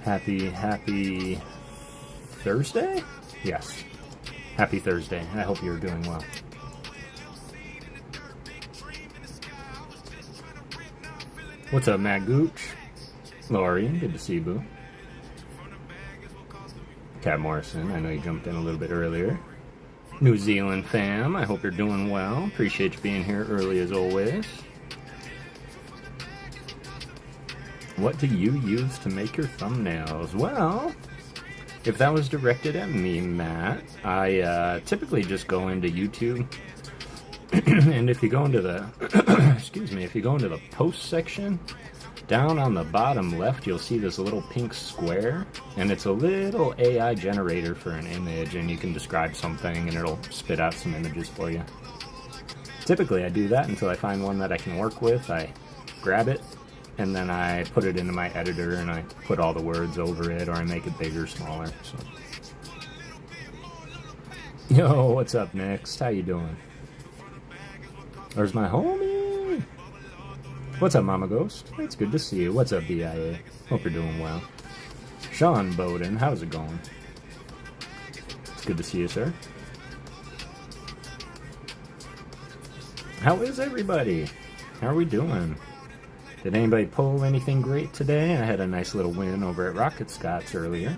Happy Thursday? Yes. Happy Thursday. I hope you're doing well. What's up, Matt Gooch? Laurie, good to see you, boo. Cat Morrison, I know you jumped in a little bit earlier. New Zealand fam, I hope you're doing well. Appreciate you being here early as always. What do you use to make your thumbnails? Well, if that was directed at me, Matt, I typically just go into YouTube. And if you go into the, if you go into the post section, down on the bottom left, you'll see this little pink square, and it's a little AI generator for an image, and you can describe something, and it'll spit out some images for you. Typically, I do that until I find one that I can work with. I grab it, and then I put it into my editor, and I put all the words over it, or I make it bigger, smaller. So, yo, what's up next? How you doing? There's my homie. What's up, Mama Ghost? It's good to see you. What's up, BIA? Hope you're doing well. Sean Bowden, how's it going? It's good to see you, sir. How is everybody? How are we doing? Did anybody pull anything great today? I had a nice little win over at Rocket Scott's earlier.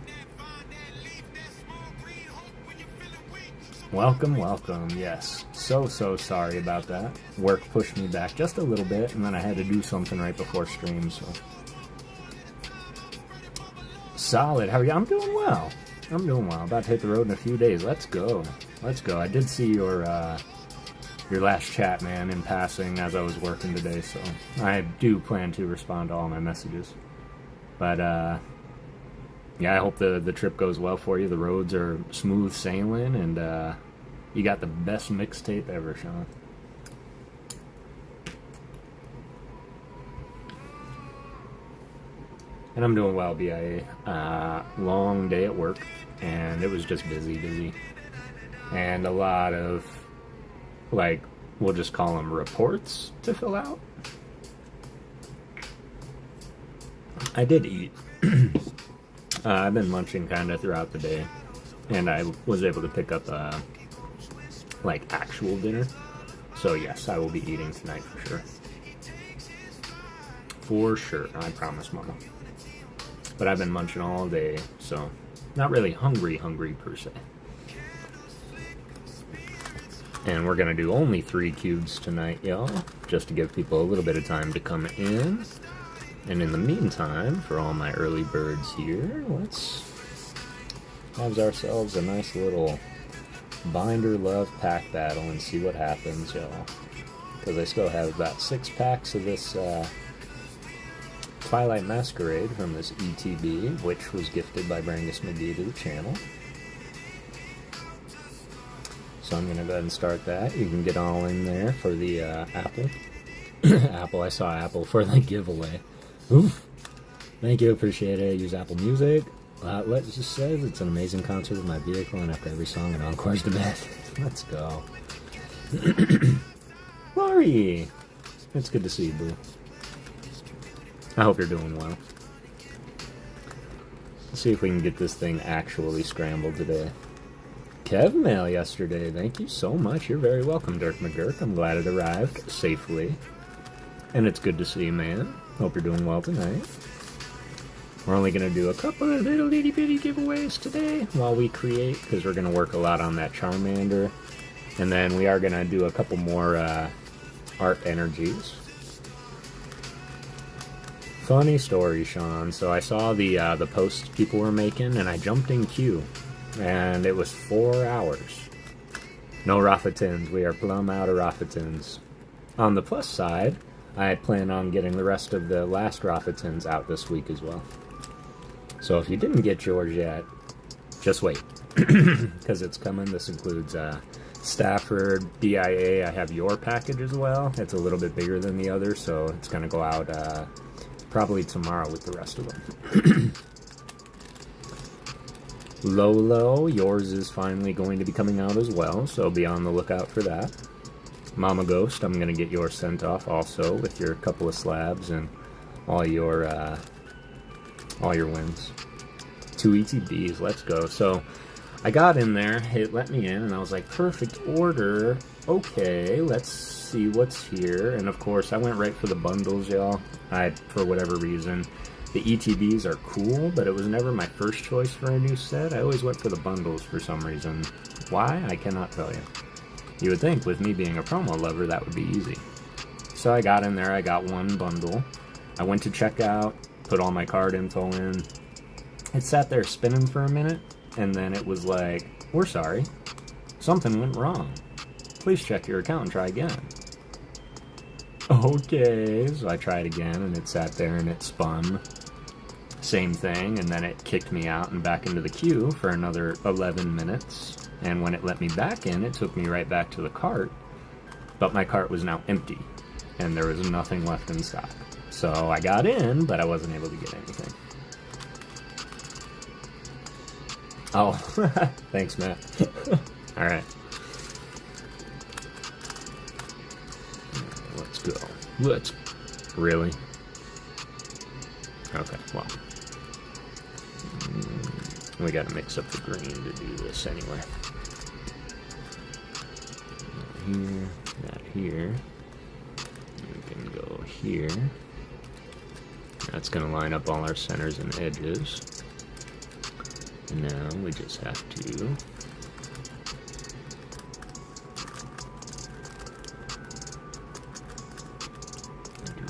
Welcome, welcome. Yes. So sorry about that. Work pushed me back just a little bit, and then I had to do something right before stream, so. Solid. How are you? I'm doing well. I'm doing well. About to hit the road in a few days. Let's go. Let's go. I did see your last chat, man, in passing as I was working today, so I do plan to respond to all my messages. But, yeah, I hope the trip goes well for you. The roads are smooth sailing, and you got the best mixtape ever, Sean. And I'm doing well, BIA. Long day at work, and it was just busy. And a lot of, like, we'll just call them reports to fill out. I did eat. I've been munching kind of throughout the day, and I was able to pick up, like, actual dinner. So, yes, I will be eating tonight for sure. For sure, I promise, Mama. But I've been munching all day, so not really hungry per se. And we're going to do only 3 cubes tonight, y'all, just to give people a little bit of time to come in. And in the meantime, for all my early birds here, let's have ourselves a nice little Binder Love pack battle and see what happens, y'all. Because I still have about 6 packs of this Twilight Masquerade from this ETB, which was gifted by Brangus McGee to the channel. So I'm going to go ahead and start that. You can get all in there for the Apple. I saw Apple for the giveaway. Oof. Thank you, appreciate it. I use Apple Music. Outlet just says it's an amazing concert with my vehicle, and after every song, it encores the best. Let's go. Laurie! It's good to see you, boo. I hope you're doing well. Let's see if we can get this thing actually scrambled today. Kev mail yesterday. Thank you so much. You're very welcome, Dirk McGurk. I'm glad it arrived safely. And it's good to see you, man. Hope you're doing well tonight. We're only going to do a couple of little itty bitty giveaways today while we create, because we're going to work a lot on that Charmander. And then we are going to do a couple more art energies. Funny story, Sean. So I saw the posts people were making, and I jumped in queue. And it was 4 hours. No Rafatins. We are plumb out of Rafatins. On the plus side, I plan on getting the rest of the last Rafatins out this week as well. So if you didn't get yours yet, just wait. Because it's coming. This includes Stafford, DIA. I have your package as well. It's a little bit bigger than the other, so it's going to go out probably tomorrow with the rest of them. Lolo, yours is finally going to be coming out as well, so be on the lookout for that. Mama Ghost, I'm going to get yours sent off also with your couple of slabs and all your wins. 2 ETBs, let's go. So I got in there, it let me in, and I was like, perfect order. Okay, let's see what's here. And of course, I went right for the bundles, y'all. For whatever reason, the ETBs are cool, but it was never my first choice for a new set. I always went for the bundles for some reason. Why? I cannot tell you. You would think with me being a promo lover, that would be easy. So I got in there, I got one bundle. I went to check out, put all my card info in. It sat there spinning for a minute, and then it was like, we're sorry, something went wrong. Please check your account and try again. Okay, so I tried again, and it sat there and it spun. Same thing, and then it kicked me out and back into the queue for another 11 minutes. And when it let me back in, it took me right back to the cart, but my cart was now empty, and there was nothing left in stock. So I got in, but I wasn't able to get anything. Oh, thanks, Matt. Alright. Let's go. Really? Okay, well. We gotta mix up the green to do this anyway. Here, that here. We can go here. That's gonna line up all our centers and edges. And now we just have to do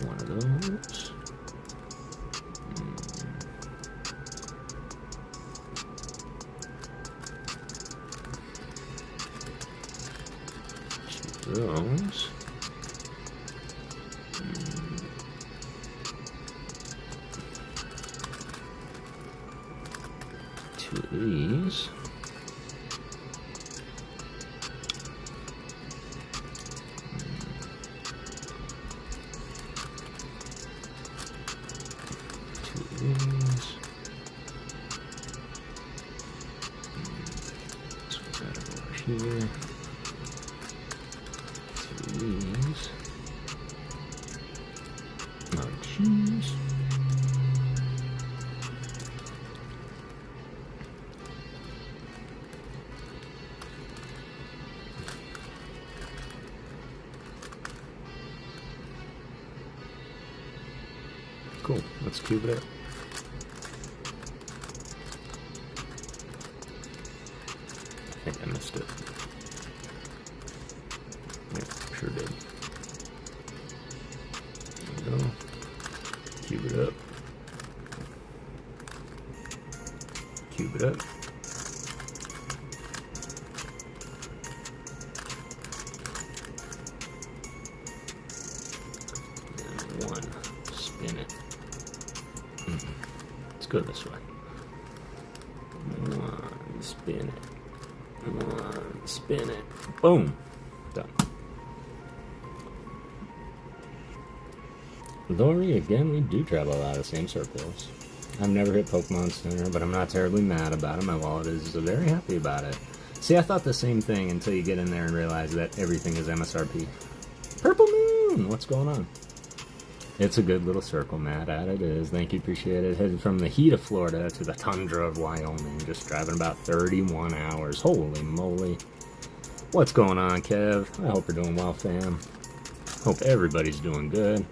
one of those. Those. Two of these. Two of these. Let's put that over here. These. Oh, jeez. Cool. Let's cube it up. I think I missed it. Yeah, sure did. There we go. Cube it up. Cube it up. And one. Spin it. Let's go this way. One. Spin it. One. Spin it. Boom. Done. Lori, again, we do travel a lot of same circles. I've never hit Pokemon Center, but I'm not terribly mad about it. My wallet is very happy about it. See, I thought the same thing until you get in there and realize that everything is MSRP. Purple Moon! What's going on? It's a good little circle, Matt. That it is. Thank you, appreciate it. Headed from the heat of Florida to the tundra of Wyoming. Just driving about 31 hours. Holy moly. What's going on, Kev? I hope you're doing well, fam. Hope everybody's doing good.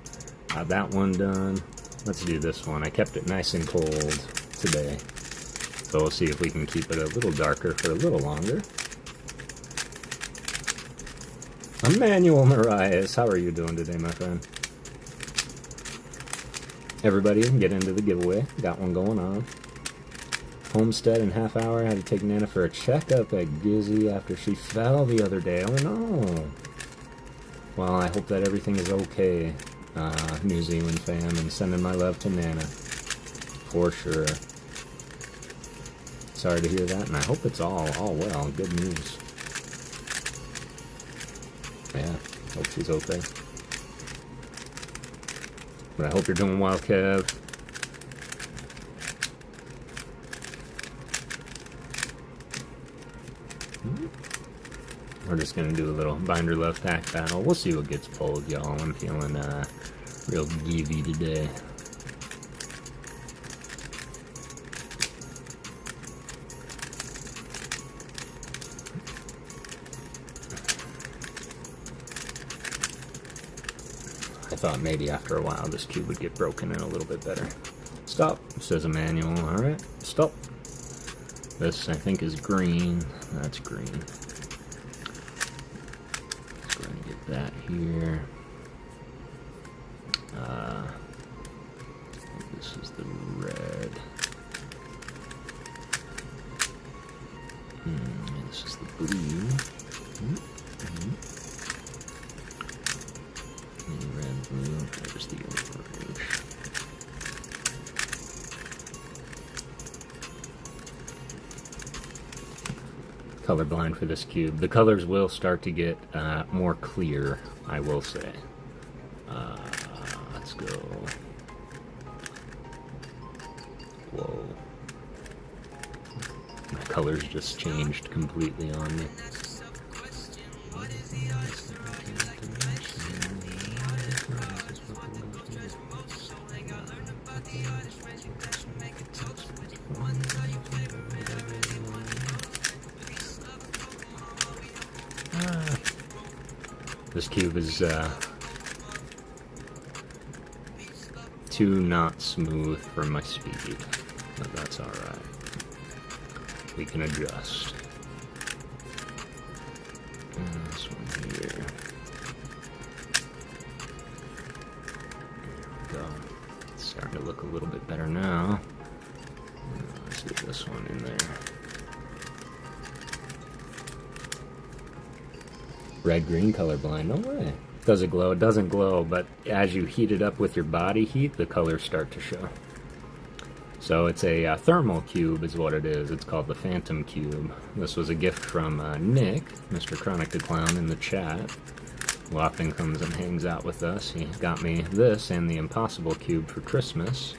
Got that one done. Let's do this one. I kept it nice and cold today. So we'll see if we can keep it a little darker for a little longer. Emmanuel Marias, how are you doing today, my friend? Everybody can get into the giveaway. Got one going on. Homestead in half hour. I had to take Nana for a checkup at Gizzy after she fell the other day. Oh no. Well, I hope that everything is okay, New Zealand fam, and sending my love to Nana. For sure. Sorry to hear that, and I hope it's all well. Good news. Yeah, hope she's okay. But I hope you're doing well, Kev. We're just gonna do a little binder love pack battle. We'll see what gets pulled, y'all. I'm feeling real givey today. thought maybe after a while this cube would get broken in a little bit better. Stop, says a manual. Alright, stop. This, I think, is green. That's green. Let's go ahead and get that here. This is the red. This is the blue. Red, blue. There's the orange. Colorblind for this cube. The colors will start to get more clear, I will say. Let's go. Whoa. My colors just changed completely on me. This cube is too not smooth for my speed, but that's alright. We can adjust. And this one here. There we go. It's starting to look a little bit better now. Let's get this one in there. Red-green colorblind, no way. Does it glow? It doesn't glow, but as you heat it up with your body heat, the colors start to show. So it's a thermal cube is what it is. It's called the Phantom Cube. This was a gift from Nick, Mr. Chronic the Clown, in the chat, who often comes and hangs out with us. He got me this and the Impossible Cube for Christmas.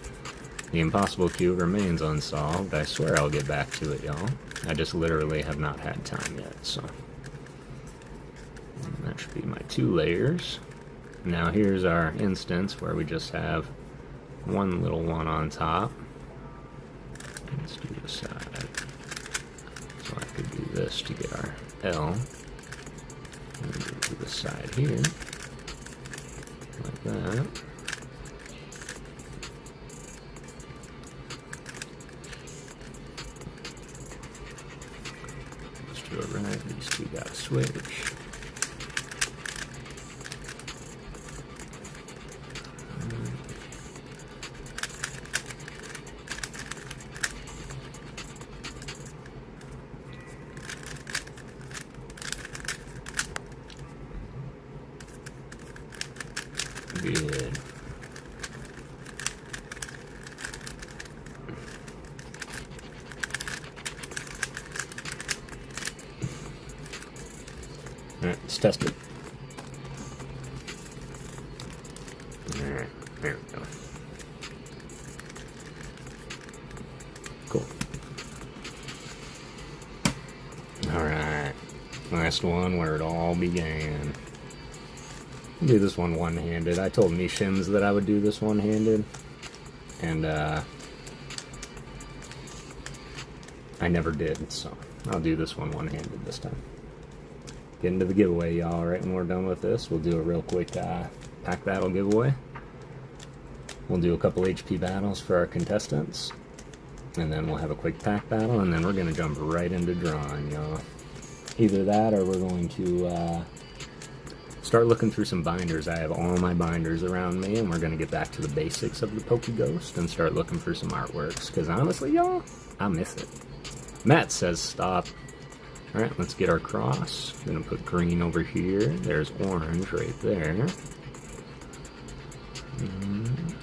The Impossible Cube remains unsolved. I swear I'll get back to it, y'all. I just literally have not had time yet, so... And that should be my 2 layers. Now here's our instance where we just have one little one on top. Let's do the side. So I could do this to get our L. And do the side here. Like that. Let's do it right. These two gotta switch. Good. Alright, let's test it. Alright, there we go. Cool. Alright, last one where it all began. Do this one one-handed. I told Mishins that I would do this one-handed, and I never did, so I'll do this one one-handed this time. Get into the giveaway, y'all. Right when we're done with this, we'll do a real quick pack battle giveaway. We'll do a couple HP battles for our contestants, and then we'll have a quick pack battle, and then we're going to jump right into drawing, y'all. Either that, or we're going to start looking through some binders. I have all my binders around me, and we're going to get back to the basics of the PokeGhost and start looking for some artworks, because honestly, y'all, I miss it. Matt says stop. Alright, let's get our cross. I'm going to put green over here. There's orange right there.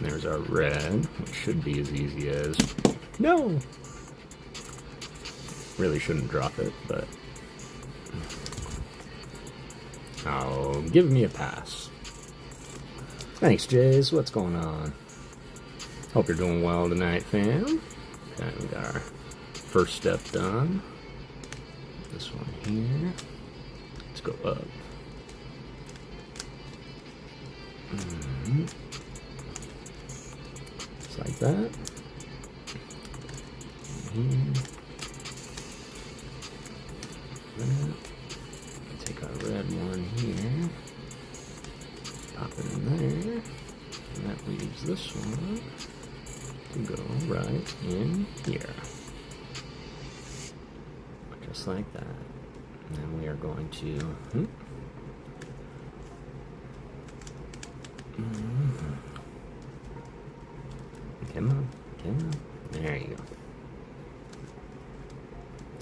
There's our red, which should be as easy as... No! Really shouldn't drop it, but... Oh, give me a pass. Thanks, Jays. What's going on? Hope you're doing well tonight, fam. Okay, we got our first step done. This one here. Let's go up. Just like that. Here. That. Take our red one here, pop it in there. that leaves this one to go right in here. Just like that. And then we are going to... Come on, come on. There you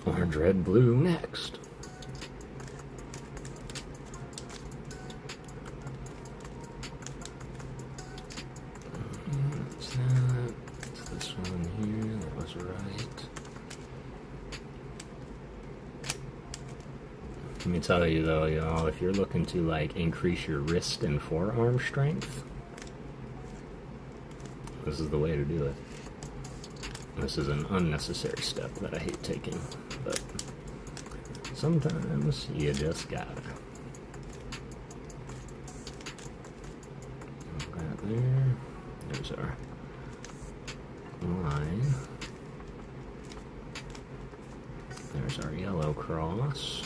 go. Orange, red, blue next. That's that. It's this one here. That was right. Let me tell you though, y'all, if you're looking to like increase your wrist and forearm strength, this is the way to do it. This is an unnecessary step that I hate taking, but sometimes you just gotta. That there. There's our line. There's our yellow cross.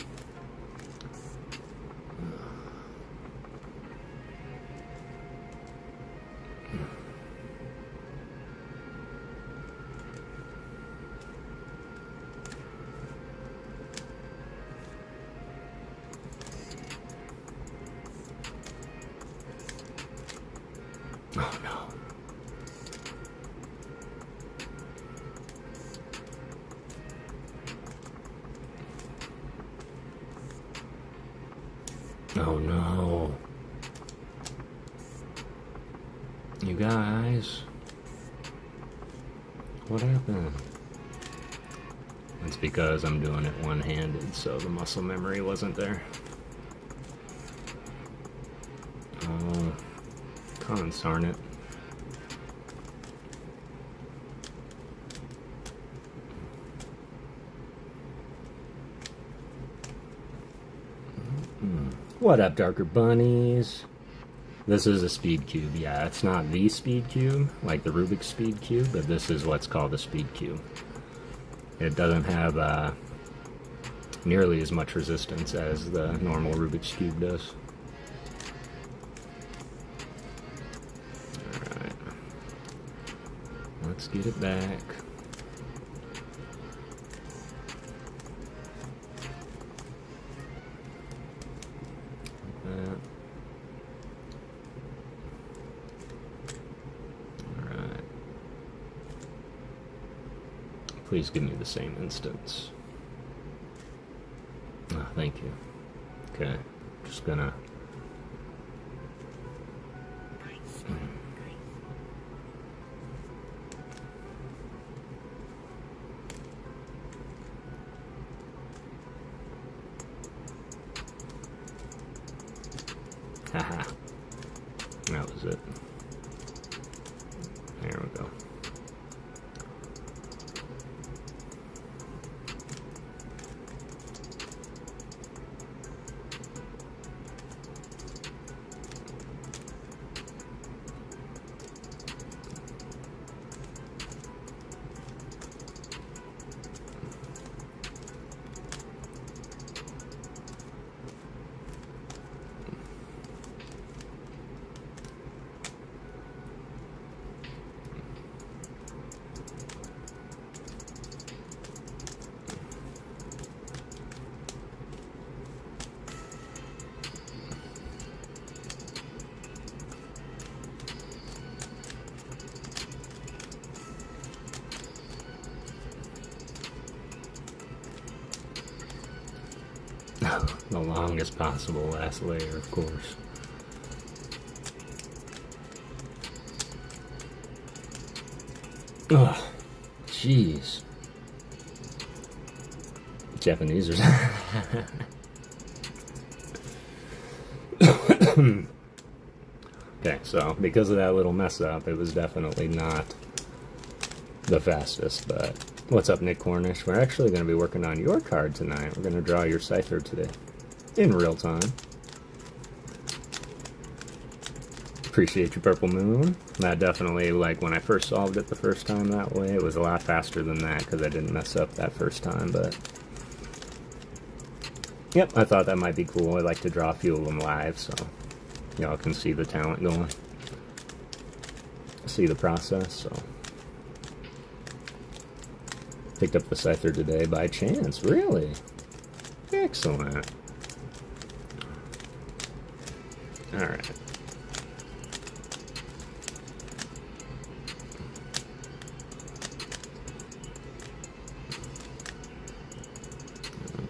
Oh no. Oh no. You guys. What happened? It's because I'm doing it one-handed, so the muscle memory wasn't there. Oh. Darn it. What up, Darker Bunnies? This is a speed cube. Yeah, it's not the speed cube, like the Rubik's speed cube, but this is what's called a speed cube. It doesn't have nearly as much resistance as the normal Rubik's cube does. Alright. Let's get it back. Please give me the same instance. Oh, thank you. Okay, just gonna... Haha. That was it. There we go. The longest possible last layer, of course. Ugh, jeez. Japanese or Okay, so because of that little mess up, it was definitely not the fastest, but what's up, Nick Cornish? We're actually going to be working on your card tonight. We're going to draw your cipher today. In real time. Appreciate you, Purple Moon. That definitely, like, when I first solved it the first time that way, it was a lot faster than that because I didn't mess up that first time, but... Yep, I thought that might be cool. I like to draw a few of them live, so y'all can see the talent going. see the process, so. Picked up the Scyther today by chance, really? Excellent. Alright.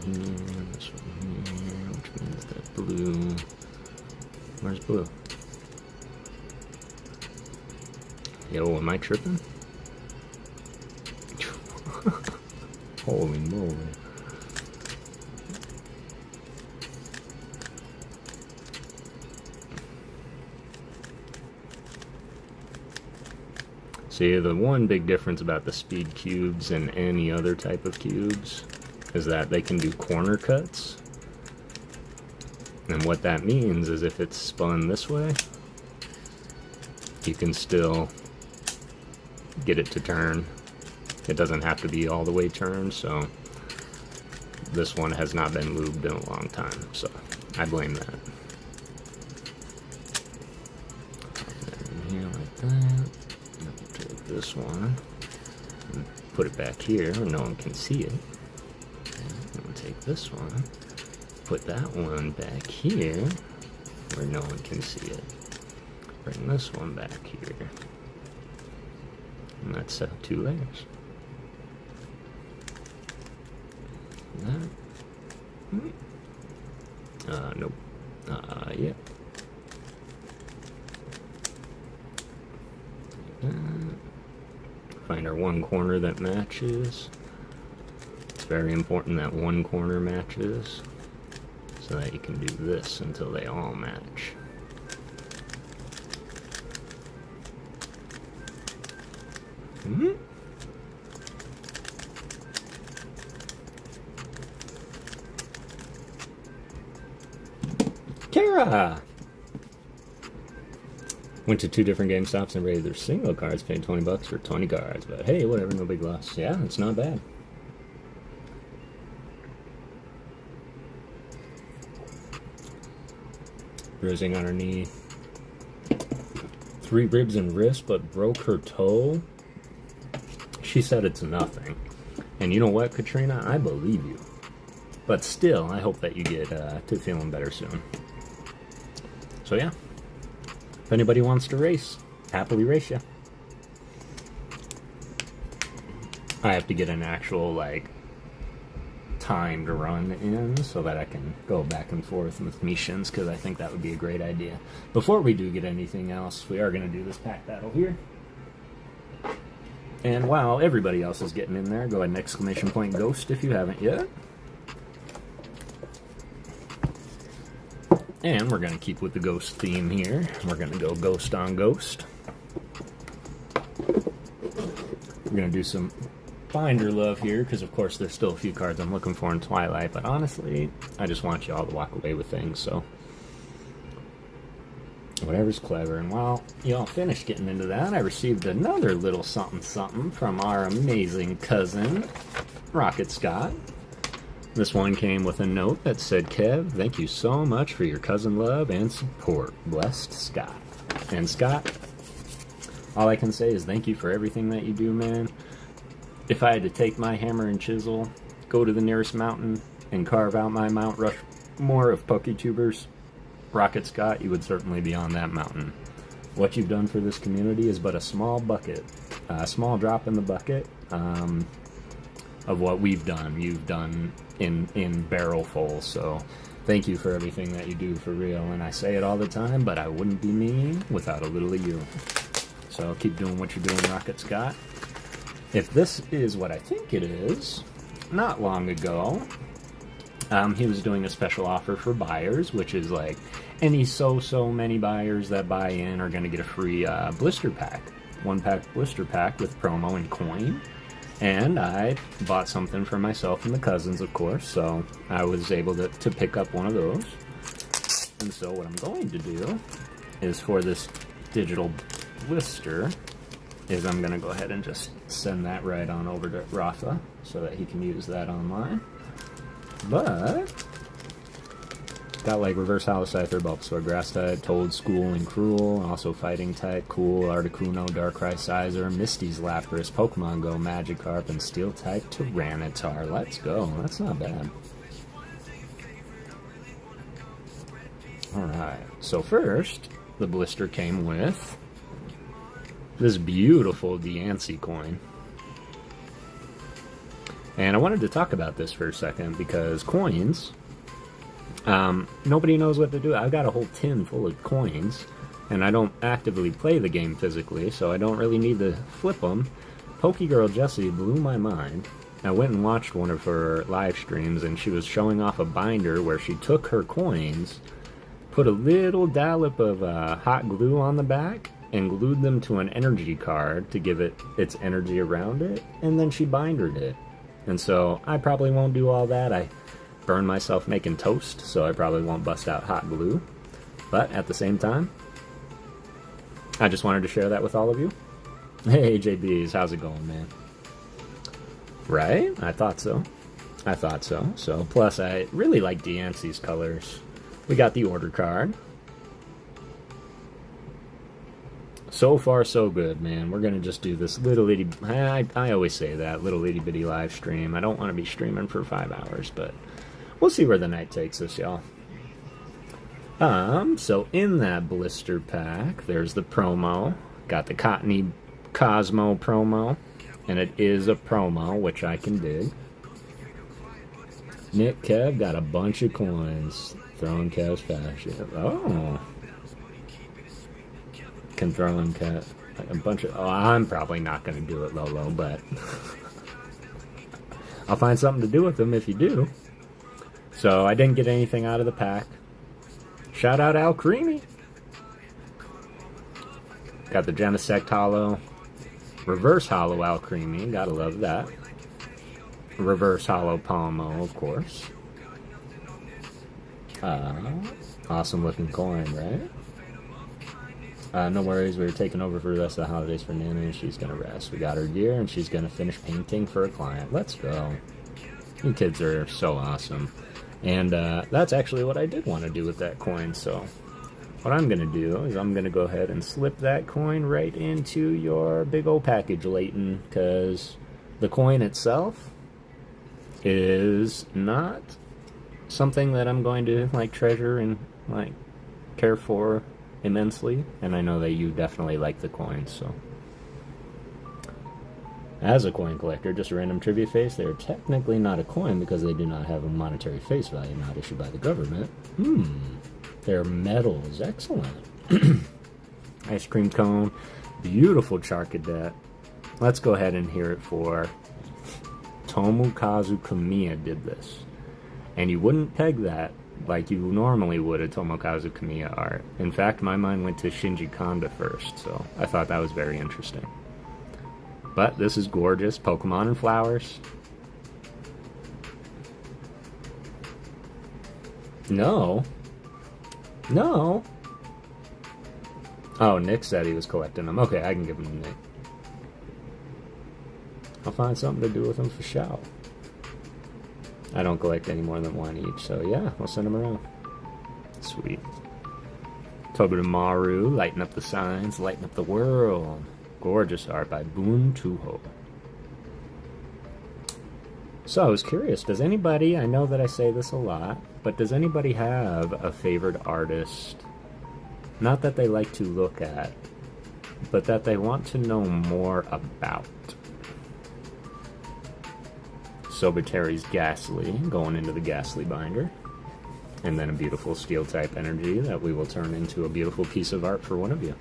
This one here, which means that blue. Where's blue? Yo, am I tripping? Holy moly. See, the one big difference about the speed cubes and any other type of cubes is that they can do corner cuts. And what that means is if it's spun this way, you can still get it to turn. It doesn't have to be all the way turned, so this one has not been lubed in a long time, so I blame that. And here like that. Take this one and put it back here where no one can see it. And take this one, put that one back here where no one can see it. Bring this one back here. And that's 2 layers. That. Nope. Yeah. Find our one corner that matches. It's very important that one corner matches so that you can do this until they all match. Mm-hmm. Kara! Went to 2 different GameStops and rated their single cards, paid $20 for 20 cards, but hey, whatever, no big loss. Yeah, it's not bad. Bruising on her knee. 3 ribs and wrist, but broke her toe. She said it's nothing. And you know what, Katrina? I believe you. But still, I hope that you get to feeling better soon. So yeah. If anybody wants to race, happily race you. I have to get an actual, like, timed run in so that I can go back and forth with missions, because I think that would be a great idea. Before we do get anything else, we are going to do this pack battle here. And while everybody else is getting in there, go ahead and exclamation point Ghost if you haven't yet. And we're going to keep with the Ghost theme here. We're going to go Ghost on Ghost. We're going to do some binder love here, because of course there's still a few cards I'm looking for in Twilight, but honestly, I just want you all to walk away with things, so whatever's clever. And while y'all finished getting into that, I received another little something something from our amazing cousin, Rocket Scott. This one came with a note that said, Kev, thank you so much for your cousin love and support. Blessed, Scott. And Scott, all I can say is thank you for everything that you do, man. If I had to take my hammer and chisel, go to the nearest mountain, and carve out my Mount Rushmore of PokeTubers, Rocket Scott, you would certainly be on that mountain. What you've done for this community is but a small bucket, a small drop in the bucket of what we've done. You've done in barrel full, so thank you for everything that you do, for real. And I say it all the time, but I wouldn't be me without a little of you. So keep doing what you're doing, Rocket Scott. If this is what I think it is, not long ago, he was doing a special offer for buyers, which is like any so many buyers that buy in are going to get a free blister pack. 1-pack blister pack with promo and coin. And I bought something for myself and the cousins, of course, so I was able to pick up one of those. And so what I'm going to do is, for this digital blister, is I'm going to go ahead and just send that right on over to Rafa so that he can use that online. But Got like Reverse Hollow Scyther, Bulbasaur, Grass type, Toedscool and Cruel, also Fighting type, Cool, Articuno, Darkrai, Sizer, Misty's Lapras, Pokemon Go, Magikarp, and Steel type Tyranitar. Let's go. That's not bad. Alright, so first, the blister came with this beautiful Diancie coin. And I wanted to talk about this for a second because coins, nobody knows what to do. I've got a whole tin full of coins, and I don't actively play the game physically, so I don't really need to flip them. PokeGirl Jessie blew my mind. I went and watched one of her live streams, and she was showing off a binder where she took her coins, put a little dollop of hot glue on the back, and glued them to an energy card to give it its energy around it, and then she bindered it. And so I probably won't do all that. I burn myself making toast, so I probably won't bust out hot glue. But at the same time, I just wanted to share that with all of you. Hey JBs, how's it going, man? Right? I thought so. I thought so. So plus I really like Diancie's colors. We got the order card. So far, so good, man. We're gonna just do this little itty... I always say that, little itty bitty live stream. I don't want to be streaming for 5 hours, but we'll see where the night takes us, y'all. So in that blister pack, there's the promo. Got the Cottony Cosmo promo, and it is a promo, which I can dig. Nick Kev got a bunch of coins. Throwing Kev's fashion. Oh. Can throw in cat a bunch of... Oh, I'm probably not going to do it, Lolo, but... I'll find something to do with them if you do. So, I didn't get anything out of the pack. Shout out Al Creamy. Got the Genesect Hollow. Reverse Hollow Al Creamy. Gotta love that. Reverse Hollow Palmo, of course. Awesome looking coin, right? No worries, we were taking over for the rest of the holidays for Nana, and she's gonna rest. We got her gear, and she's gonna finish painting for a client. Let's go. You kids are so awesome. And that's actually what I did want to do with that coin, so what I'm gonna do is I'm gonna go ahead and slip that coin right into your big old package, Leighton, because the coin itself is not something that I'm going to, like, treasure and, like, care for immensely, and I know that you definitely like the coins, so. As a coin collector, just a random trivia face, they are technically not a coin because they do not have a monetary face value not issued by the government. They're metals. Excellent. Ice cream cone. Beautiful Charcadet. Let's go ahead and hear it for Tomokazu Kamiya did this. And you wouldn't peg that like you normally would a Tomokazu Kamiya art. In fact, my mind went to Shinji Kanda first, so I thought that was very interesting. But this is gorgeous. Pokemon and flowers. No. No. Oh, Nick said he was collecting them. Okay, I can give them to Nick. I'll find something to do with them for sure. I don't collect any more than one each, so yeah, we'll send them around. Sweet. Togedemaru, lighten up the signs, lighten up the world. Gorgeous art by Boon Tuho. So I was curious, does anybody, I know that I say this a lot, but does anybody have a favorite artist? Not that they like to look at, but that they want to know more about. Sobiterri's Ghastly, going into the Ghastly binder. And then a beautiful Steel-type energy that we will turn into a beautiful piece of art for one of you.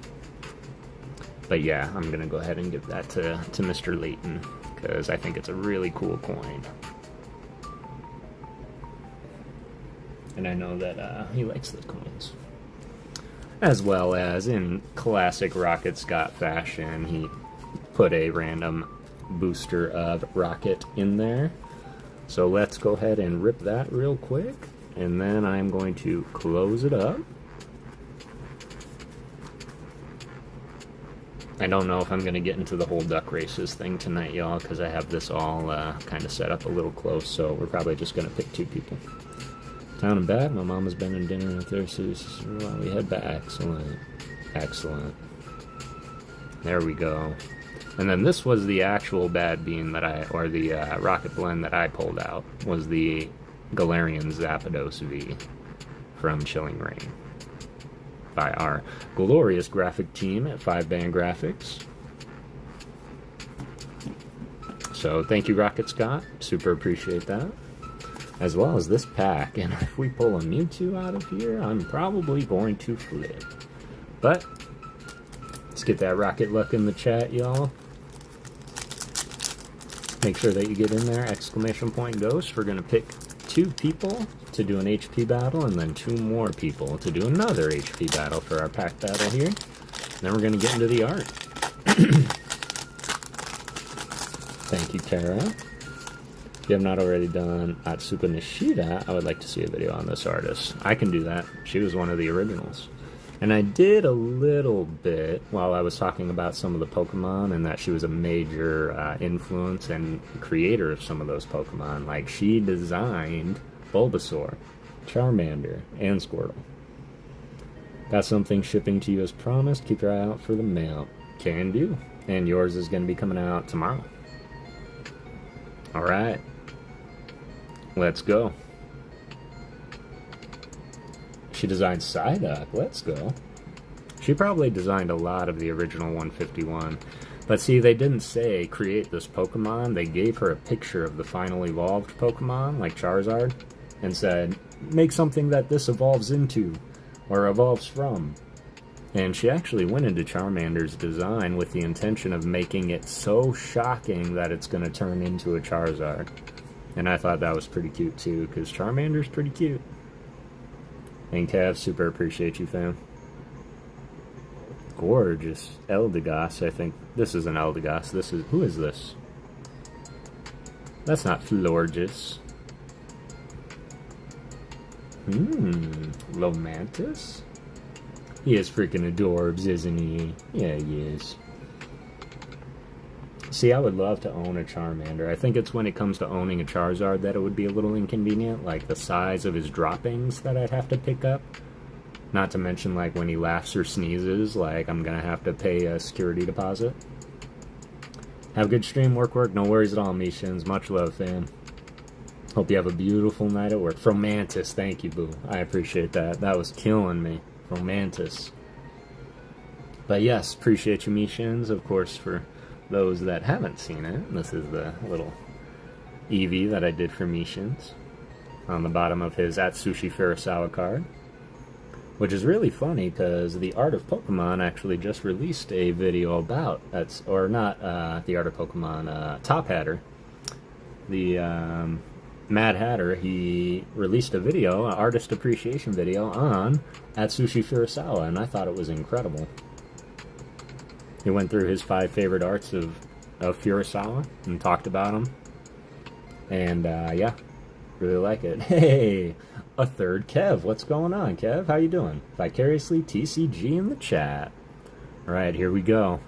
But yeah, I'm going to go ahead and give that to Mr. Leighton, because I think it's a really cool coin. And I know that he likes the coins. As well as, in classic Rocket Scott fashion, he put a random booster of Rocket in there. So let's go ahead and rip that real quick, and then I'm going to close it up. I don't know if I'm going to get into the whole duck races thing tonight, y'all, because I have this all kind of set up a little close, so we're probably just going to pick 2 people. Town and back. My mom has been in dinner with her, so we head back. Excellent. Excellent. There we go. And then this was the actual bad bean that or the rocket blend that I pulled out, was the Galarian Zapdos V from Chilling Reign by our glorious graphic team at 5-Band Graphics. So thank you, Rocket Scott. Super appreciate that. As well as this pack. And if we pull a Mewtwo out of here, I'm probably going to flip. But let's get that rocket luck in the chat, y'all. Make sure that you get in there, exclamation point Ghost. We're going to pick 2 people to do an HP battle, and then 2 more people to do another HP battle for our pack battle here. And then we're going to get into the art. Thank you, Tara. If you have not already done Atsuko Nishida, I would like to see a video on this artist. I can do that. She was one of the originals. And I did a little bit while I was talking about some of the Pokemon, and that she was a major influence and creator of some of those Pokemon. Like, she designed Bulbasaur, Charmander, and Squirtle. Got something shipping to you as promised. Keep your eye out for the mail. Can do. And yours is going to be coming out tomorrow. Alright. Let's go. She designed Psyduck. Let's go. She probably designed a lot of the original 151. But see, they didn't say create this Pokemon. They gave her a picture of the final evolved Pokemon, like Charizard, and said, make something that this evolves into, or evolves from. And she actually went into Charmander's design with the intention of making it so shocking that it's going to turn into a Charizard. And I thought that was pretty cute too, because Charmander's pretty cute. And Cav, super appreciate you, fam. Gorgeous. Eldegoss, I think. This is an Eldegoss. This is... Who is this? That's not Florges. Lomantis? He is freaking adorbs, isn't he? Yeah, he is. See, I would love to own a Charmander. I think it's when it comes to owning a Charizard that it would be a little inconvenient, like the size of his droppings that I'd have to pick up. Not to mention, like, when he laughs or sneezes, like, I'm gonna have to pay a security deposit. Have a good stream, work. No worries at all, Mishins. Much love, fam. Hope you have a beautiful night at work. From Mantis, thank you, boo. I appreciate that. That was killing me. From Mantis. But yes, appreciate you, Mishins, of course, for those that haven't seen it. This is the little Eevee that I did for Mishins on the bottom of his Atsushi Furusawa card. Which is really funny because the Art of Pokemon actually just released a video about, or not the Art of Pokemon, Top Hatter. The Mad Hatter, he released a video, an artist appreciation video on Atsushi Furusawa, and I thought it was incredible. He went through his 5 favorite arts of Furusawa and talked about them. And yeah, really like it. Hey, a third Kev. What's going on, Kev? How you doing? Vicariously TCG in the chat. All right, here we go.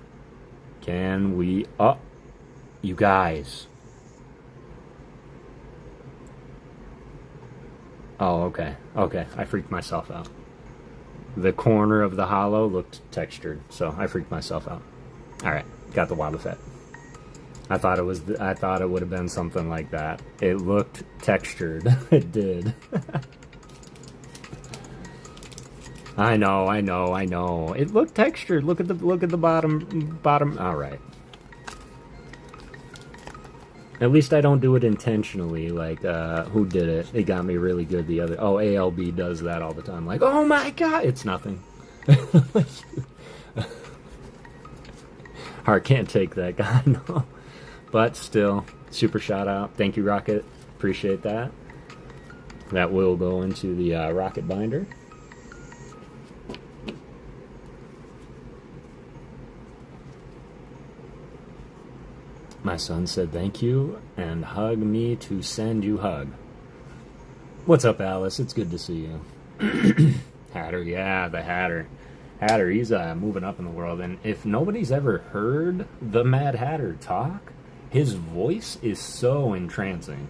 Can we... Oh, you guys. Oh, okay. Okay, I freaked myself out. The corner of the hollow looked textured, so I freaked myself out. All right, got the Wobbuffet. I thought it would have been something like that. It looked textured. It did. I know. It looked textured. Look at the bottom. All right. At least I don't do it intentionally. Like, who did it? It got me really good the other... Oh, ALB does that all the time. Like, oh my god! It's nothing. Heart can't take that, God, no. But still, super shout out. Thank you, Rocket. Appreciate that. That will go into the Rocket binder. My son said thank you and hug me to send you hug. What's up, Alice? It's good to see you. Hatter, yeah, the Hatter. Hatter, he's moving up in the world. And if nobody's ever heard the Mad Hatter talk, his voice is so entrancing.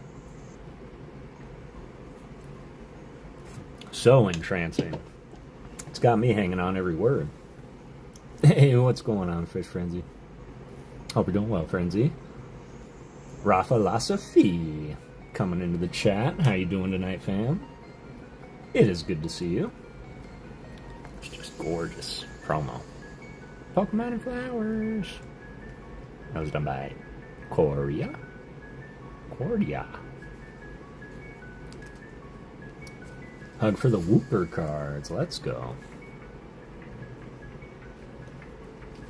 So entrancing. It's got me hanging on every word. Hey, what's going on, Fish Frenzy? Hope you're doing well, Frenzy. Rafa Lasafi coming into the chat. How you doing tonight, fam? It is good to see you. It's just gorgeous promo. Pokemon and Flowers. That was done by Cordia. Hug for the Whooper cards. Let's go.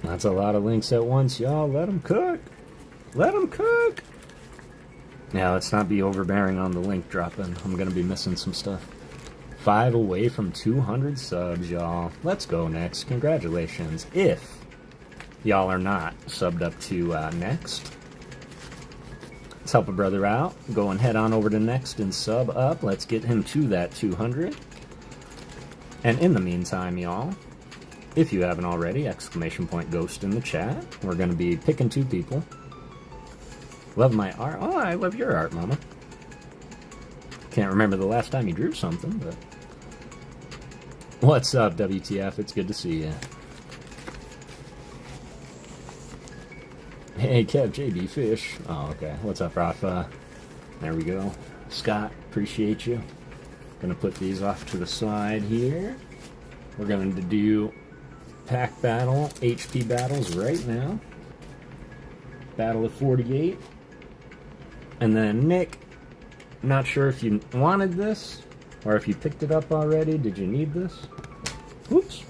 That's a lot of links at once, y'all. Let them cook. Let them cook. Now, let's not be overbearing on the link dropping. I'm going to be missing some stuff. 5 away from 200 subs, y'all. Let's go next. Congratulations. If y'all are not subbed up to next, let's help a brother out. Go and head on over to next and sub up. Let's get him to that 200. And in the meantime, y'all, if you haven't already, !Ghost in the chat. We're going to be picking 2 people. Love my art. Oh, I love your art, Mama. Can't remember the last time you drew something, but... What's up, WTF? It's good to see you. Hey, Kev, JB Fish. Oh, okay. What's up, Rafa? There we go. Scott, appreciate you. Gonna put these off to the side here. We're going to do pack battle, HP battles right now. Battle of 48. And then Nick, not sure if you wanted this or if you picked it up already. Did you need this? Oops.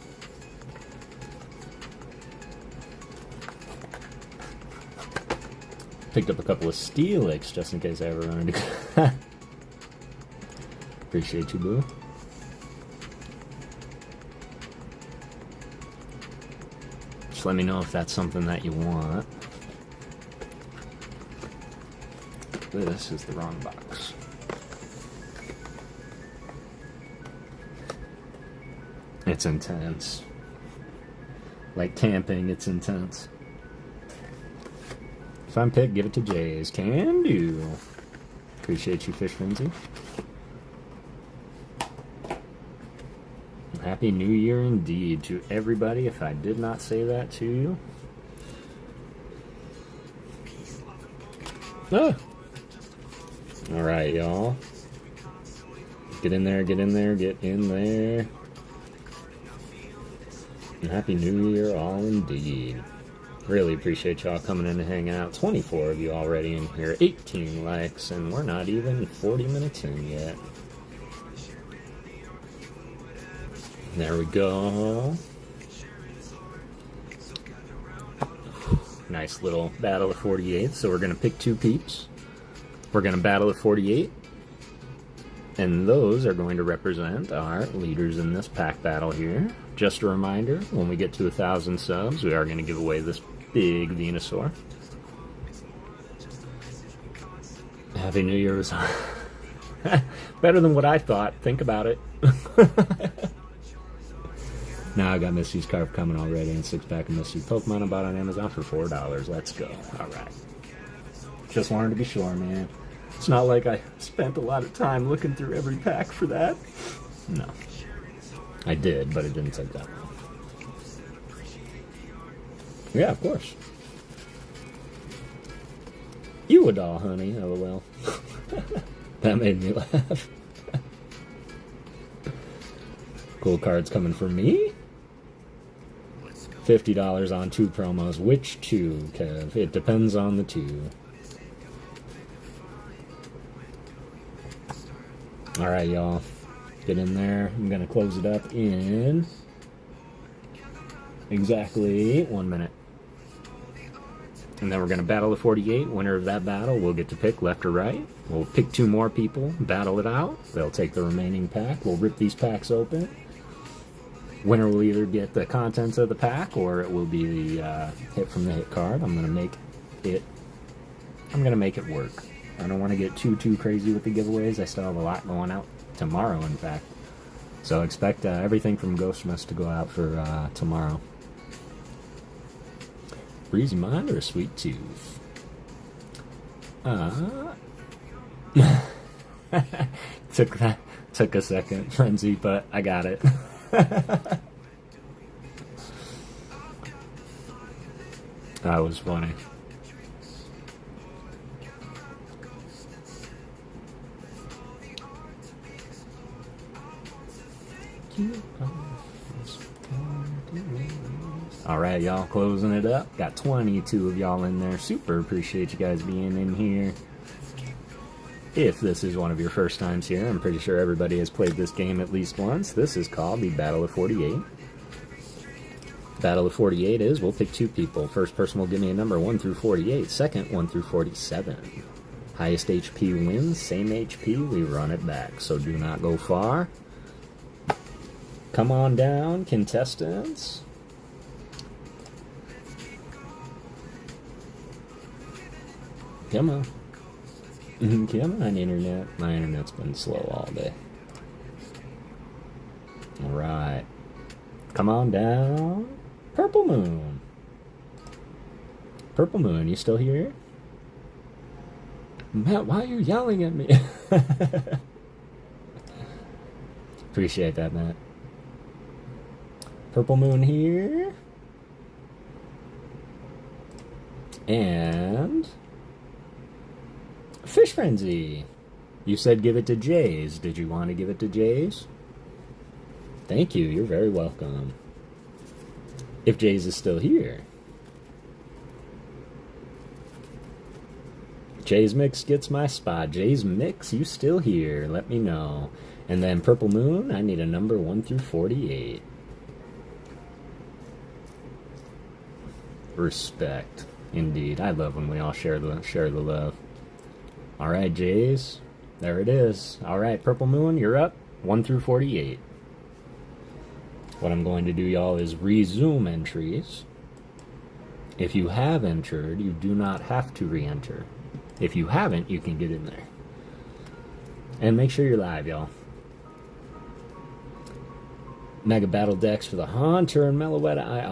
Picked up a couple of Steelix just in case I ever run into. Appreciate you, boo. Just let me know if that's something that you want. This is the wrong box. It's intense. Like camping, it's intense. If I'm picked, give it to Jays. Can do. Appreciate you, Fish Frenzy. Happy New Year indeed to everybody, if I did not say that to you. Ah! Alright, y'all. Get in there, get in there, get in there. And Happy New Year all indeed. Really appreciate y'all coming in to hang out. 24 of you already in here, 18 likes, and we're not even 40 minutes in yet. There we go. Nice little battle of 48. So we're going to pick 2 peeps. We're going to battle of 48. And those are going to represent our leaders in this pack battle here. Just a reminder, when we get to 1,000 subs, we are going to give away this big Venusaur. Happy New Year was better than what I thought. Think about it. Now I got Misty's Carp coming already, and 6-pack of Misty Pokemon I bought on Amazon for $4. Let's go. Alright. Just wanted to be sure, man. It's not like I spent a lot of time looking through every pack for that. No. I did, but it didn't take that long. Yeah, of course. You a doll, honey. LOL. That made me laugh. Cool cards coming for me. $50 on 2 promos. Which 2, Kev? It depends on the 2. Alright, y'all. Get in there. I'm going to close it up in exactly 1 minute. And then we're going to battle the 48. Winner of that battle will get to pick left or right. We'll pick 2 more people, battle it out. They'll take the remaining pack. We'll rip these packs open. Winner will either get the contents of the pack or it will be the hit from the hit card. I'm going to make it work. I don't want to get too crazy with the giveaways. I still have a lot going out tomorrow, in fact. So expect everything from Ghostmas to go out for tomorrow. Breezy Mind or a Sweet Tooth? Took Took a second, Frenzy, but I got it. That was funny. Alright, y'all, closing it up. Got 22 of y'all in there. Super appreciate you guys being in here. If this is one of your first times here, I'm pretty sure everybody has played this game at least once. This is called the Battle of 48. Battle of 48 is, we'll pick two people. First person will give me a number 1 through 48. Second, 1 through 47. Highest HP wins. Same HP, we run it back. So do not go far. Come on down, contestants. Come on. Come on, internet. My internet's been slow all day. Alright. Come on down. Purple Moon. Purple Moon, you still here? Matt, why are you yelling at me? Appreciate that, Matt. Purple Moon here. And Fish Frenzy. You said give it to Jays. Did you want to give it to Jays? Thank you. You're very welcome. If Jays is still here. Jays Mix gets my spot. Jays Mix, you still here? Let me know. And then Purple Moon, I need a number 1 through 48. Respect. Indeed. I love when we all share the love. Alright, Jays. There it is. Alright, Purple Moon, you're up. 1 through 48. What I'm going to do, y'all, is resume entries. If you have entered, you do not have to re-enter. If you haven't, you can get in there. And make sure you're live, y'all. Mega Battle Decks for the Haunter and Meloetta.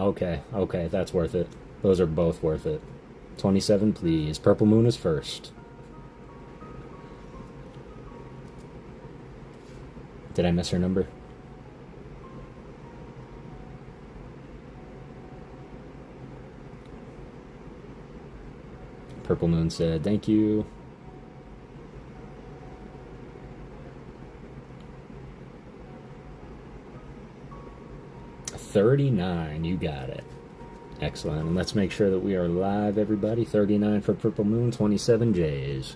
Okay, that's worth it. Those are both worth it. 27, please. Purple Moon is first. Did I miss her number? Purple Moon said, thank you. $39, you got it. Excellent. And let's make sure that we are live, everybody. 39 for Purple Moon, 27 Jays.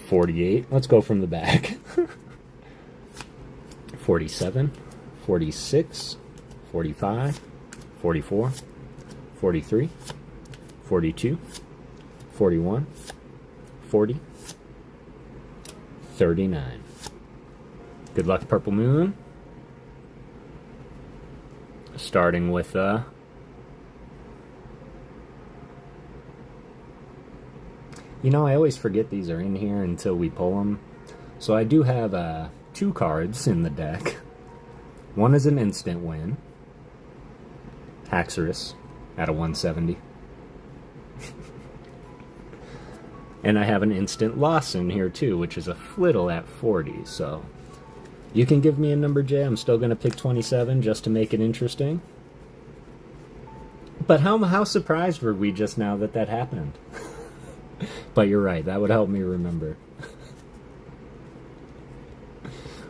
48. Let's go from the back. 47, 46, 45, 44, 43, 42, 41, 40, 39. Good luck, Purple Moon. Starting with you know, I always forget these are in here until we pull them. So I do have 2 cards in the deck. One is an instant win. Haxorus at a 170. And I have an instant loss in here too, which is a Flittle at 40. So you can give me a number, Jay. I'm still going to pick 27 just to make it interesting. But how surprised were we just now that that happened? But you're right. That would help me remember.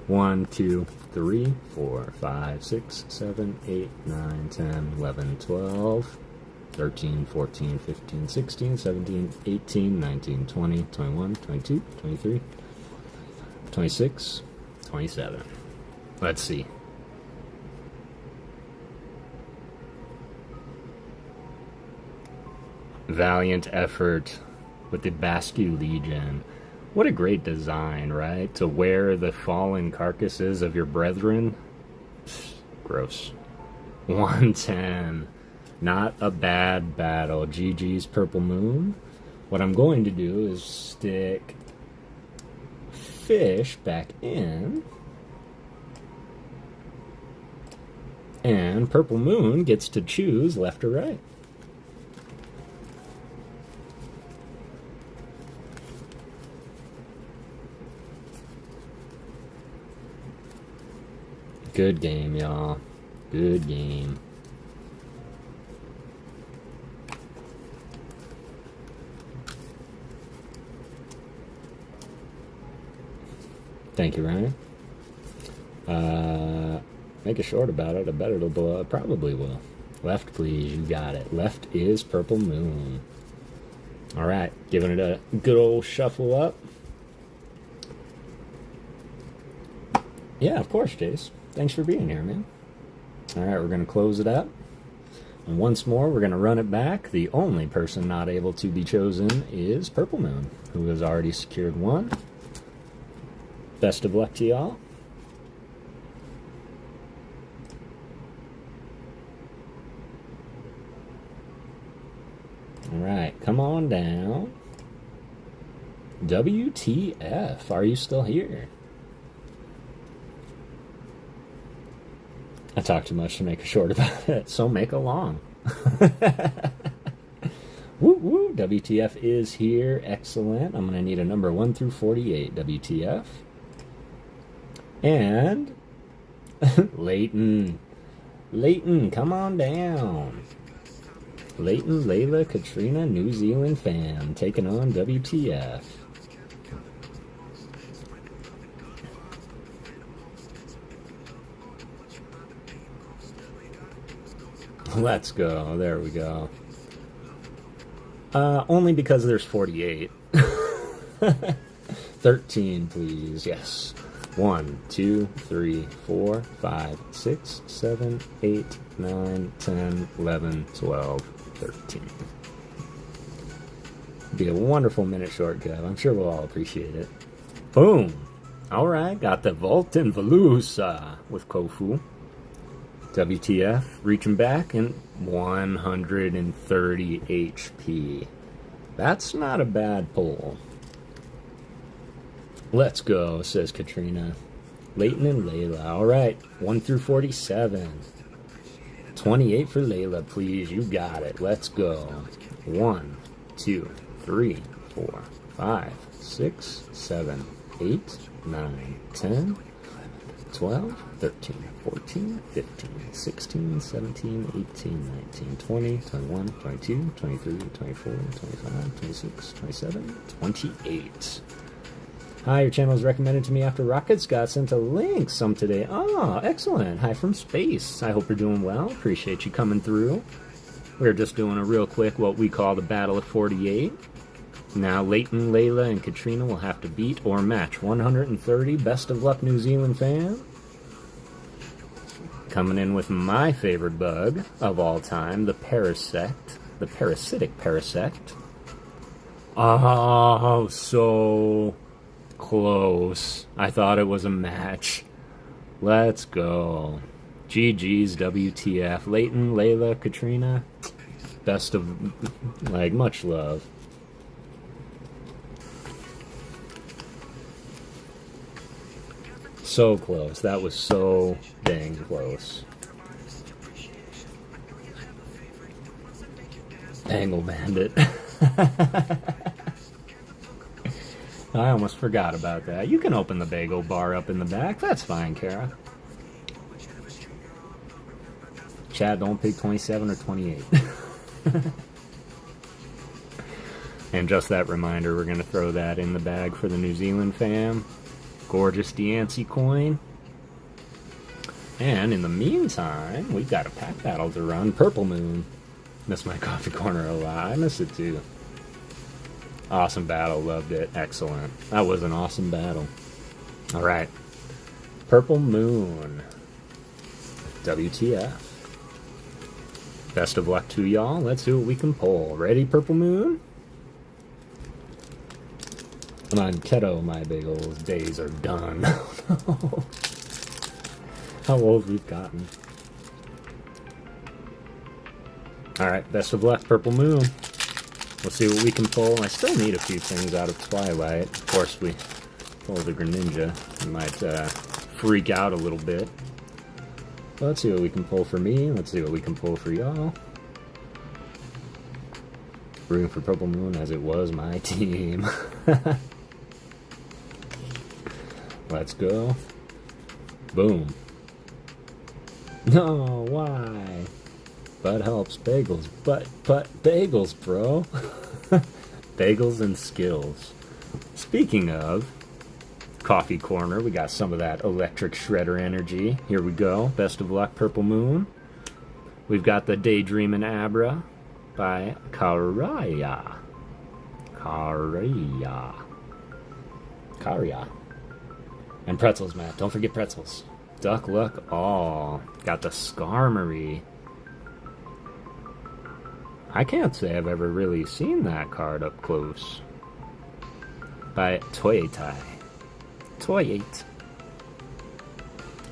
1, 2, 3, 4, 5, 6, 7, 8, 9, 10, 11, 12, 13, 14, 15, 16, 17, 18, 19, 20, 21, 22, 23, 26, 27. Let's see. Valiant effort with the Basque Legion. What a great design, right? To wear the fallen carcasses of your brethren. Gross. 110. Not a bad battle. GG's Purple Moon. What I'm going to do is stick Fish back in. And Purple Moon gets to choose left or right. Good game, y'all. Good game. Thank you, Ryan. Make a short about it. I bet it'll blow up. Probably will. Left, please. You got it. Left is Purple Moon. Alright. Giving it a good old shuffle up. Yeah, of course, Jace. Thanks for being here, man. Alright, we're going to close it up. And once more, we're going to run it back. The only person not able to be chosen is Purple Moon, who has already secured one. Best of luck to y'all. Alright, come on down. WTF, are you still here? I talk too much to make a short about it, so make a long. Woo woo, WTF is here, excellent. I'm going to need a number 1 through 48, WTF. And Leighton, come on down. Leighton, Layla, Katrina, New Zealand fan, taking on WTF. Let's go. There we go. Only because there's 48. 13, please. Yes. 1, 2, 3, 4, 5, 6, 7, 8, 9, 10, 11, 12, 13. Be a wonderful minute short, Kev. I'm sure we'll all appreciate it. Boom. All right. Got the Volton Velusa with Kofu. WTF, reaching back, and 130 HP. That's not a bad pull. Let's go, says Katrina. Leighton and Layla. All right, 1 through 47. 28 for Layla, please. You got it. Let's go. 1, 2, 3, 4, 5, 6, 7, 8, 9, 10, 12, 13, 14, 15, 16, 17, 18, 19, 20, 21, 22, 23, 24, 25, 26, 27, 28. Hi, your channel was recommended to me after Rockets got sent a link some today. Oh, excellent. Hi from space. I hope you're doing well. Appreciate you coming through. We're just doing a real quick what we call the Battle of 48. Now, Leighton, Layla, and Katrina will have to beat or match 130. Best of luck, New Zealand fan. Coming in with my favorite bug of all time, the Parasect. The Parasitic Parasect. Oh, so close. I thought it was a match. Let's go. GG's, WTF. Leighton, Layla, Katrina. Best of, like, much love. So close. That was so dang close. Angle Bandit. I almost forgot about that. You can open the bagel bar up in the back. That's fine, Kara. Chad, don't pick 27 or 28. And just that reminder, we're going to throw that in the bag for the New Zealand fam. Gorgeous Deancy coin. And in the meantime, we've got a pack battle to run. Purple Moon. Miss my coffee corner a lot. I miss it too. Awesome battle. Loved it. Excellent. That was an awesome battle. Alright. Purple Moon. WTF. Best of luck to y'all. Let's see what we can pull. Ready, Purple Moon? I'm on keto, my bagels. Days are done. How old we've gotten. Alright, best of luck, Purple Moon. We'll see what we can pull. I still need a few things out of Twilight. Of course, we pull the Greninja. We might freak out a little bit. But let's see what we can pull for me. Let's see what we can pull for y'all. Rooting for Purple Moon as it was my team. Let's go. Boom. No, why? Butt helps bagels. But bagels, bro. Bagels and skills. Speaking of coffee corner, we got some of that electric shredder energy. Here we go. Best of luck, Purple Moon. We've got the Daydreamin' Abra by Karia. And pretzels, Matt. Don't forget pretzels. Duck Luck All. Got the Skarmory. I can't say I've ever really seen that card up close. By Toyetai. Toyate.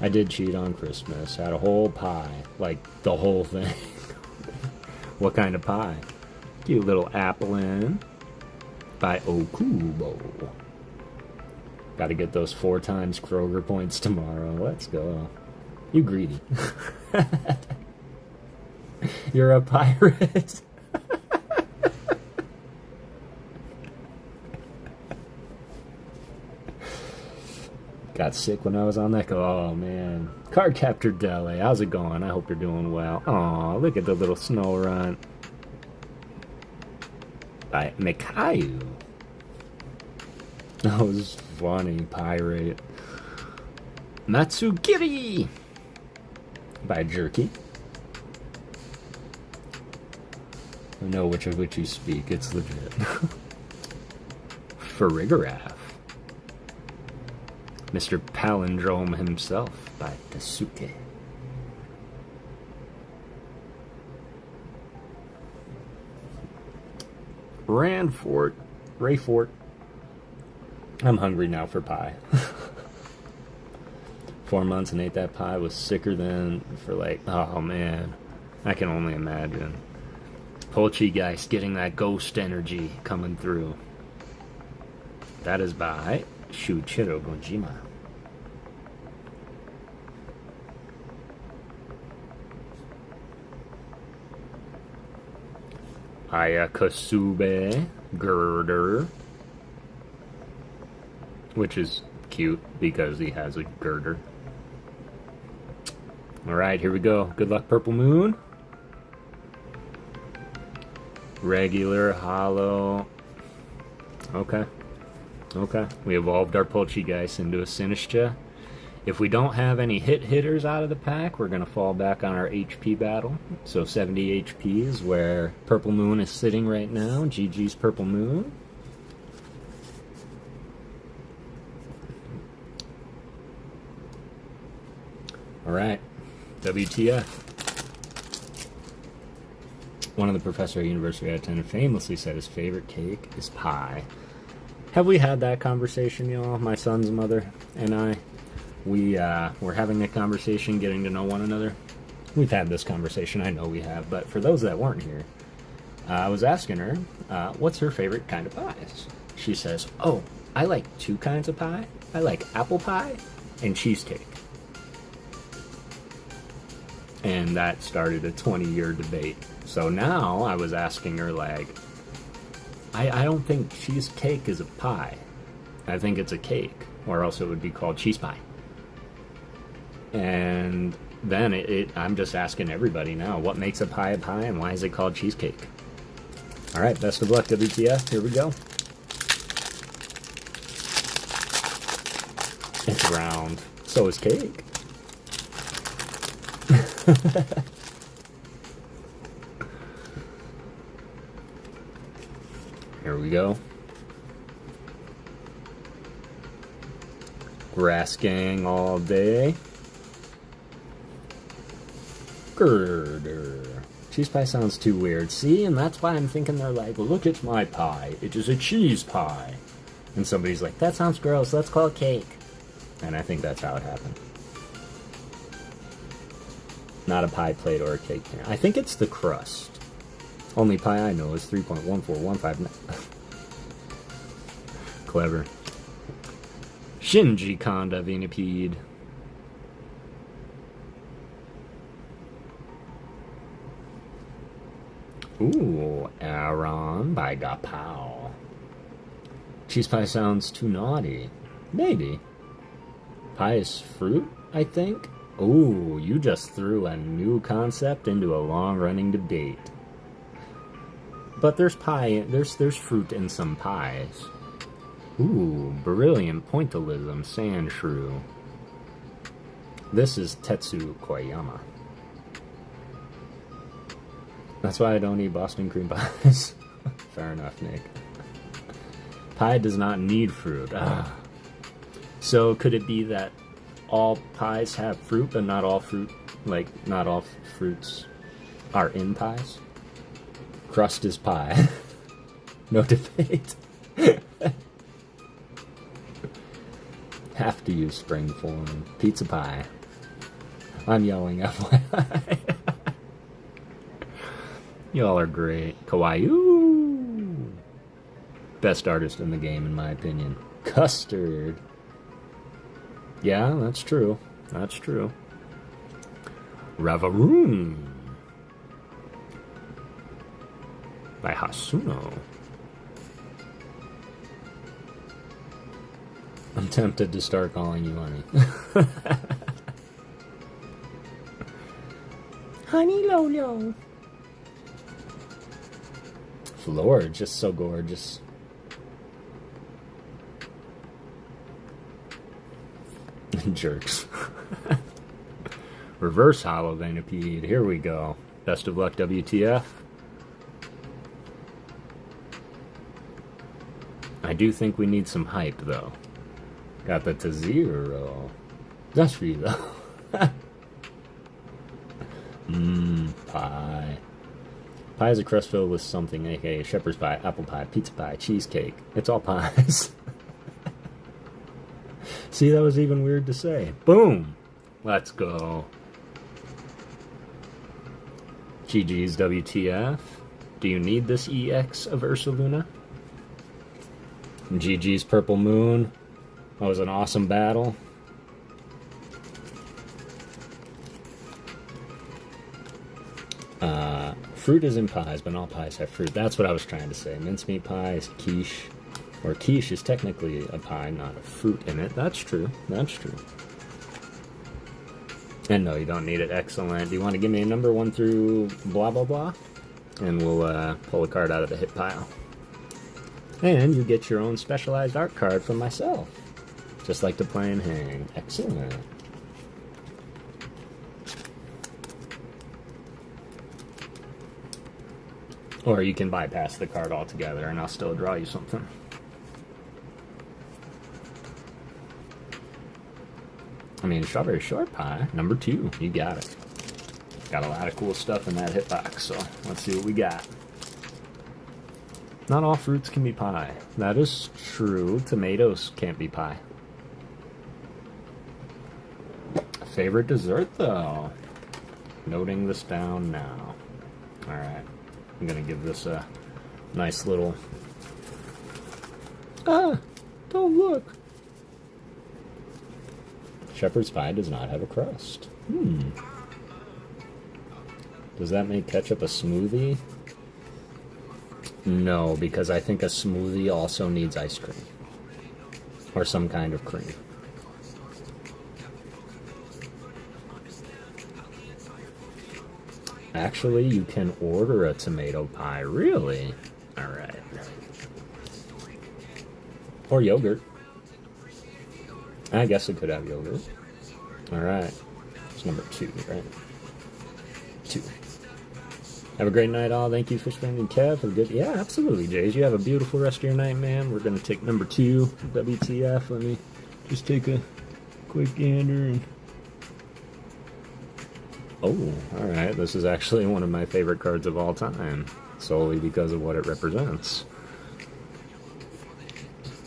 I did cheat on Christmas. Had a whole pie. Like, the whole thing. What kind of pie? Cute little Applin. By Okubo. Gotta get those 4 times Kroger points tomorrow. Let's go. You greedy. You're a pirate. Got sick when I was on that. Oh, man. Card Captor Dele. How's it going? I hope you're doing well. Aw, look at the little snow runt. By Mikayu. That was funny. Pirate. Matsugiri. By Jerky. I know which of which you speak. It's legit. Farigiraf. Mr. Palindrome himself by Tasuke. Rayfort. I'm hungry now for pie. 4 months and ate that pie was sicker than for like, oh man. I can only imagine. Poltergeist getting that ghost energy coming through. That is by Shuichiro Gojima. Ayakasube Girder. Which is cute because he has a girder. Alright, here we go. Good luck, Purple Moon. Regular, hollow. Okay. We evolved our Poltergeist into a Sinistra. If we don't have any hitters out of the pack, we're going to fall back on our HP battle. So 70 HP is where Purple Moon is sitting right now. GG's Purple Moon. Alright. WTF. One of the professor at university I attended famously said his favorite cake is pie. Have we had that conversation, y'all? My son's mother and I. We're having a conversation, getting to know one another. We've had this conversation, I know we have, but for those that weren't here, I was asking her, what's her favorite kind of pies? She says, oh, I like 2 kinds of pie. I like apple pie and cheesecake. And that started a 20-year debate. So now I was asking her, like, I don't think cheesecake is a pie. I think it's a cake, or else it would be called cheese pie. And then I'm just asking everybody now, what makes a pie and why is it called cheesecake? Alright, best of luck, WTF. Here we go. It's round. So is cake. Here we go. Grass Gang all day. Girder. Cheese pie sounds too weird. See? And that's why I'm thinking they're like, look at my pie. It is a cheese pie. And somebody's like, that sounds gross. Let's call it cake. And I think that's how it happened. Not a pie plate or a cake pan. I think it's the crust. Only pie I know is 3.14159. Clever. Shinji Kanda Venipede. Ooh, Aaron by Gapow. Cheese pie sounds too naughty. Maybe. Pie is fruit, I think. Ooh, you just threw a new concept into a long-running debate. But there's pie, there's fruit in some pies. Ooh, brilliant pointillism, sand shrew. This is Tetsu Koyama. That's why I don't eat Boston cream pies. Fair enough, Nick. Pie does not need fruit. Ah. So could it be that all pies have fruit, but not all fruit, like, not all fruits are in pies? Crust is pie. No debate. Have to use spring form. Pizza pie. I'm yelling FYI. Y'all are great. Kawaii. Best artist in the game, in my opinion. Custard. Yeah, that's true. That's true. Ravaroon by Hasuno. I'm tempted to start calling you honey. Honey Lolo. Floor, just so gorgeous. Jerks. Reverse Hollow Venipede. Here we go. Best of luck, WTF. I do think we need some hype, though. Got the to zero. That's for you, though. Pie. Pie is a crust filled with something, aka shepherd's pie, apple pie, pizza pie, cheesecake. It's all pies. See, that was even weird to say. Boom! Let's go. GG's WTF. Do you need this EX of Ursaluna? GG's Purple Moon. That was an awesome battle. Fruit is in pies, but all pies have fruit. That's what I was trying to say. Mincemeat pie is quiche. Or quiche is technically a pie, not a fruit in it. That's true. That's true. And no, you don't need it. Excellent. Do you want to give me a number 1 through blah, blah, blah? And we'll pull a card out of the hit pile. And you get your own specialized art card from myself. Just like to play and hang. Excellent. Or you can bypass the card altogether and I'll still draw you something. I mean, strawberry short pie, number 2. You got it. Got a lot of cool stuff in that hitbox, so let's see what we got. Not all fruits can be pie. That is true. Tomatoes can't be pie. Favorite dessert, though. Noting this down now. Alright. I'm gonna give this a nice little... Ah! Don't look! Shepherd's pie does not have a crust. Does that make ketchup a smoothie? No, because I think a smoothie also needs ice cream. Or some kind of cream. Actually, you can order a tomato pie. Really? Alright. Or yogurt. I guess it could have yogurt. Alright. It's number 2, right? 2. Have a great night, all. Thank you for spending, Kev. Have a good... Yeah, absolutely, Jays. You have a beautiful rest of your night, man. We're going to take number 2, WTF. Let me just take a quick gander and... Oh, alright. This is actually one of my favorite cards of all time. Solely because of what it represents.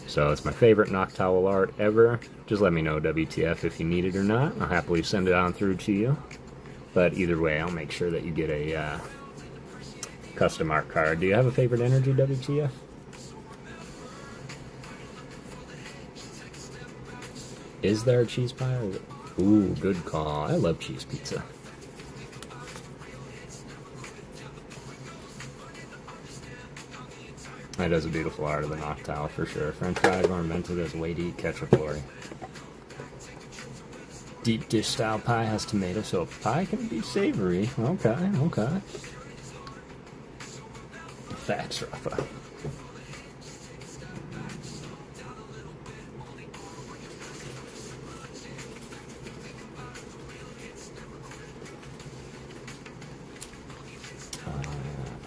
So it's my favorite Noctowl art ever. Just let me know, WTF, if you need it or not. I'll happily send it on through to you. But either way, I'll make sure that you get a custom art card. Do you have a favorite energy, WTF? Is there a cheese pie? Or is it... Ooh, good call. I love cheese pizza. That is a beautiful art of the Noctowl for sure. French fries are invented as a way to eat ketchup, Lori. Deep dish style pie has tomato, so pie can be savory. Okay, okay. Facts, Rafa.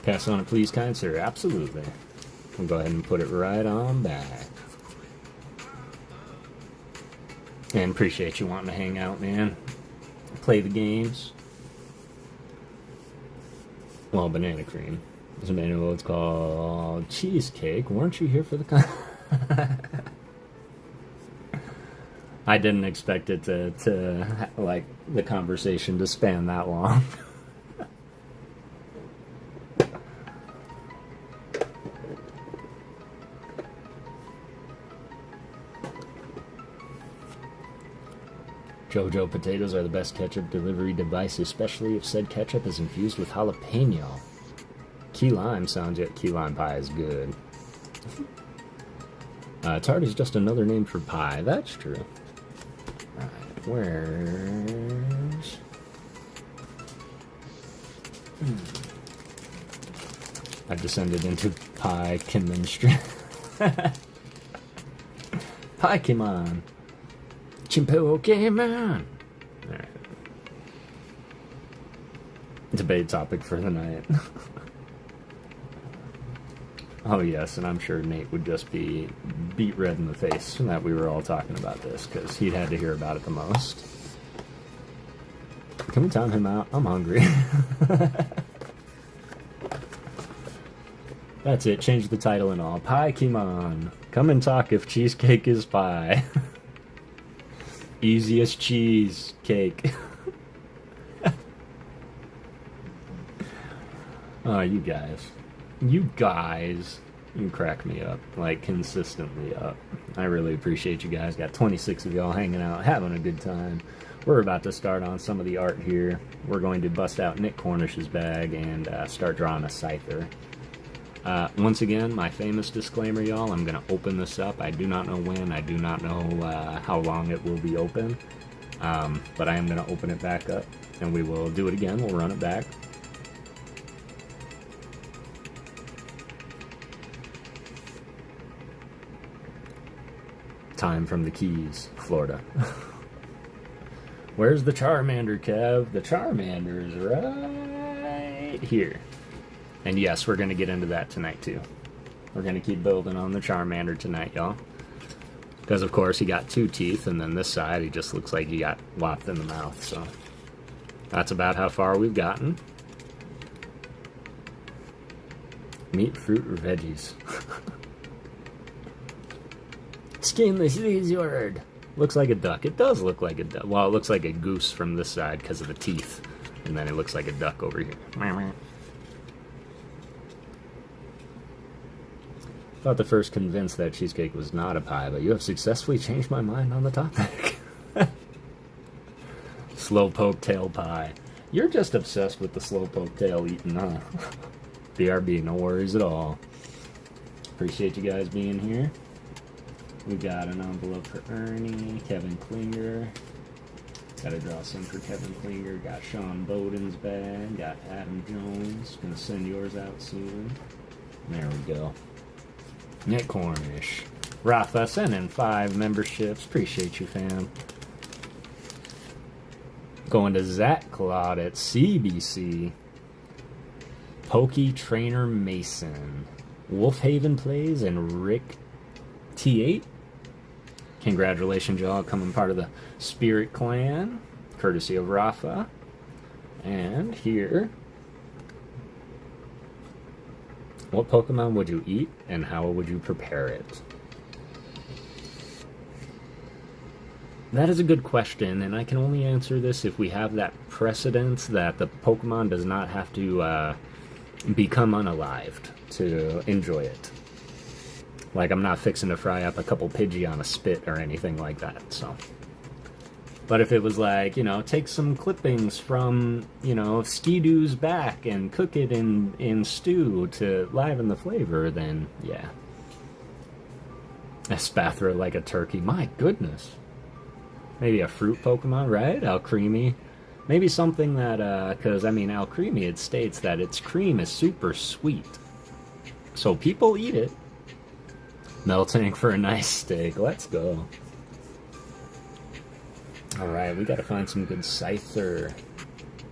Pass on it, please, kind sir. Absolutely. We'll go ahead and put it right on back. And appreciate you wanting to hang out, man. Play the games. Well, banana cream. It's what's called cheesecake. Weren't you here for the I didn't expect it to like the conversation to span that long. JoJo potatoes are the best ketchup delivery device, especially if said ketchup is infused with jalapeno. Key lime sounds yet key lime pie is good. Tart is just another name for pie. That's true. Alright, where's... I've descended into pie Kinman Street. Pokemon. Pokemon. Alright. Debate topic for the night. Oh yes, and I'm sure Nate would just be beat red in the face that we were all talking about this, because he'd had to hear about it the most. Can we time him out? I'm hungry. That's it, change the title and all. Pokemon. Come and talk if cheesecake is pie. Easiest cheesecake. Oh, you guys. You crack me up, like, consistently up. I really appreciate you guys. Got 26 of y'all hanging out, having a good time. We're about to start on some of the art here. We're going to bust out Nick Cornish's bag and start drawing a Scyther. Once again, my famous disclaimer, y'all, I'm going to open this up. I do not know when. I do not know how long it will be open. But I am going to open it back up, and we will do it again. We'll run it back. Time from the Keys, Florida. Where's the Charmander, Kev? The Charmander is right here. And yes, we're going to get into that tonight, too. We're going to keep building on the Charmander tonight, y'all. Because, of course, he got 2 teeth, and then this side, he just looks like he got lopped in the mouth, so... That's about how far we've gotten. Meat, fruit, or veggies? Skinless lizard. Looks like a duck. It does look like a duck. Well, it looks like a goose from this side because of the teeth. And then it looks like a duck over here. Thought at first convinced that cheesecake was not a pie, but you have successfully changed my mind on the topic. Slowpoke tail pie. You're just obsessed with the slowpoke tail eating, huh? BRB, no worries at all. Appreciate you guys being here. We got an envelope for Ernie, Kevin Klinger. Gotta draw some for Kevin Klinger. Got Sean Bowden's bag. Got Adam Jones. Gonna send yours out soon. There we go. Nick Cornish. Rafa sending 5 memberships. Appreciate you, fam. Going to Zach Claude at CBC. Pokey Trainer Mason. Wolfhaven Plays and Rick T8. Congratulations, y'all, coming part of the Spirit Clan, courtesy of Rafa. And here, what Pokemon would you eat and how would you prepare it? That is a good question, and I can only answer this if we have that precedence that the Pokemon does not have to become unalived to enjoy it. Like, I'm not fixing to fry up a couple Pidgey on a spit or anything like that, so. But if it was like, you know, take some clippings from, you know, Skidoo's back and cook it in stew to liven the flavor, then, yeah. A Spathra like a turkey. My goodness. Maybe a fruit Pokemon, right? Alcremie. Maybe something that, because, I mean, Alcremie, it states that its cream is super sweet. So people eat it. Melting for a nice steak. Let's go. Alright, we gotta find some good Scyther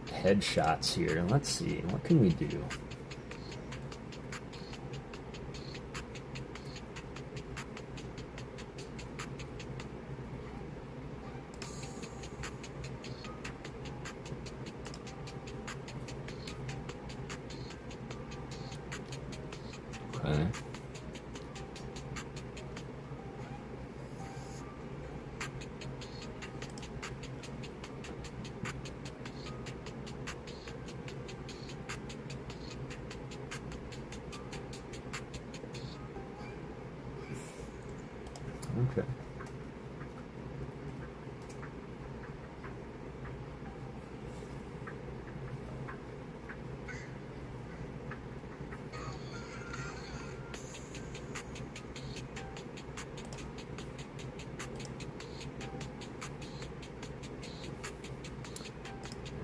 headshots here. Let's see, what can we do? Okay. Okay.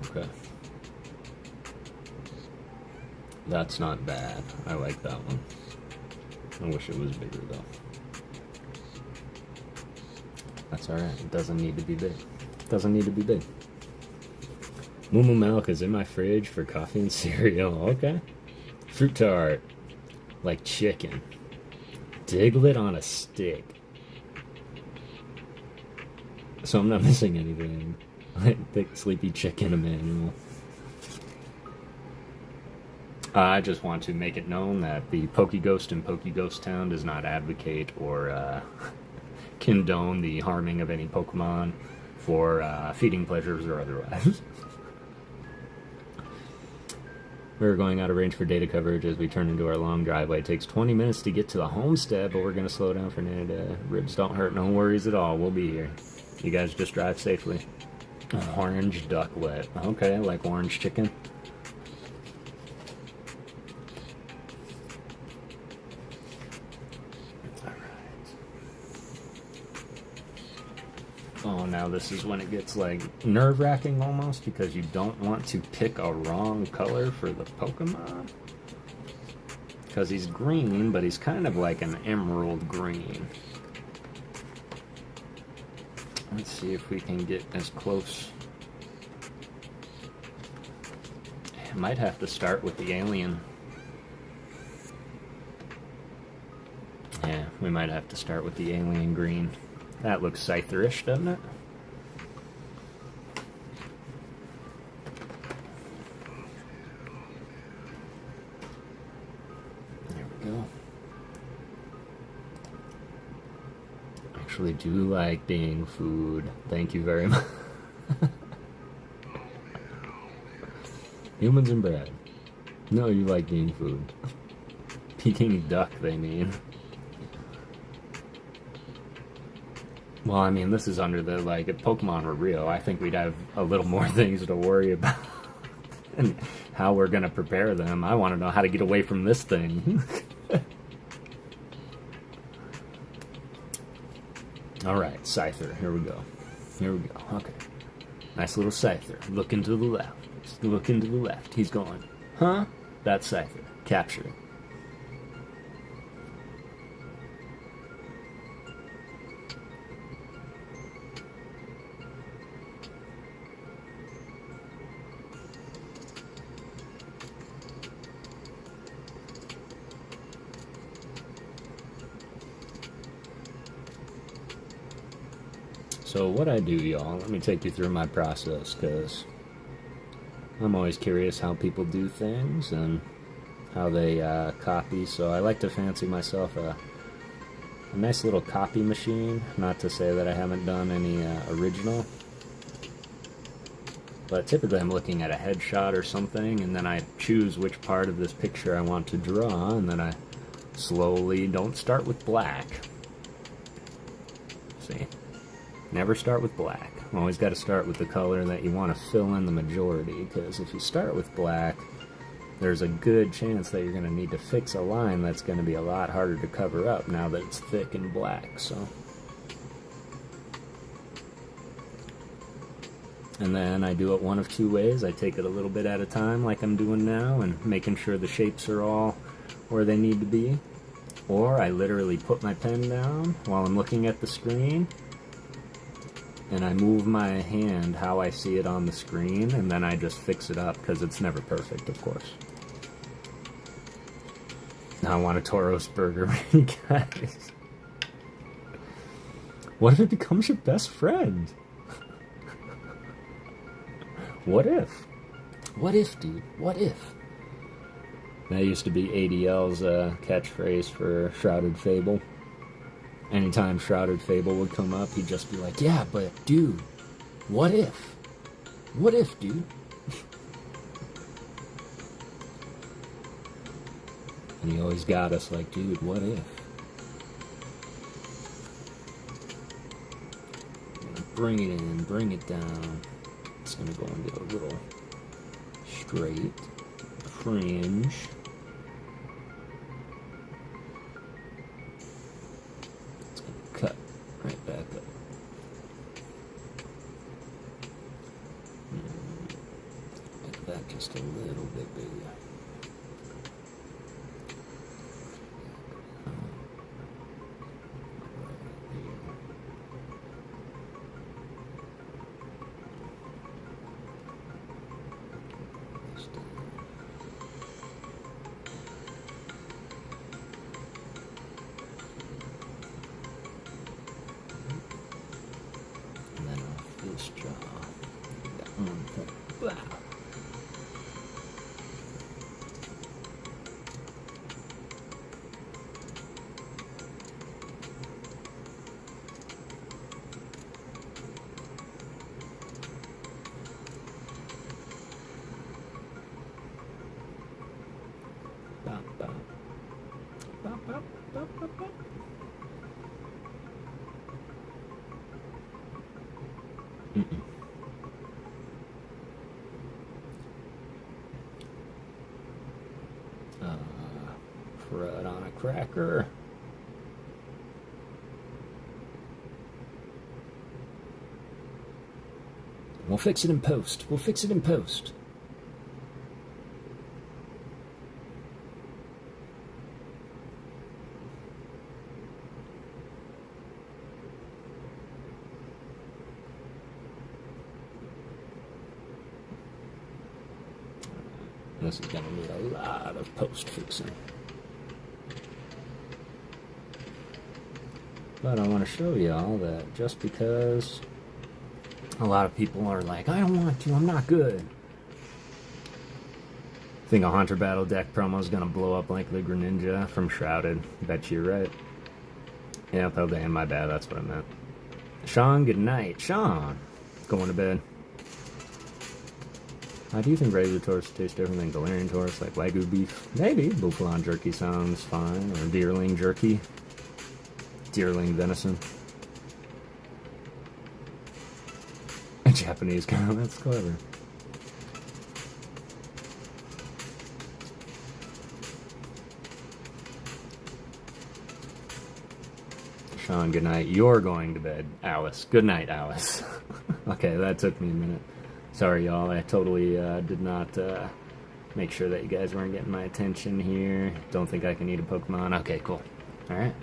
Okay. That's not bad. I like that one. I wish it was bigger though. That's alright. It doesn't need to be big. It doesn't need to be big. Moo Moo Milk is in my fridge for coffee and cereal. Okay. Fruit tart. Like chicken. Diglett on a stick. So I'm not missing anything. Thick, sleepy chicken, Emmanuel. I just want to make it known that the PokeGhost in PokeGhost Town does not advocate or condone the harming of any Pokemon for feeding pleasures or otherwise. We're going out of range for data coverage as we turn into our long driveway. It takes 20 minutes to get to the homestead, but we're going to slow down for Nana. Ribs don't hurt, no worries at all. We'll be here. You guys just drive safely. Orange ducklet. Okay, like orange chicken. Oh, now this is when it gets like nerve-wracking almost, because you don't want to pick a wrong color for the Pokemon. Because he's green, but he's kind of like an emerald green. Let's see if we can get as close. I might have to start with the alien. Yeah, we might have to start with the alien green. That looks Scyther-ish, doesn't it? There we go. Actually do like being food. Thank you very much. Humans and bread. No, you like being food. Peking duck, they mean. Well, I mean, this is under the, like, if Pokemon were real, I think we'd have a little more things to worry about. And how we're going to prepare them. I want to know how to get away from this thing. Alright, Scyther, here we go. Here we go, okay. Nice little Scyther. Looking to the left. Looking to the left. He's going, huh? That's Scyther. Capture it. So what I do, y'all, let me take you through my process, because I'm always curious how people do things and how they copy. So I like to fancy myself a nice little copy machine. Not to say that I haven't done any original, but typically I'm looking at a headshot or something, and then I choose which part of this picture I want to draw, and then I slowly don't start with black. See? Never start with black. Always got to start with the color that you want to fill in the majority, because if you start with black, there's a good chance that you're going to need to fix a line that's going to be a lot harder to cover up now that it's thick and black. So And then I do it one of two ways. I take it a little bit at a time like I'm doing now and making sure the shapes are all where they need to be. Or I literally put my pen down while I'm looking at the screen and I move my hand how I see it on the screen, and then I just fix it up because it's never perfect, of course. Now I want a Toros burger, guys. What if it becomes your best friend? What if? What if, dude? What if? That used to be ADL's catchphrase for Shrouded Fable. Anytime Shrouded Fable would come up, he'd just be like, yeah, but dude, what if? What if, dude? And he always got us like, dude, what if? Bring it in, bring it down. It's going to go into a little straight fringe. It's going to cut right back up. Make that just a little bit bigger. Crud on a cracker. We'll fix it in post. We'll fix it in post. This is going to need a lot of post fixing. But I want to show y'all that just because a lot of people are like, I don't want to, I'm not good. Think a Haunter Battle deck promo is going to blow up like the Greninja from Shrouded. Bet you're right. Yeah, oh damn, my bad, that's what I meant. Sean, good night. Sean, going to bed. How do you think regular Taurus tastes different than Galarian Taurus, like Wagyu beef? Maybe. Buffalon jerky sounds fine, or Deerling jerky. Deerling venison. A Japanese cow, that's clever. Sean, good night. You're going to bed, Alice. Good night, Alice. Okay, that took me a minute. Sorry, y'all. I totally did not make sure that you guys weren't getting my attention here. Don't think I can eat a Pokemon. Okay, cool. Alright.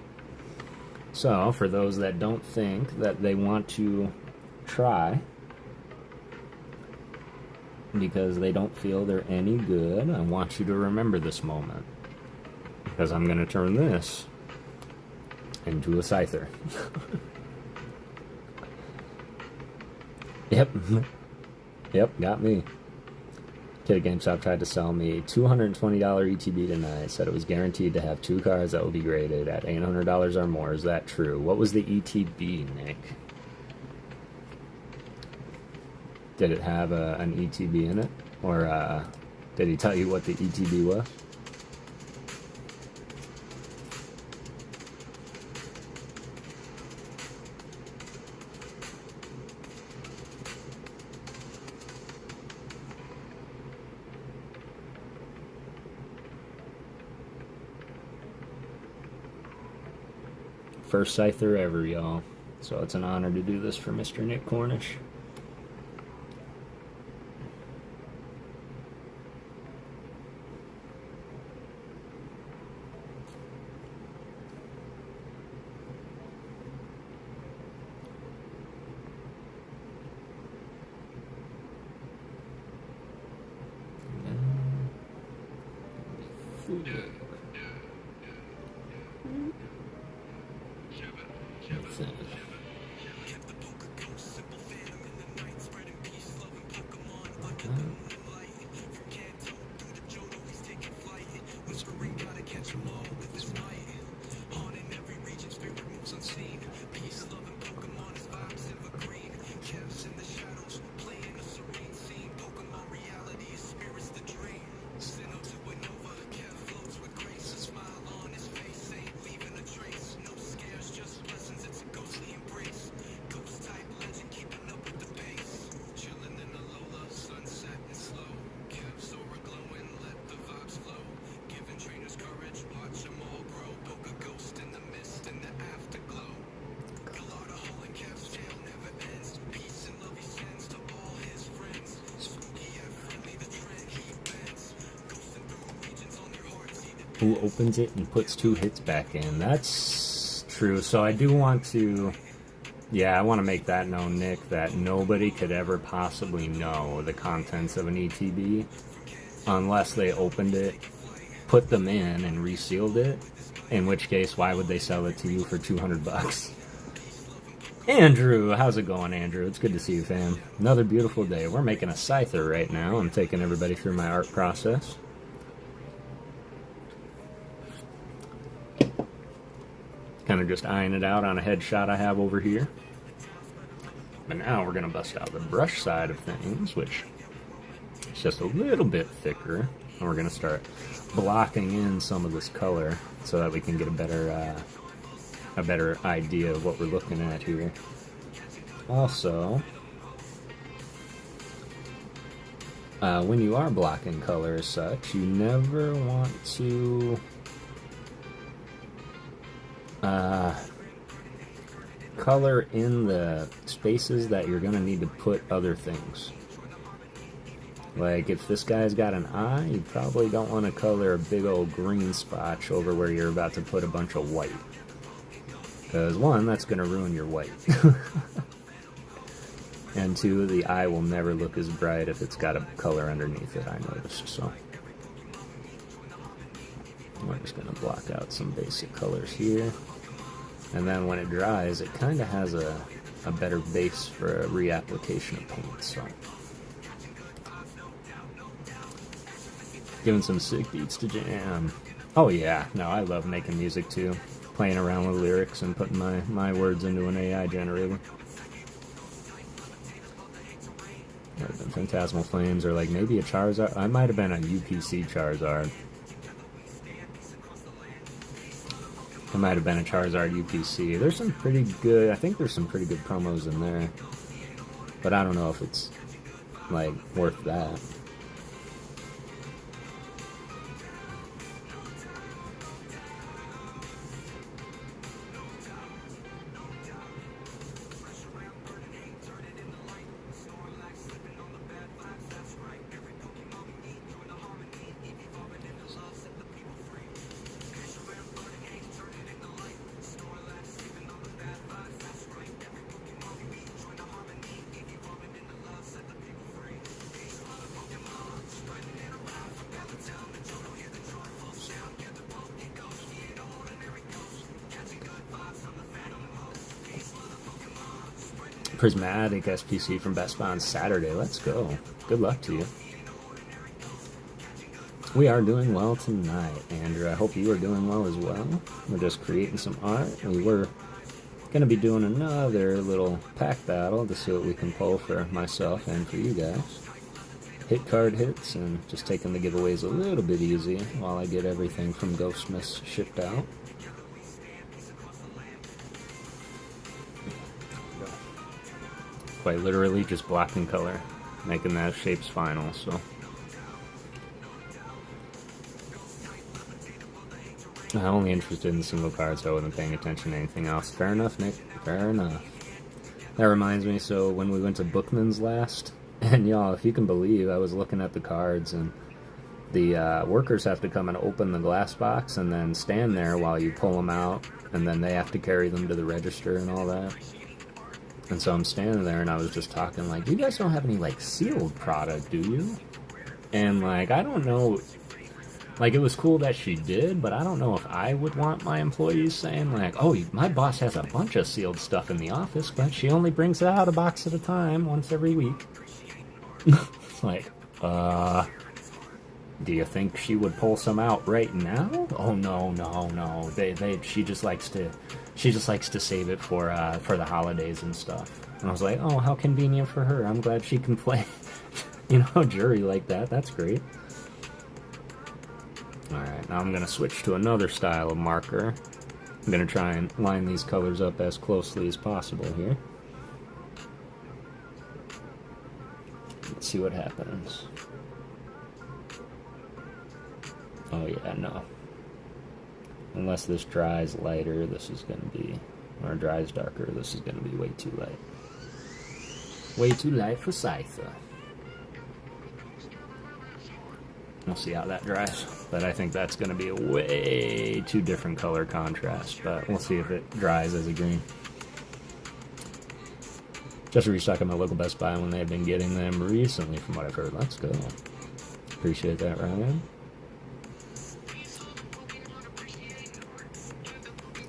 So, for those that don't think that they want to try because they don't feel they're any good, I want you to remember this moment. Because I'm going to turn this into a Scyther. Yep. Yep, got me. Kid at GameStop tried to sell me a $220 ETB tonight. Said it was guaranteed to have 2 cards that will be graded at $800 or more. Is that true? What was the ETB, Nick? Did it have an ETB in it? Or did he tell you what the ETB was? First Scyther ever, y'all. So it's an honor to do this for Mr. Nick Cornish. thin. Who opens it and puts 2 hits back in? That's true. So I do want to, yeah, I want to make that known, Nick, that nobody could ever possibly know the contents of an ETB unless they opened it, put them in, and resealed it. In which case, why would they sell it to you for $200? Andrew, how's it going, Andrew? It's good to see you, fam. Another beautiful day. We're making a Scyther right now. I'm taking everybody through my art process. Kind of just eyeing it out on a headshot I have over here. But now we're going to bust out the brush side of things, which is just a little bit thicker. And we're going to start blocking in some of this color so that we can get a better idea of what we're looking at here. Also, when you are blocking color as such, you never want to color in the spaces that you're going to need to put other things. Like, if this guy's got an eye, you probably don't want to color a big old green spotch over where you're about to put a bunch of white. Because, 1, that's going to ruin your white. And 2, the eye will never look as bright if it's got a color underneath it, I noticed. So we're just going to block out some basic colors here. And then when it dries, it kind of has a better base for a reapplication of paint. So, giving some sick beats to jam. Oh yeah, no, I love making music too. Playing around with lyrics and putting my words into an AI generator. Might have been Phantasmal Flames, or like maybe a Charizard. I might have been a UPC Charizard. It might have been a Charizard UPC. There's some pretty good, I think there's some pretty good promos in there. But I don't know if it's, like, worth that. Prismatic SPC from Best Buy on Saturday. Let's go. Good luck to you. We are doing well tonight, Andrew. I hope you are doing well as well. We're just creating some art. We were going to be doing another little pack battle to see what we can pull for myself and for you guys. Hit card hits and just taking the giveaways a little bit easy while I get everything from Ghostmas shipped out. Quite literally just blocking color, making that shape's final, so. I'm only interested in single cards, so I wasn't paying attention to anything else. Fair enough, Nick. Fair enough. That reminds me, so when we went to Bookman's last, and y'all, if you can believe, I was looking at the cards, and the workers have to come and open the glass box and then stand there while you pull them out, and then they have to carry them to the register and all that. And so I'm standing there and I was just talking like, you guys don't have any like sealed product, do you? And like, I don't know, Like, it was cool that she did, but I don't know if I would want my employees saying, like, oh, my boss has a bunch of sealed stuff in the office, but she only brings it out a box at a time once every week. It's like, do you think she would pull some out right now? Oh, no. She just likes to save it for the holidays and stuff. And I was like, oh, how convenient for her. I'm glad she can play, jury like that. That's great. Alright, now I'm going to switch to another style of marker. I'm going to try and line these colors up as closely as possible here. Let's see what happens. Oh yeah, no. Unless this dries lighter, this is going to be... Or dries darker, this is going to be way too light. Way too light for Scyther. We'll see how that dries. But I think that's going to be a way too different color contrast. But we'll see if it dries as a green. Just restocking my local Best Buy when they've been getting them recently, from what I've heard. Let's go. Appreciate that, Ryan.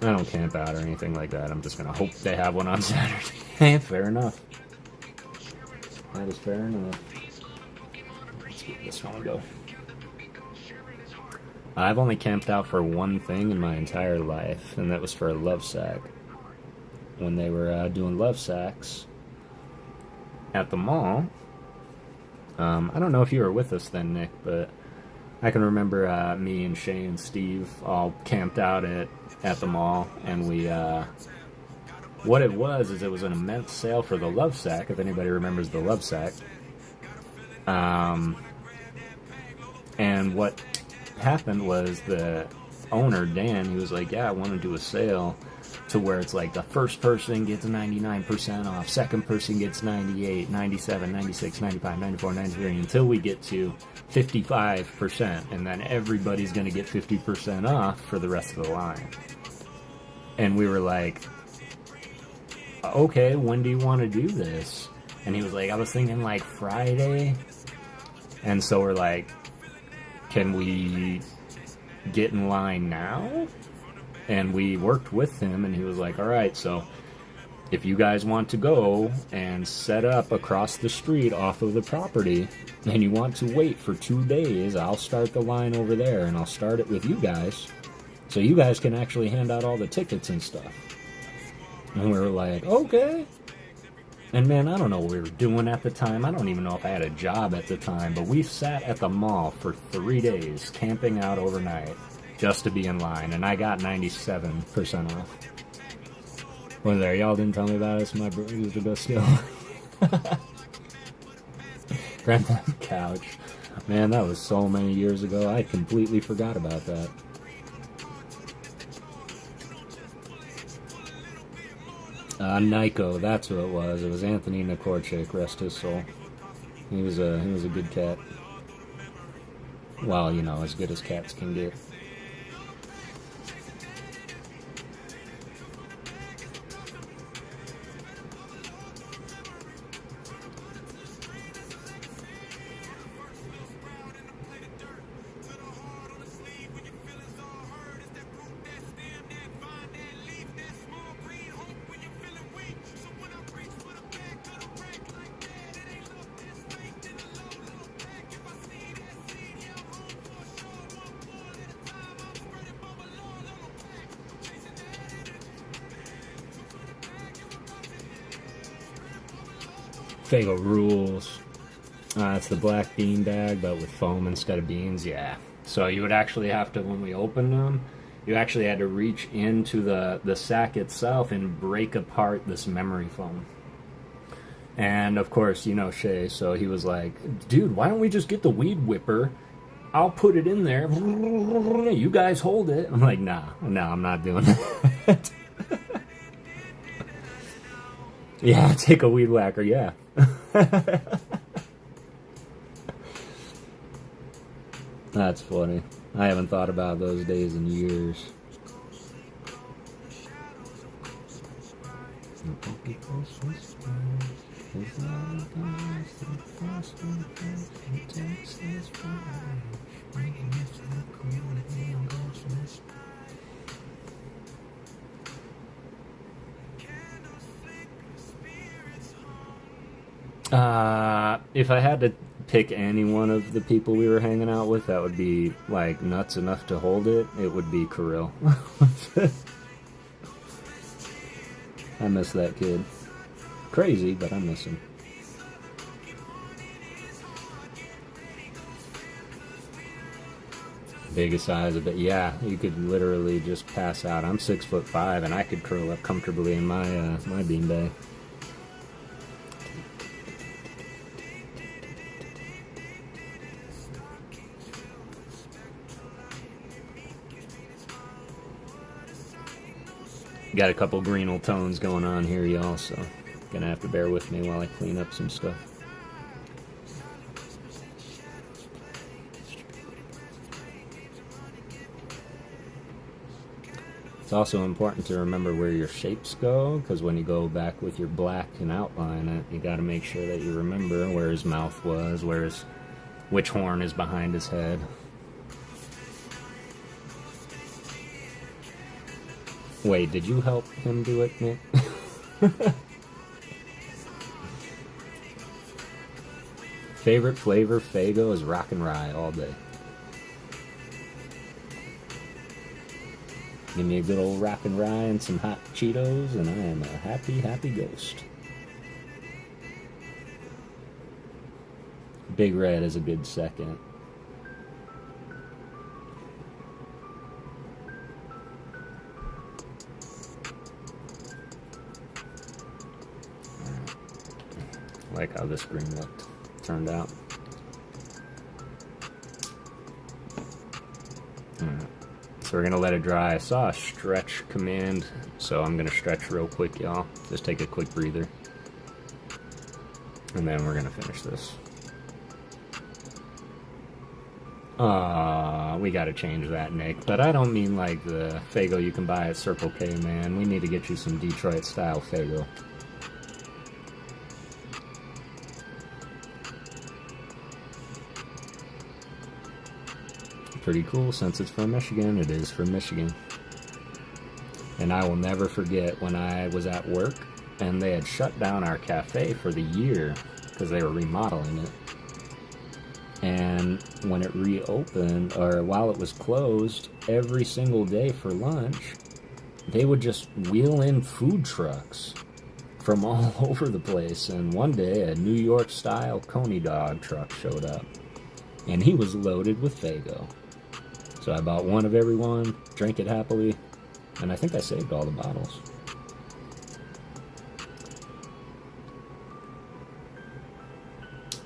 I don't camp out or anything like that. I'm just going to hope they have one on Saturday. Fair enough. That is fair enough. Let's get this one go. I've only camped out for one thing in my entire life, and that was for a love sack. When they were doing love sacks at the mall. I don't know if you were with us then, Nick, but I can remember me and Shay and Steve all camped out at the mall, and we, what it was is it was an immense sale for the love sack, if anybody remembers the love sack. And what happened was the owner, Dan, he was like, yeah, I want to do a sale to where it's like the first person gets 99% off, second person gets 98, 97, 96, 95, 94, 93, until we get to 55%, and then everybody's going to get 50% off for the rest of the line. And we were like, okay, when do you want to do this? And he was like, I was thinking like Friday. And so we're like, can we get in line now? And we worked with him, and he was like, all right, so if you guys want to go and set up across the street off of the property, and you want to wait for 2 days, I'll start the line over there, and I'll start it with you guys, so you guys can actually hand out all the tickets and stuff. And we were like, okay. And man, I don't know what we were doing at the time. I don't even know if I had a job at the time, but we sat at the mall for 3 days, camping out overnight, just to be in line, and I got 97% off. Well, there, y'all didn't tell me about it, so my brother used the best skill. Grand Theft Couch. Man, that was so many years ago, I completely forgot about that. Nyko, that's who it was. It was Anthony Nikorchik, rest his soul. He was a good cat. Well, as good as cats can get. Fago rules. It's the black bean bag, but with foam instead of beans. Yeah. So you would actually have to, when we opened them, you actually had to reach into the sack itself and break apart this memory foam. And of course, Shay, so he was like, dude, why don't we just get the weed whipper? I'll put it in there. You guys hold it. I'm like, no, I'm not doing that. Yeah, take a weed whacker, yeah. That's funny. I haven't thought about those days in years. If I had to pick any one of the people we were hanging out with that would be, like, nuts enough to hold it, it would be Kirill. I miss that kid. Crazy, but I miss him. Biggest size of it, yeah. You could literally just pass out. I'm 6'5", and I could curl up comfortably in my my beanbag. Got a couple greenal tones going on here, y'all, so gonna have to bear with me while I clean up some stuff. It's also important to remember where your shapes go, because when you go back with your black and outline it, you gotta make sure that you remember where his mouth was, which horn is behind his head. Wait, did you help him do it, Nick? Favorite flavor, Faygo, is rock and rye all day. Give me a good old rock and rye and some hot Cheetos, and I am a happy, happy ghost. Big Red is a good second. I like how this green turned out. So we're gonna let it dry. I saw a stretch command, so I'm gonna stretch real quick, y'all. Just take a quick breather. And then we're gonna finish this. We gotta change that, Nick. But I don't mean like the Faygo you can buy at Circle K, man. We need to get you some Detroit-style Faygo. Pretty cool. Since it's from Michigan, it is from Michigan. And I will never forget when I was at work and they had shut down our cafe for the year because they were remodeling it. And when it reopened, or while it was closed, every single day for lunch, they would just wheel in food trucks from all over the place. And one day, a New York-style Coney dog truck showed up, and he was loaded with Faygo. So I bought one of every one, drank it happily, and I think I saved all the bottles.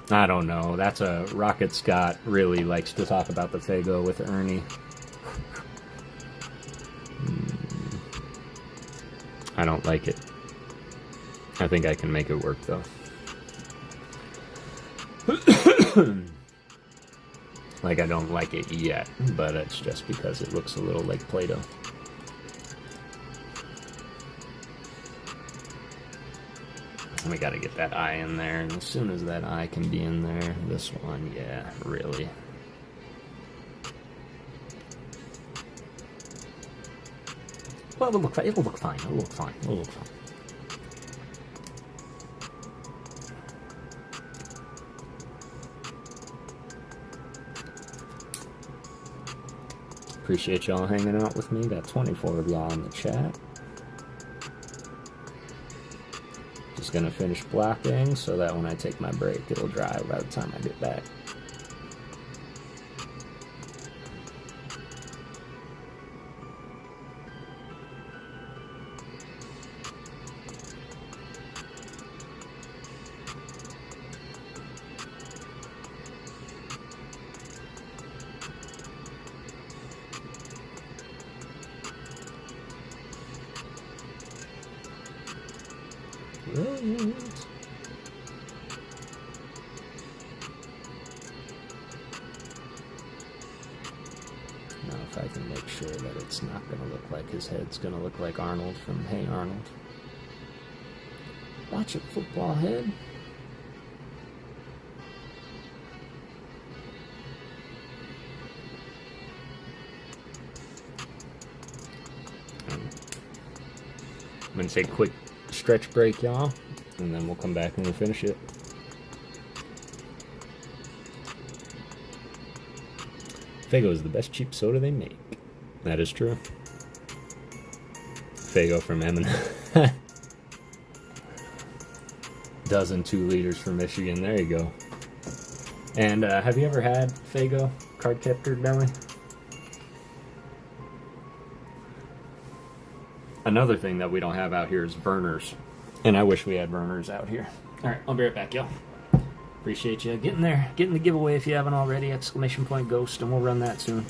I don't know. That's a Rocket Scott really likes to talk about the Faygo with Ernie. I don't like it. I think I can make it work, though. Like, I don't like it yet, but it's just because it looks a little like Play-Doh. We gotta get that eye in there, and as soon as that eye can be in there, this one, yeah, really. Well, it'll look fine, it'll look fine, it'll look fine, it'll look fine. Appreciate y'all hanging out with me. Got 24 of y'all in the chat. Just gonna finish blocking so that when I take my break, it'll dry by the time I get back. Now if I can make sure that it's not going to look like his head's going to look like Arnold from Hey Arnold. Watch it, football head. I'm going to take a quick stretch break, y'all, and then we'll come back and we'll finish it. Faygo is the best cheap soda they make. That is true. Faygo from Eminem. Dozen 2 liters from Michigan. There you go. And have you ever had Faygo card captor belly? Another thing that we don't have out here is Vernors. And I wish we had Vernors out here. Alright, I'll be right back, y'all. Appreciate you getting there. Getting the giveaway if you haven't already. Exclamation point Ghost, and we'll run that soon.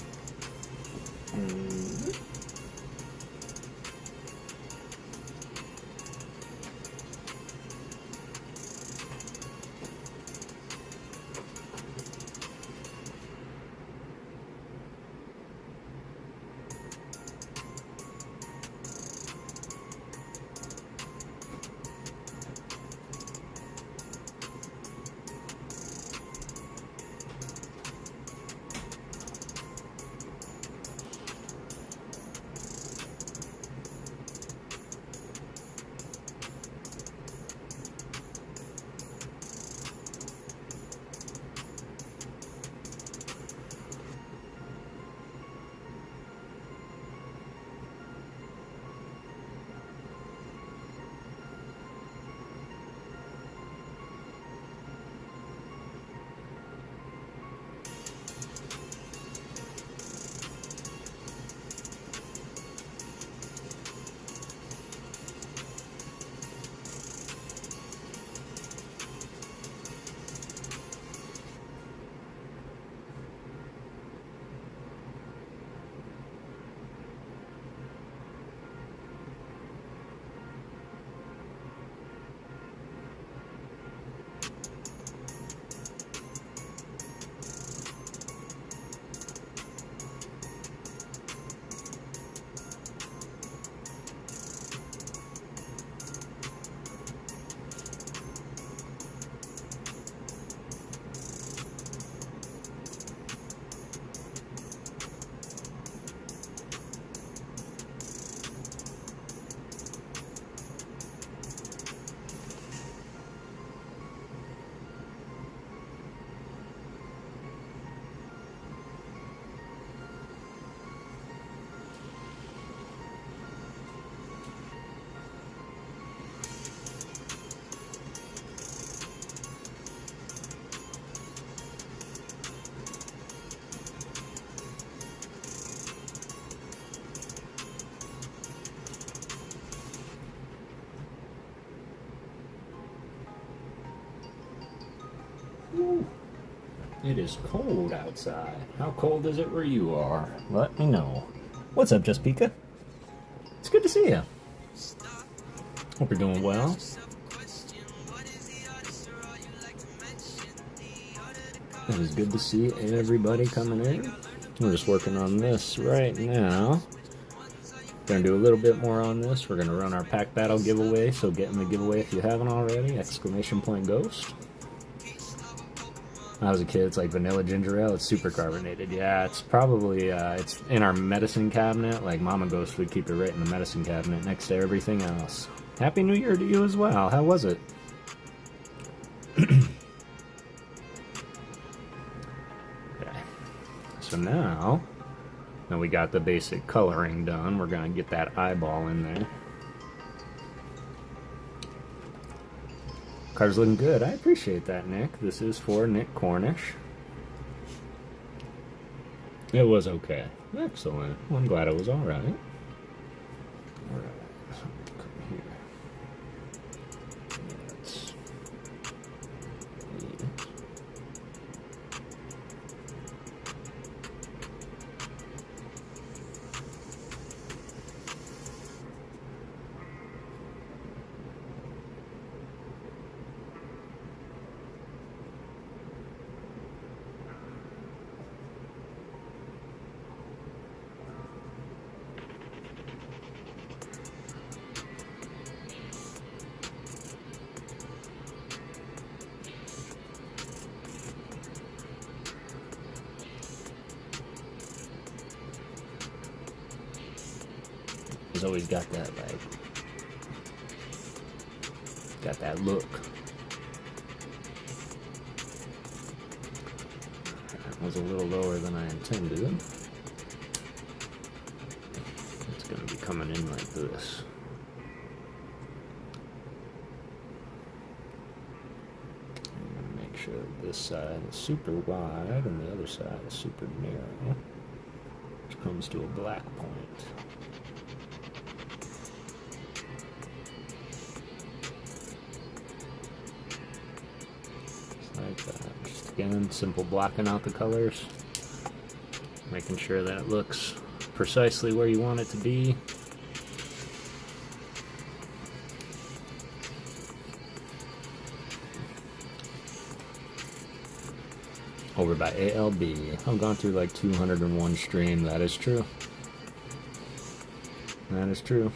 It is cold outside. How cold is it where you are? Let me know. What's up, Just Pika? It's good to see you. Hope you're doing well. It is good to see everybody coming in. We're just working on this right now. Gonna do a little bit more on this. We're gonna run our pack battle giveaway, so get in the giveaway if you haven't already. Exclamation point Ghost. When I was a kid, it's like vanilla ginger ale. It's super carbonated. Yeah, it's probably, it's in our medicine cabinet. Like Mama Ghost would keep it right in the medicine cabinet next to everything else. Happy New Year to you as well. How was it? Okay. So now we got the basic coloring done. We're going to get that eyeball in there. Card's looking good. I appreciate that, Nick. This is for Nick Cornish. It was okay. Excellent. Well, I'm glad it was all right. All right. So come here. Let's He's always got that, like, got that look. was a little lower than I intended. It's going to be coming in like this. Make sure this side is super wide and the other side is super narrow, which comes to a black point. Just like that. Just again, simple blocking out the colors, making sure that it looks precisely where you want it to be. Over by ALB. I've gone through like 201 stream. That is true. That is true.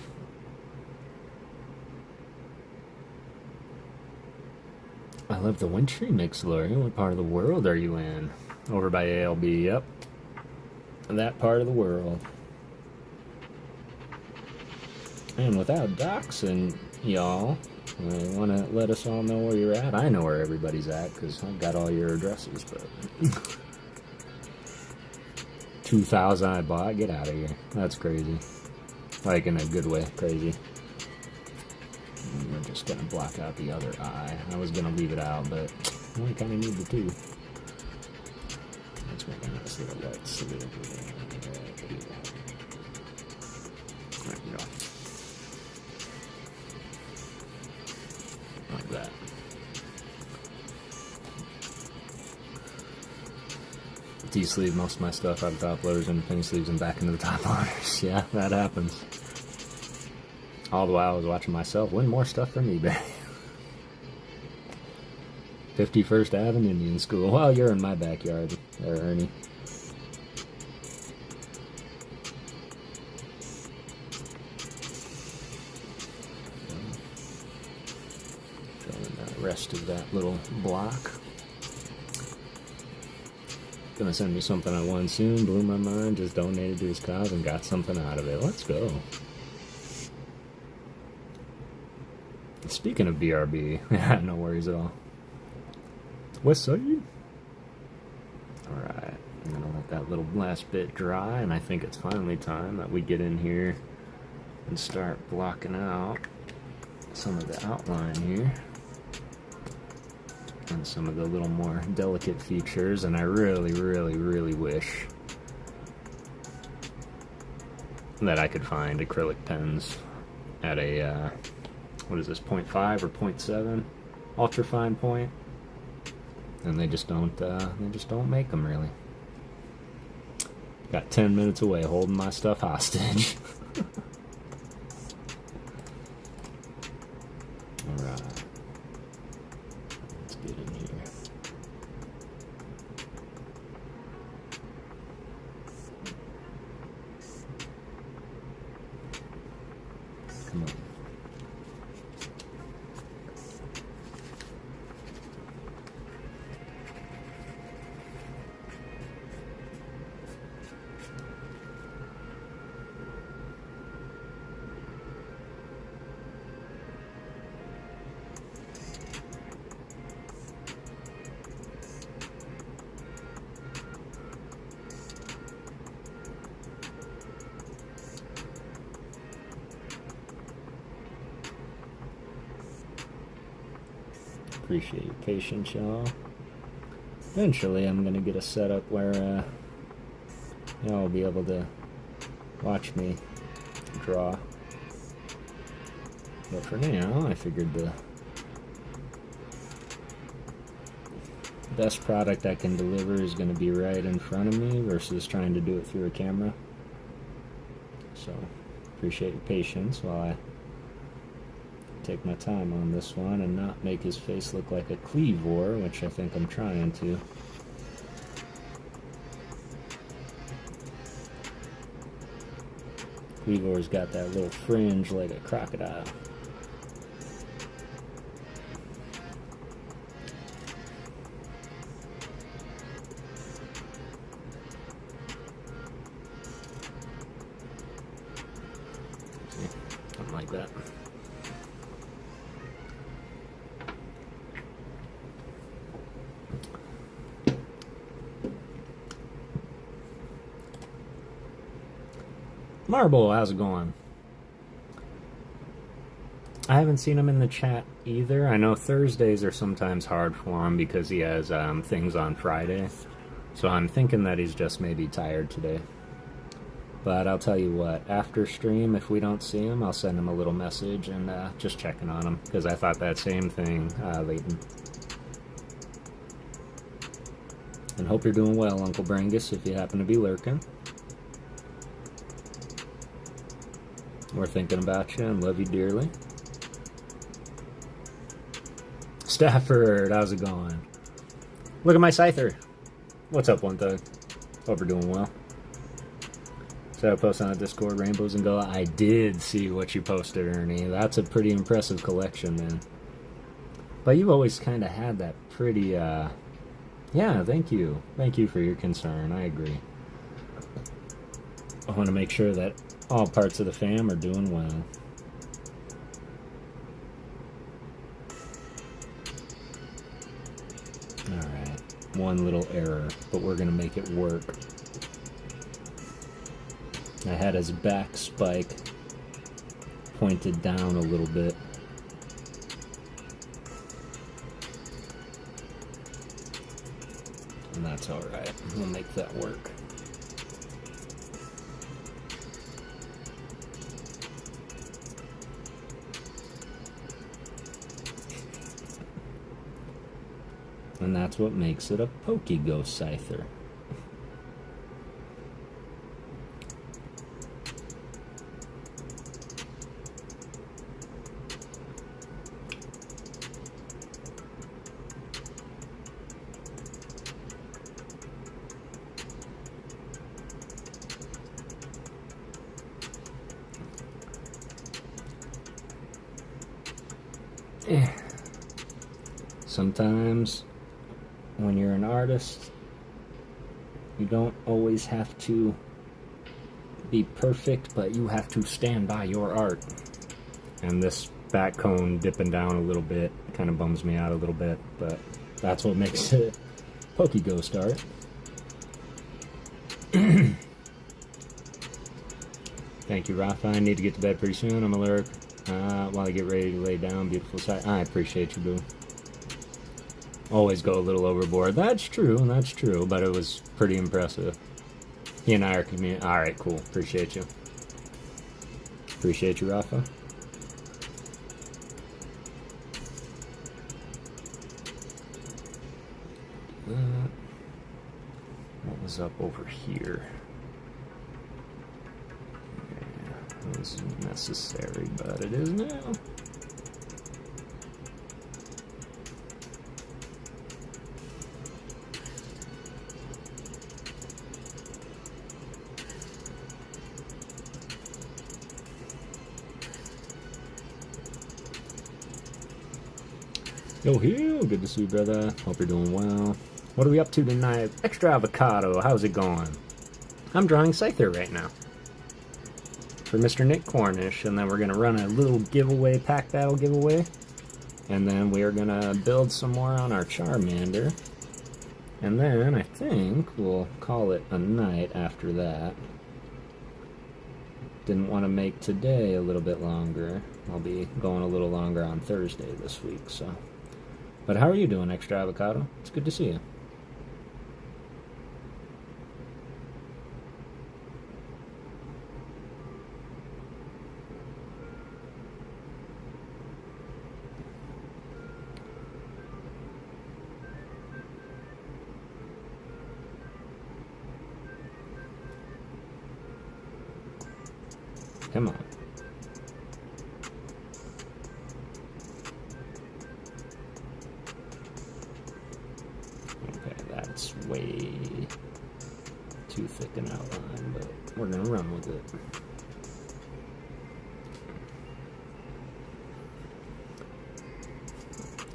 I love the Wintry mix, Lori. What part of the world are you in? Over by ALB, yep. That part of the world. And without doxing y'all, you want to let us all know where you're at? I know where everybody's at because I've got all your addresses, but 2,000 I bought? Get out of here. That's crazy. Like in a good way, crazy. We're just going to block out the other eye. I was going to leave it out, but we kind of need the two. Let's make a nice little light slit right here. There we go. Like that. De-sleeve most of my stuff out of top loaders and penny sleeves and back into the top loaders. Yeah, that happens. All the while I was watching myself win more stuff from eBay. 51st Avenue Indian School. Well, you're in my backyard there, Ernie. Filling the rest of that little block. Gonna send me something I won soon. Blew my mind. Just donated to his cause and got something out of it. Let's go. Speaking of BRB, yeah, no worries at all. West Side. Alright, I'm gonna let that little last bit dry, and I think it's finally time that we get in here and start blocking out some of the outline here and some of the little more delicate features. And I really, really, really wish that I could find acrylic pens at a what is this, 0.5 or 0.7 ultra fine point, and they just don't make them really. Got 10 minutes away, holding my stuff hostage. All right, let's get in here. Come on. Appreciate your patience, y'all. Eventually, I'm gonna get a setup where y'all will be able to watch me draw. But for now, I figured the best product I can deliver is gonna be right in front of me versus trying to do it through a camera. So, appreciate your patience while I take my time on this one and not make his face look like a cleavor, which I think I'm trying to. Cleavor's got that little fringe like a crocodile. See, something like that. Marble, how's it going? I haven't seen him in the chat either. I know Thursdays are sometimes hard for him because he has things on Friday. So I'm thinking that he's just maybe tired today. But I'll tell you what, after stream, if we don't see him, I'll send him a little message and just checking on him. Because I thought that same thing, Leighton. And hope you're doing well, Uncle Brangus, if you happen to be lurking. We're thinking about you and love you dearly. Stafford, how's it going? Look at my Scyther. What's up, One Thug? Hope you're doing well. So I posted on Discord, Rainbows and Gold. I did see what you posted, Ernie. That's a pretty impressive collection, man. But you've always kind of had that pretty, yeah, thank you. Thank you for your concern. I agree. I want to make sure that all parts of the fam are doing well. Alright. One little error, but we're going to make it work. I had his back spike pointed down a little bit. And that's alright. We'll make that work. And that's what makes it a PokeGhost Scyther. Sometimes when you're an artist, you don't always have to be perfect, but you have to stand by your art. And this back cone dipping down a little bit kind of bums me out a little bit, but that's what makes it PokeGhost art. Thank you, Rafa. I need to get to bed pretty soon. I'm alert while I get ready to lay down. Beautiful sight. I appreciate you, boo. Always go a little overboard. That's true, but it was pretty impressive. He and I are community. Alright, cool. Appreciate you. Appreciate you, Rafa. What was up over here? Yeah, it wasn't necessary, but it is now. Yo, Hill, good to see you, brother. Hope you're doing well. What are we up to tonight? Extra Avocado, how's it going? I'm drawing Scyther right now for Mr. Nick Cornish, and then we're going to run a little giveaway, pack battle giveaway, and then we are going to build some more on our Charmander, and then I think we'll call it a night after that. Didn't want to make today a little bit longer. I'll be going a little longer on Thursday this week, so... But how are you doing, Extra Avocado? It's good to see you. Come on. That's way too thick an outline, but we're gonna run with it.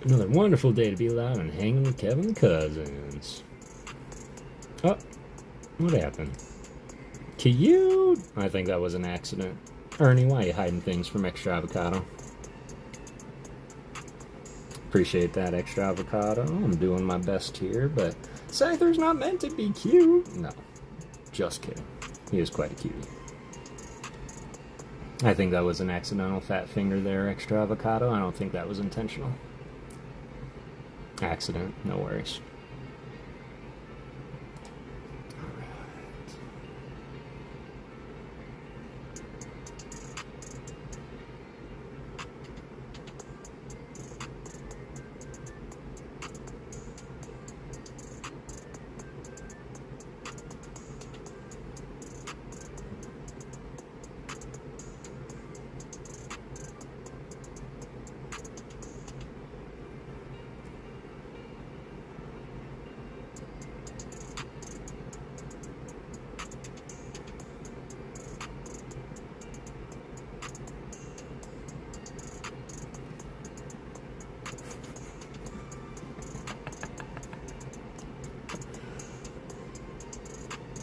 Another wonderful day to be alive and hanging with Kevin Cousins. Oh, what happened? Cute! I think that was an accident. Ernie, why are you hiding things from Extra Avocado? Appreciate that, Extra Avocado. I'm doing my best here, but Scyther's not meant to be cute. No, just kidding. He is quite a cutie. I think that was an accidental fat finger there, extra avocado. I don't think that was intentional. Accident, no worries.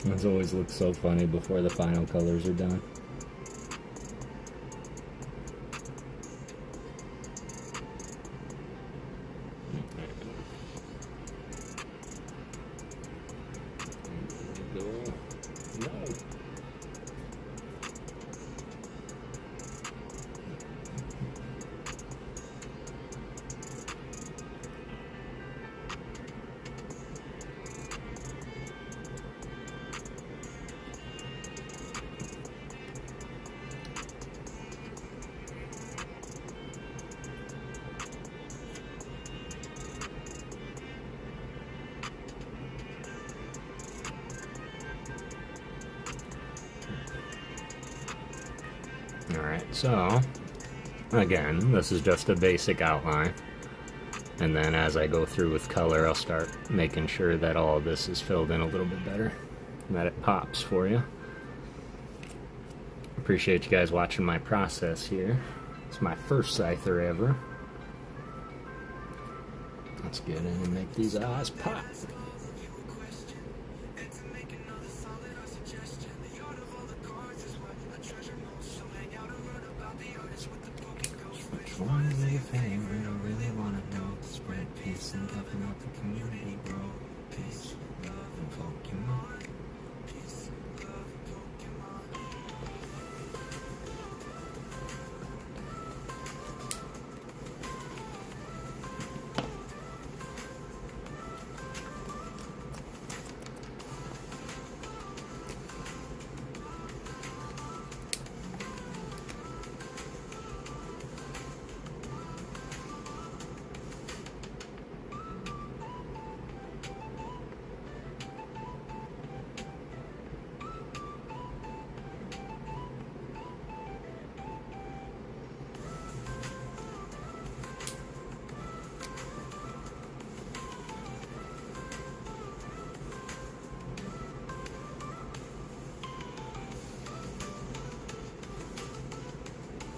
Those always look so funny before the final colors are done. Alright, so, again, this is just a basic outline, and then as I go through with color, I'll start making sure that all of this is filled in a little bit better, and that it pops for you. Appreciate you guys watching my process here. It's my first scyther ever. Let's get in and make these eyes pop. One of your favorite, I really wanna know. Spread peace and toughen up the community, bro. Peace, love, and Pokemon. Peace, love, Pokemon.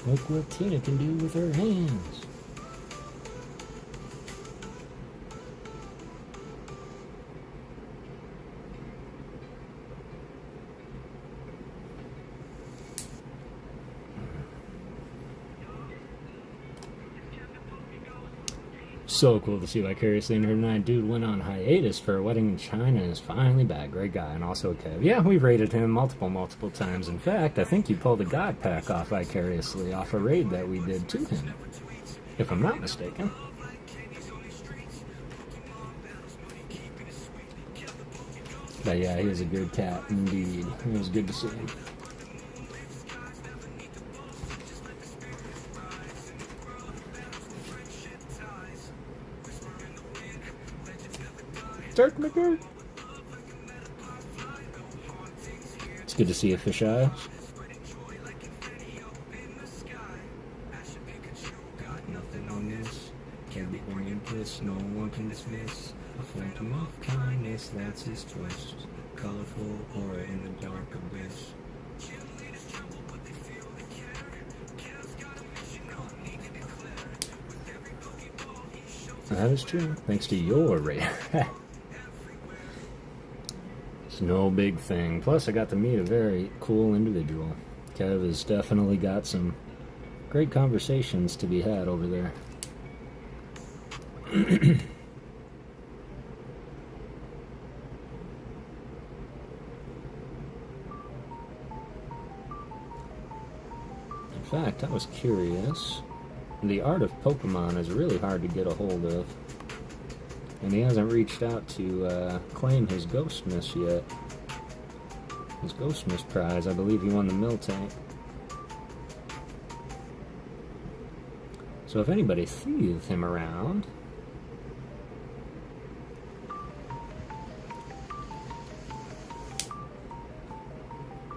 Look what Tina can do with her hands. So cool to see Vicariously in here tonight. Dude went on hiatus for a wedding in China and is finally back. Great guy. And also Kev. Yeah, we've raided him multiple times. In fact, I think you pulled a God Pack off Vicariously off a raid that we did to him, if I'm not mistaken. But yeah, he is a good cat indeed. It was good to see him. Dark McGurk. It's good to see a fish eye. Got nothing on this. Can't be bringing this. No one can dismiss. A phantom of kindness, that's his choice. Colorful aura in the dark abyss. That is true. Thanks to your raid. It's no big thing. Plus, I got to meet a very cool individual. Kev has definitely got some great conversations to be had over there. fact, I was curious. The art of Pokemon is really hard to get a hold of. And he hasn't reached out to claim his Ghostmas yet. His Ghostmas prize. I believe he won the Miltank. So if anybody sees him around...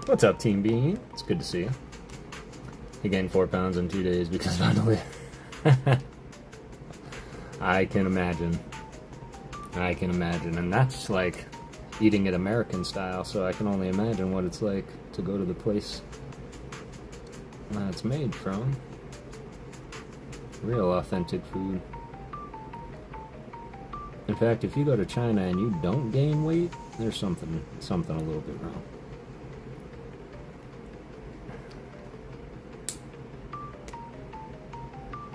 What's up, Team Bean? It's good to see you. He gained 4 pounds in 2 days because finally... I can imagine. I can imagine. And that's like eating it American style, so I can only imagine what it's like to go to the place it's made from. Real authentic food. In fact, if you go to China and you don't gain weight, there's something a little bit wrong.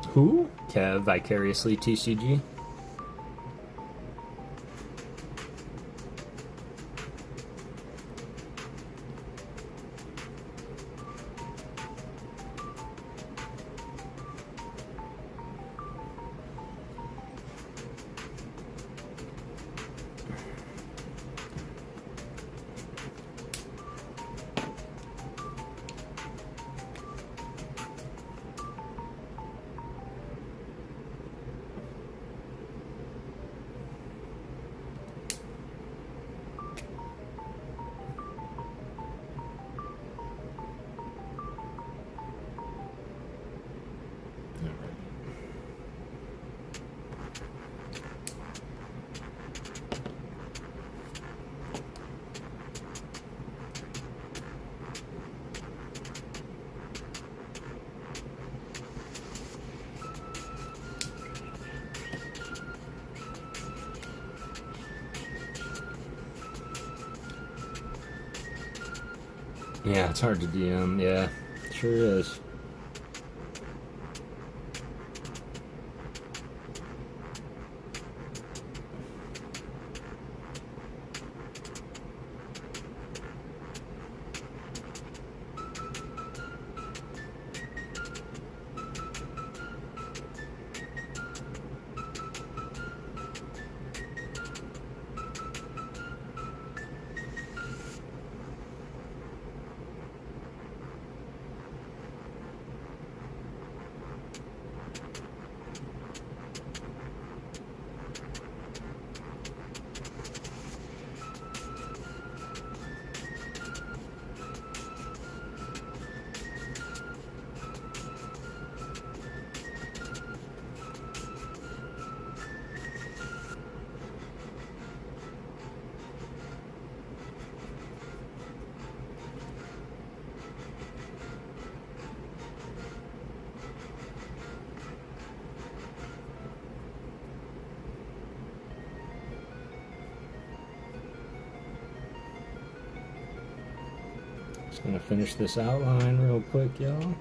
Who? Kev, vicariously TCG. Yeah, it's hard to DM. Yeah, sure is. Just gonna finish this outline real quick, y'all.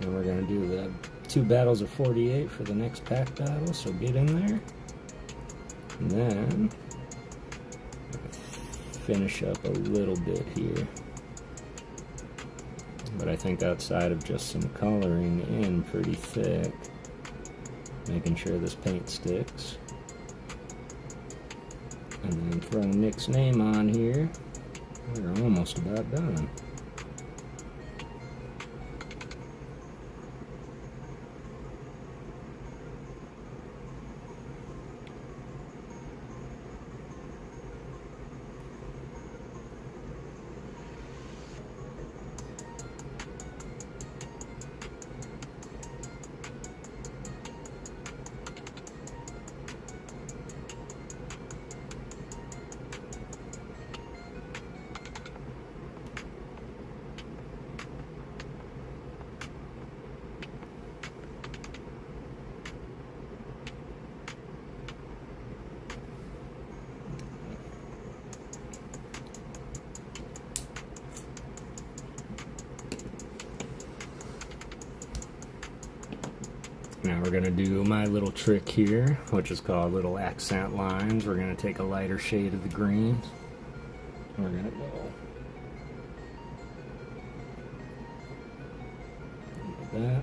And we're gonna do the 2 battles of 48 for the next pack battle, so get in there. And then finish up a little bit here. But I think outside of just some coloring in pretty thick, making sure this paint sticks. And then throwing Nick's name on here. We're almost about done. Now we're going to do my little trick here, which is called little accent lines. We're going to take a lighter shade of the green. We're going to go that.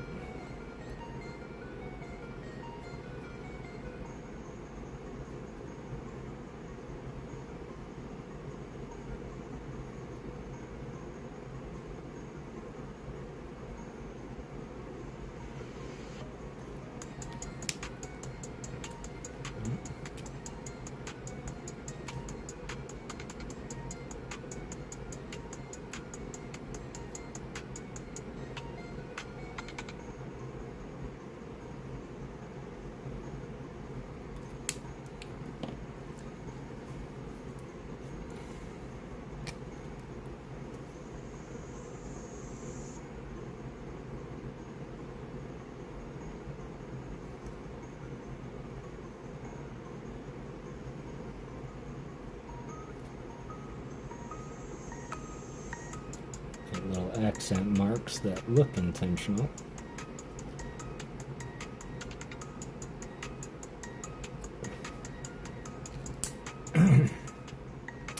Little accent marks that look intentional.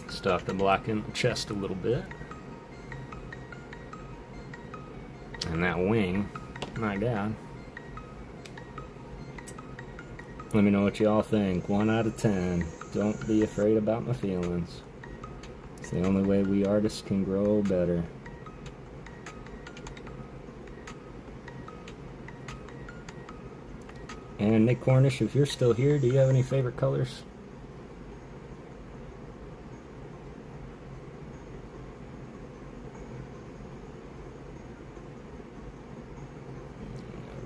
Stuff to block in the chest a little bit. And that wing, my god. Let me know what y'all think. 1 out of 10. Don't be afraid about my feelings. It's the only way we artists can grow better. And Nick Cornish, if you're still here, do you have any favorite colors?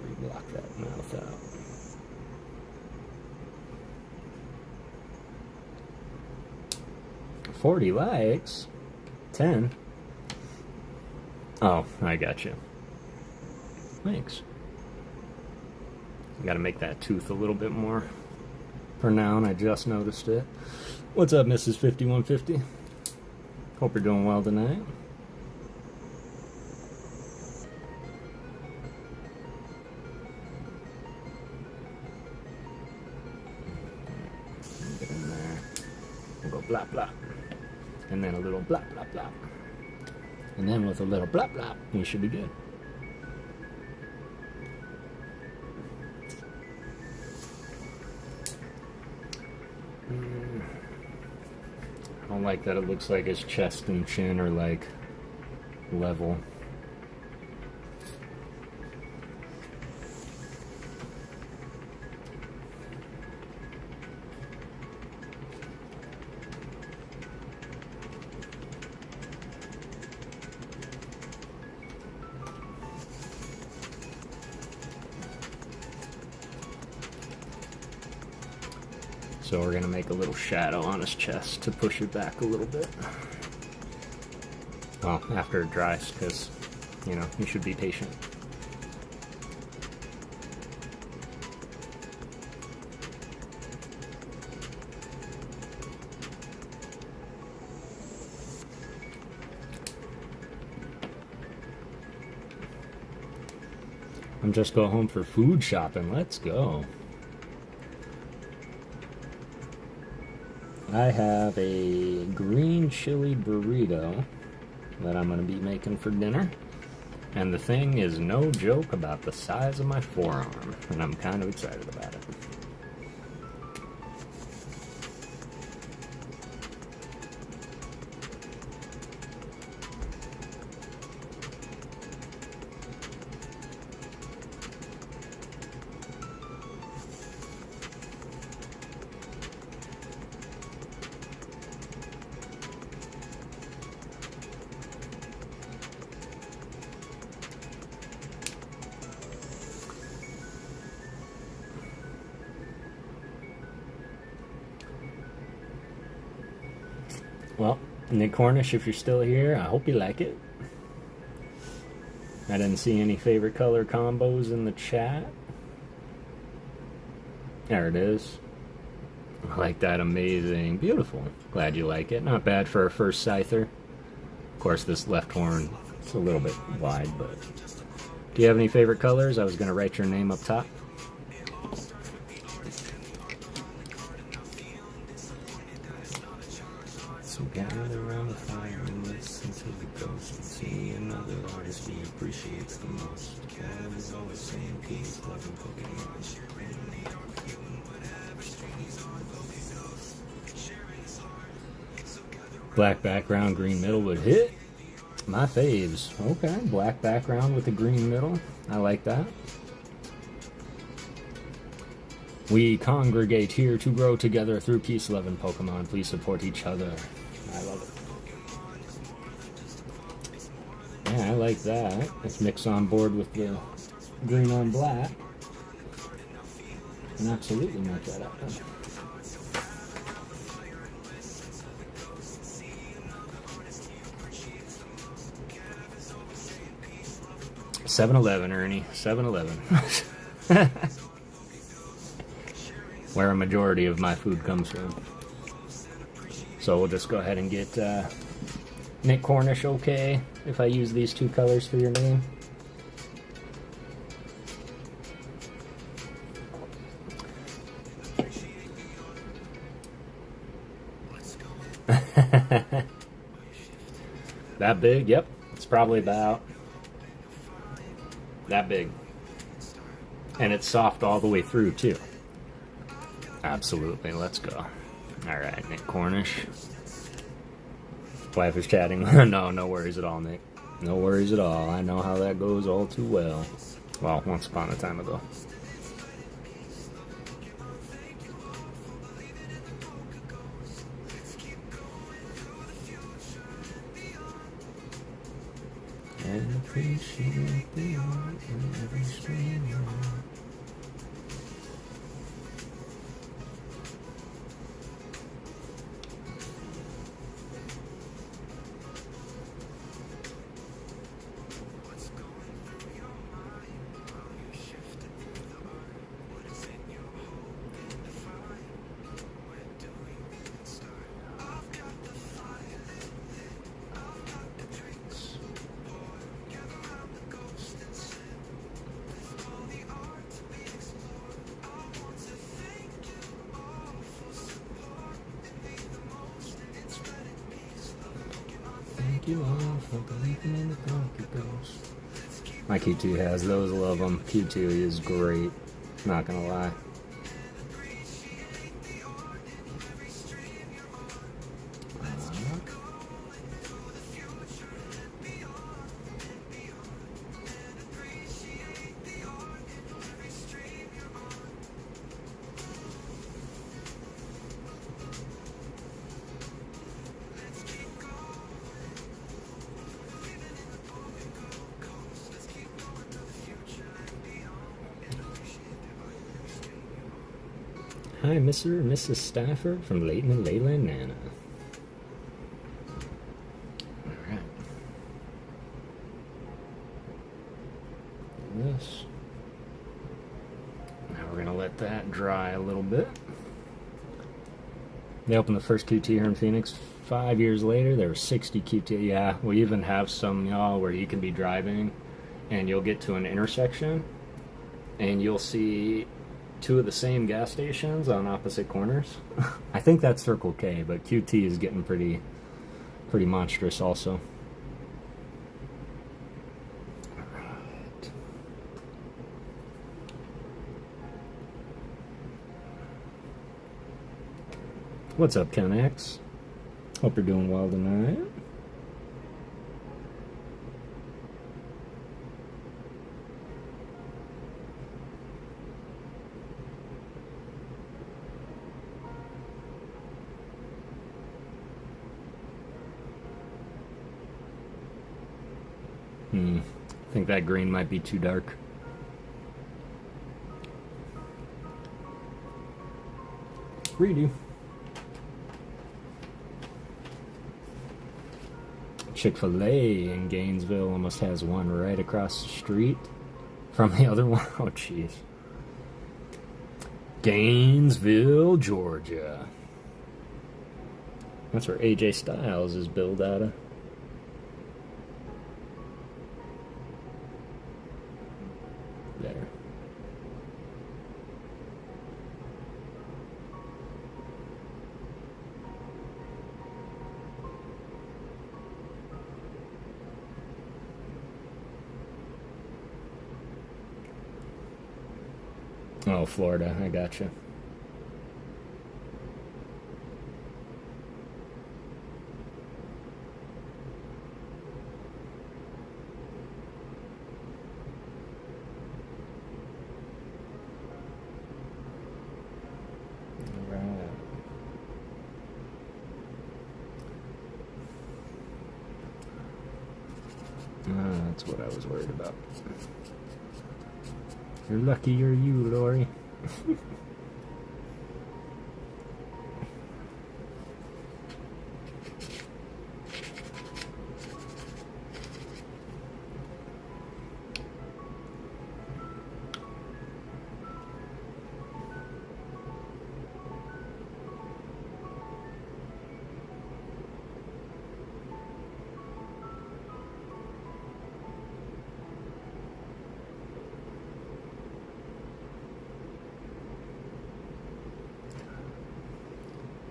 Reblock that mouth out. $40 likes. 10. Oh, I got you. Thanks. Got to make that tooth a little bit more pronounced. I just noticed it. What's up, Mrs. 5150? Hope you're doing well tonight. Get in there. We'll go blop blop. And then a little blop blop blop. And then with a little blop blop, we should be good. I don't like that it looks like his chest and chin are like level. So we're going to make a little shadow on his chest to push it back a little bit. Well, after it dries, because, you know, you should be patient. I'm just going home for food shopping. Let's go. I have a green chili burrito that I'm going to be making for dinner. And the thing is no joke about the size of my forearm. And I'm kind of excited about it. Well, Nick Cornish, if you're still here, I hope you like it. I didn't see any favorite color combos in the chat. There it is. I like that. Amazing. Beautiful. Glad you like it. Not bad for a first scyther. Of course, this left horn is a little bit wide, but... Do you have any favorite colors? I was going to write your name up top. So gather around the fire and listen to the ghost and see another artist be appreciates the most. Always, always saying peace, love, and Pokemon. Black background, green middle would hit. My faves. Okay, black background with a green middle. I like that. We congregate here to grow together through peace, love, and Pokemon. Please support each other. I love it. Yeah, I like that. Let's mix on board with the green on black. And absolutely make that happen. 7-Eleven, Ernie. 7-Eleven. Where a majority of my food comes from. So we'll just go ahead and get Nick Cornish okay if I use these two colors for your name. That big? Yep. It's probably about that big. And it's soft all the way through, too. Absolutely. Let's go. Alright, Nick Cornish. Wife is chatting. No worries at all, Nick. No worries at all. I know how that goes all too well. Well, once upon a time ago. And appreciate the art in every stranger. Thank you all for believing in the PokeGhost. My Q2 has those, love them. Q2 is great, not gonna lie. Hi, Mr. and Mrs. Stafford from Leighton and Layla and Nana. Alright. This. Now we're going to let that dry a little bit. They opened the first QT here in Phoenix 5 years later. There were 60 QT. Yeah, we even have some, y'all, where you can be driving and you'll get to an intersection and you'll see two of the same gas stations on opposite corners. I think that's Circle K, but QT is getting pretty monstrous also. Alright. What's up, Ken X? Hope you're doing well tonight. I think that green might be too dark. Redo. Chick-fil-A in Gainesville almost has one right across the street from the other one. Oh, jeez. Gainesville, Georgia. That's where AJ Styles is billed out of. There. Oh, Florida, I gotcha. That's what I was worried about. You're lucky you're you, Lori.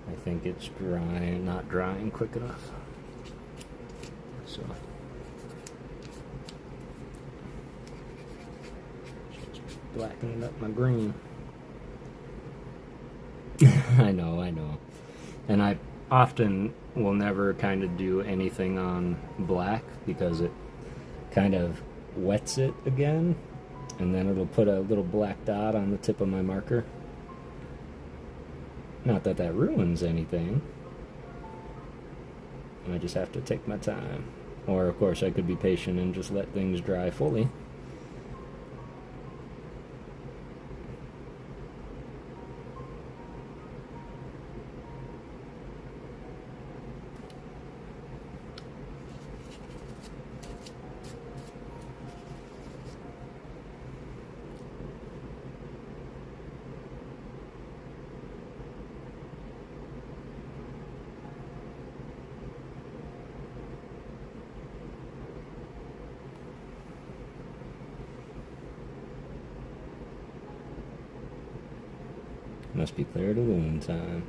I think it's drying, not drying quick enough. So just blackening up my green. I know. And I often will never kind of do anything on black because it kind of wets it again, and then it'll put a little black dot on the tip of my marker. Not that that ruins anything. I just have to take my time. Or, of course, I could be patient and just let things dry fully. Must be Claire de Lune time.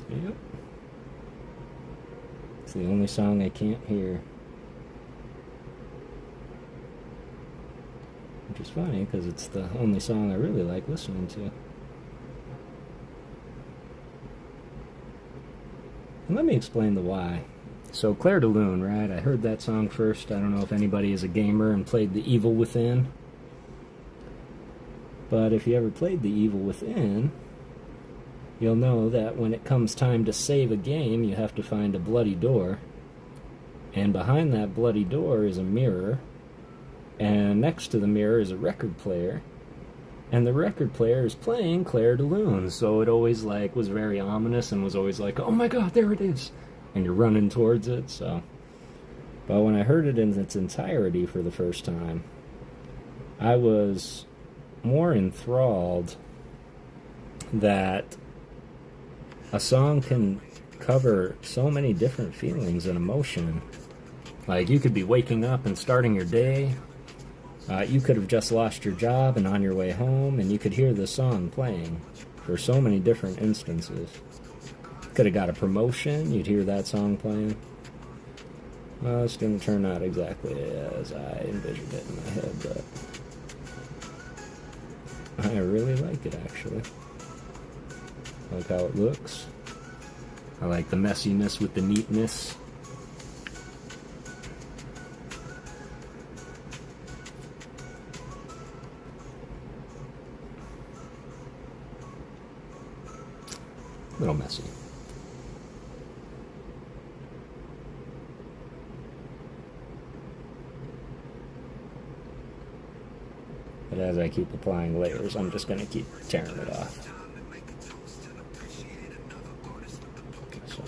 Yep. It's the only song I can't hear. Which is funny, because it's the only song I really like listening to. And let me explain the why. So Claire de Lune, right? I heard that song first. I don't know if anybody is a gamer and played The Evil Within. But if you ever played The Evil Within, you'll know that when it comes time to save a game, you have to find a bloody door. And behind that bloody door is a mirror. And next to the mirror is a record player. And the record player is playing Claire de Lune. So it always was very ominous and was always like, oh my god, there it is. And you're running towards it, so. But when I heard it in its entirety for the first time, I was more enthralled that a song can cover so many different feelings and emotion. Like, you could be waking up and starting your day. You could have just lost your job and on your way home, and you could hear the song playing for so many different instances. Could have got a promotion, you'd hear that song playing. Well, it's going to turn out exactly as I envisioned it in my head, but I really like it, actually. I like how it looks. I like the messiness with the neatness. A little messy. But as I keep applying layers, I'm just going to keep tearing it off. So,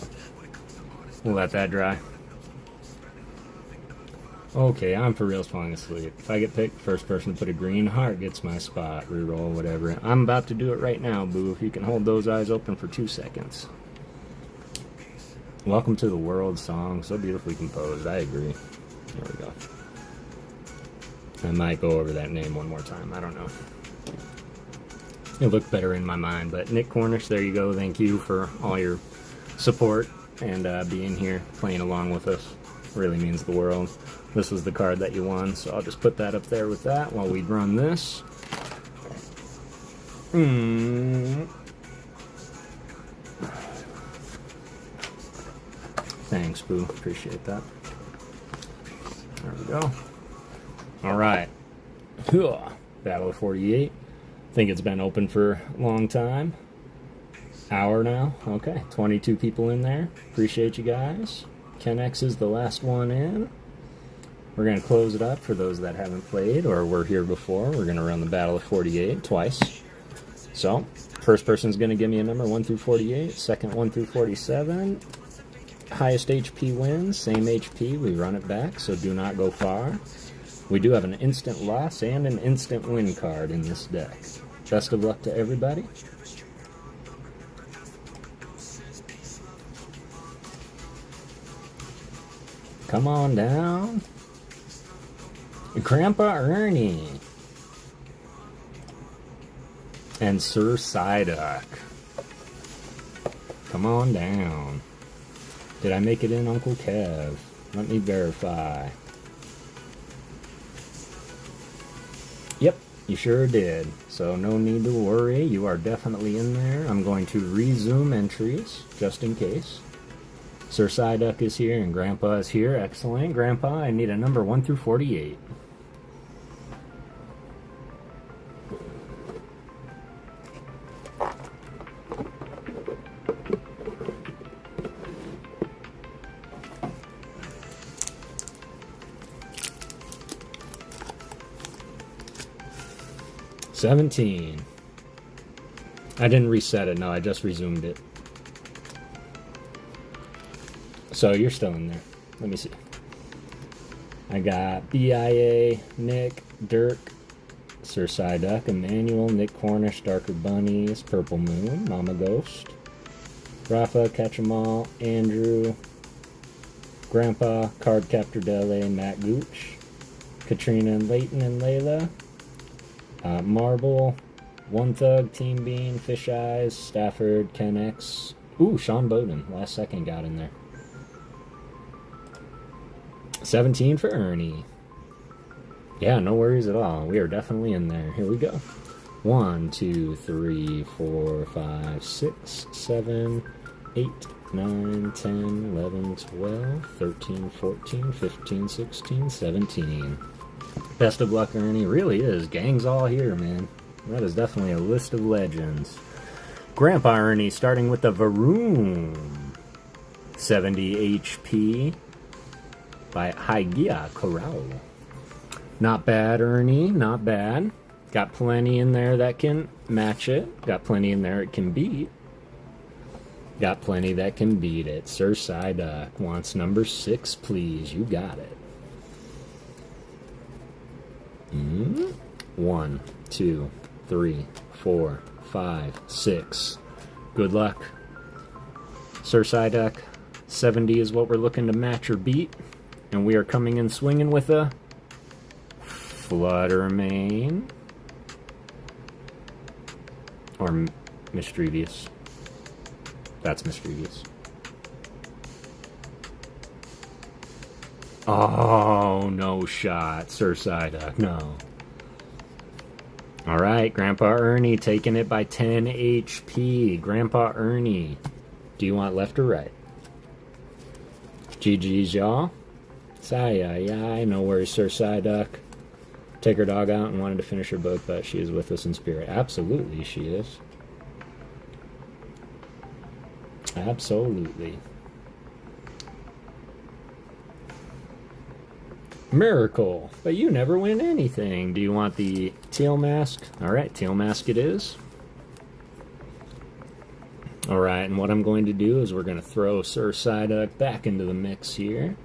we'll let that dry. Okay, I'm for real falling asleep. If I get picked, first person to put a green heart gets my spot. Reroll, whatever. I'm about to do it right now, boo. If you can hold those eyes open for 2 seconds. Welcome to the World song. So beautifully composed. I agree. There we go. I might go over that name one more time. I don't know. It looked better in my mind. But Nick Cornish, there you go. Thank you for all your support and being here, playing along with us. Really means the world. This was the card that you won, so I'll just put that up there with that while we run this. Thanks, Boo. Appreciate that. There we go. Alright. Battle of 48. I think it's been open for a long time. Hour now. Okay. 22 people in there. Appreciate you guys. Ken X is the last one in. We're going to close it up for those that haven't played or were here before. We're going to run the Battle of 48 twice. So, first person's going to give me a number 1 through 48. Second 1 through 47. Highest HP wins. Same HP. We run it back, so do not go far. We do have an instant loss and an instant win card in this deck. Best of luck to everybody. Come on down. Grandpa Ernie. And Sir Psyduck. Come on down. Did I make it in, Uncle Kev? Let me verify. Yep, you sure did. So no need to worry. You are definitely in there. I'm going to resume entries, just in case. Sir Psyduck is here and Grandpa is here. Excellent. Grandpa, I need a number 1 through 48. $17. I didn't reset it. No, I just resumed it. So you're still in there. Let me see. I got BIA, Nick, Dirk, Sir Psyduck, Emmanuel, Nick Cornish, Darker Bunnies, Purple Moon, Mama Ghost, Rafa, Catch-em-all, Andrew, Grandpa, Card Captor Dele, Matt Gooch, Katrina and Leighton and Layla, Marble, One Thug, Team Bean, Fish Eyes, Stafford, Ken X. Ooh, Sean Bowden. Last second got in there. 17 for Ernie. Yeah, no worries at all. We are definitely in there. Here we go. 1, 2, 3, 4, 5, 6, 7, 8, 9, 10, 11, 12, 13, 14, 15, 16, 17. Best of luck, Ernie. Really is. Gang's all here, man. That is definitely a list of legends. Grandpa Ernie starting with the Varoom. 70 HP by Hygia Corral. Not bad, Ernie. Not bad. Got plenty in there that can match it. Got plenty in there it can beat. Got plenty that can beat it. Sir Psyduck wants number 6, please. You got it. 1, 2, 3, 4, 5, 6. Good luck. Sir Psyduck, 70 is what we're looking to match or beat. And we are coming in swinging with a Fluttermane. Or Mischievous. That's Mischievous. Oh, no shot. Sir Psyduck, no. Alright, Grandpa Ernie taking it by 10 HP. Grandpa Ernie, do you want left or right? GG's, y'all. Sigh, no worries, Sir Psyduck. Take her dog out and wanted to finish her book, but she is with us in spirit. Absolutely, she is. Absolutely. Miracle, but you never win anything. Do you want the teal mask? Alright, teal mask it is. Alright, and what I'm going to do is we're going to throw Sir Psyduck back into the mix here.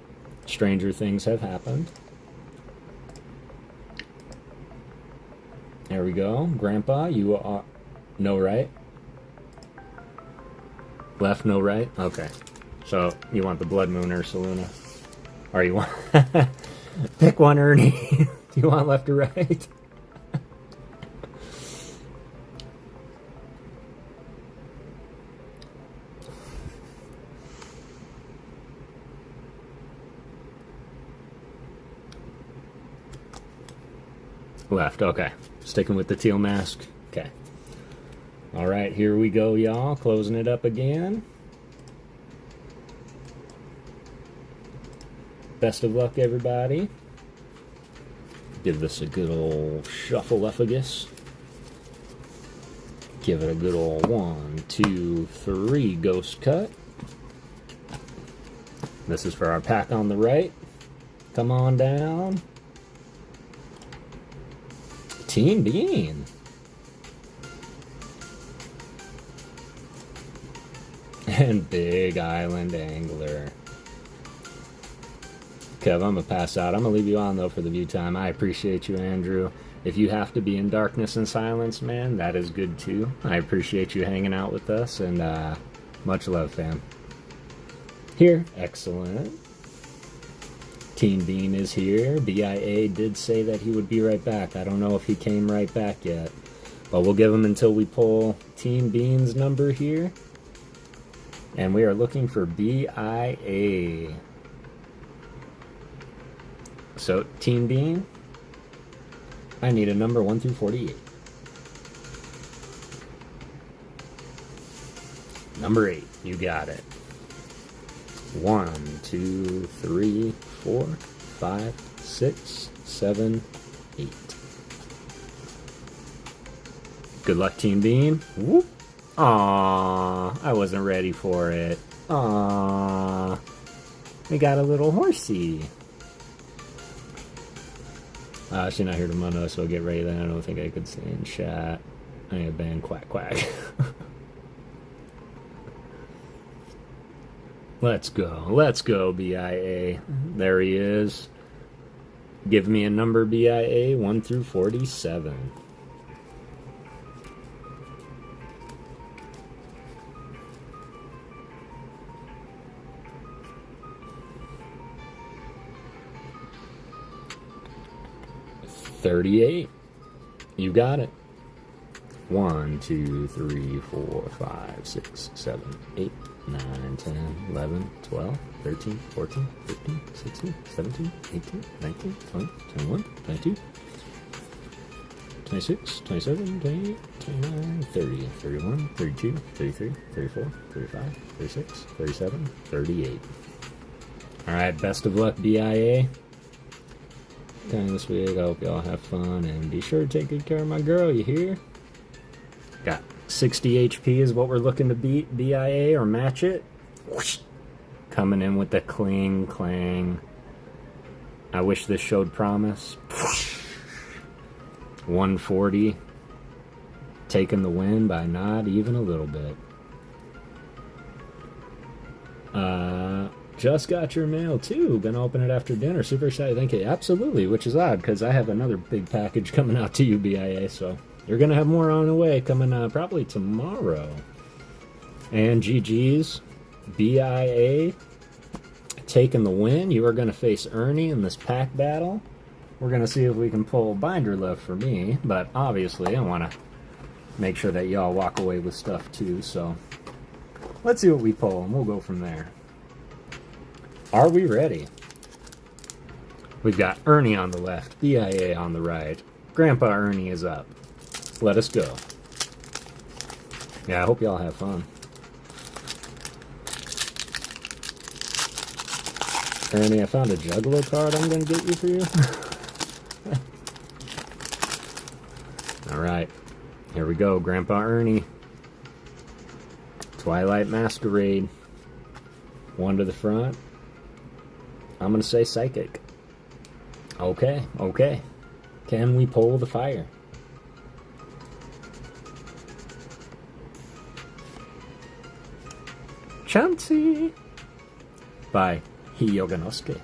Stranger things have happened. There we go. Grandpa, you are... No right? Left, no right? Okay. So, you want the Blood Moon Ursaluna? Or you want... Pick one, Ernie. Do you want left or right? Left, okay. Sticking with the teal mask. Okay. Alright, here we go, y'all. Closing it up again. Best of luck, everybody. Give this a good old shuffle-effagus. Give it a good old 1, 2, 3 ghost cut. This is for our pack on the right. Come on down. Team Bean. And Big Island Angler. Kev, I'm going to pass out. I'm going to leave you on, though, for the view time. I appreciate you, Andrew. If you have to be in darkness and silence, man, that is good, too. I appreciate you hanging out with us, and much love, fam. Here. Excellent. Team Bean is here. BIA did say that he would be right back. I don't know if he came right back yet, but we'll give him until we pull Team Bean's number here. And we are looking for BIA. So, Team Bean, I need a number 1 through 48. Number 8, you got it. 1, 2, 3, 4, 5, 6, 7, 8. Good luck, Team Bean. Whoop. Aww, I wasn't ready for it. Aww, we got a little horsey. She's not here tomorrow, so I'll get ready then. I don't think I could stay in chat. I need a band quack quack. Let's go, BIA. There he is. Give me a number, BIA, 1 through 47. $38. You got it. 1, 2, 3, 4, 5, 6, 7, 8, 9, 10, 11, 12, 13, 14, 15, 16, 17, 18, 19, 20, 21, 22, 26, 27, 28, 29, 30, 31, 32, 33, 34, 35, 36, 37, 38. Alright, best of luck, BIA. This week, I hope y'all have fun, and be sure to take good care of my girl, you hear? Got 60 HP is what we're looking to beat, BIA, or match it. Whoosh. Coming in with the cling clang. I wish this showed promise. 140. Taking the win by not even a little bit. Just got your mail too. Gonna open it after dinner. Super excited. Thank you. Absolutely, which is odd because I have another big package coming out to you, BIA. So you're gonna have more on the way coming probably tomorrow. And GG's, BIA taking the win. You are gonna face Ernie in this pack battle. We're gonna see if we can pull binder left for me, but obviously I want to make sure that y'all walk away with stuff too. So let's see what we pull, and we'll go from there. Are we ready? We've got Ernie on the left, BIA on the right. Grandpa Ernie is up. Let us go. Yeah, I hope y'all have fun. Ernie, I found a Juggalo card I'm going to get you for you. Alright, here we go, Grandpa Ernie. Twilight Masquerade. 1 to the front. I'm going to say Psychic. Okay, okay. Can we pull the fire? Chansey by Hiyoganosuke.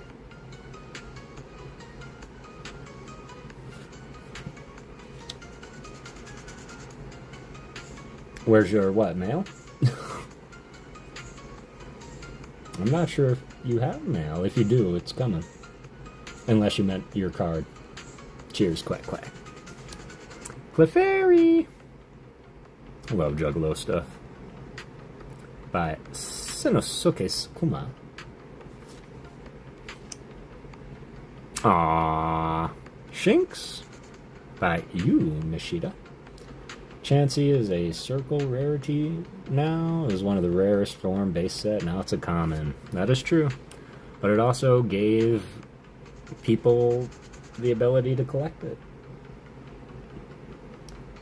Where's your what, mail? I'm not sure if you have mail. If you do, it's coming. Unless you meant your card. Cheers, quack quack. Clefairy! I love Juggalo stuff. By Sinosuke Sukuma. Aww. Shinx? by you, Nishida. Chansey is a circle rarity now. It was one of the rarest form base set. Now it's a common. That is true. But it also gave people the ability to collect it.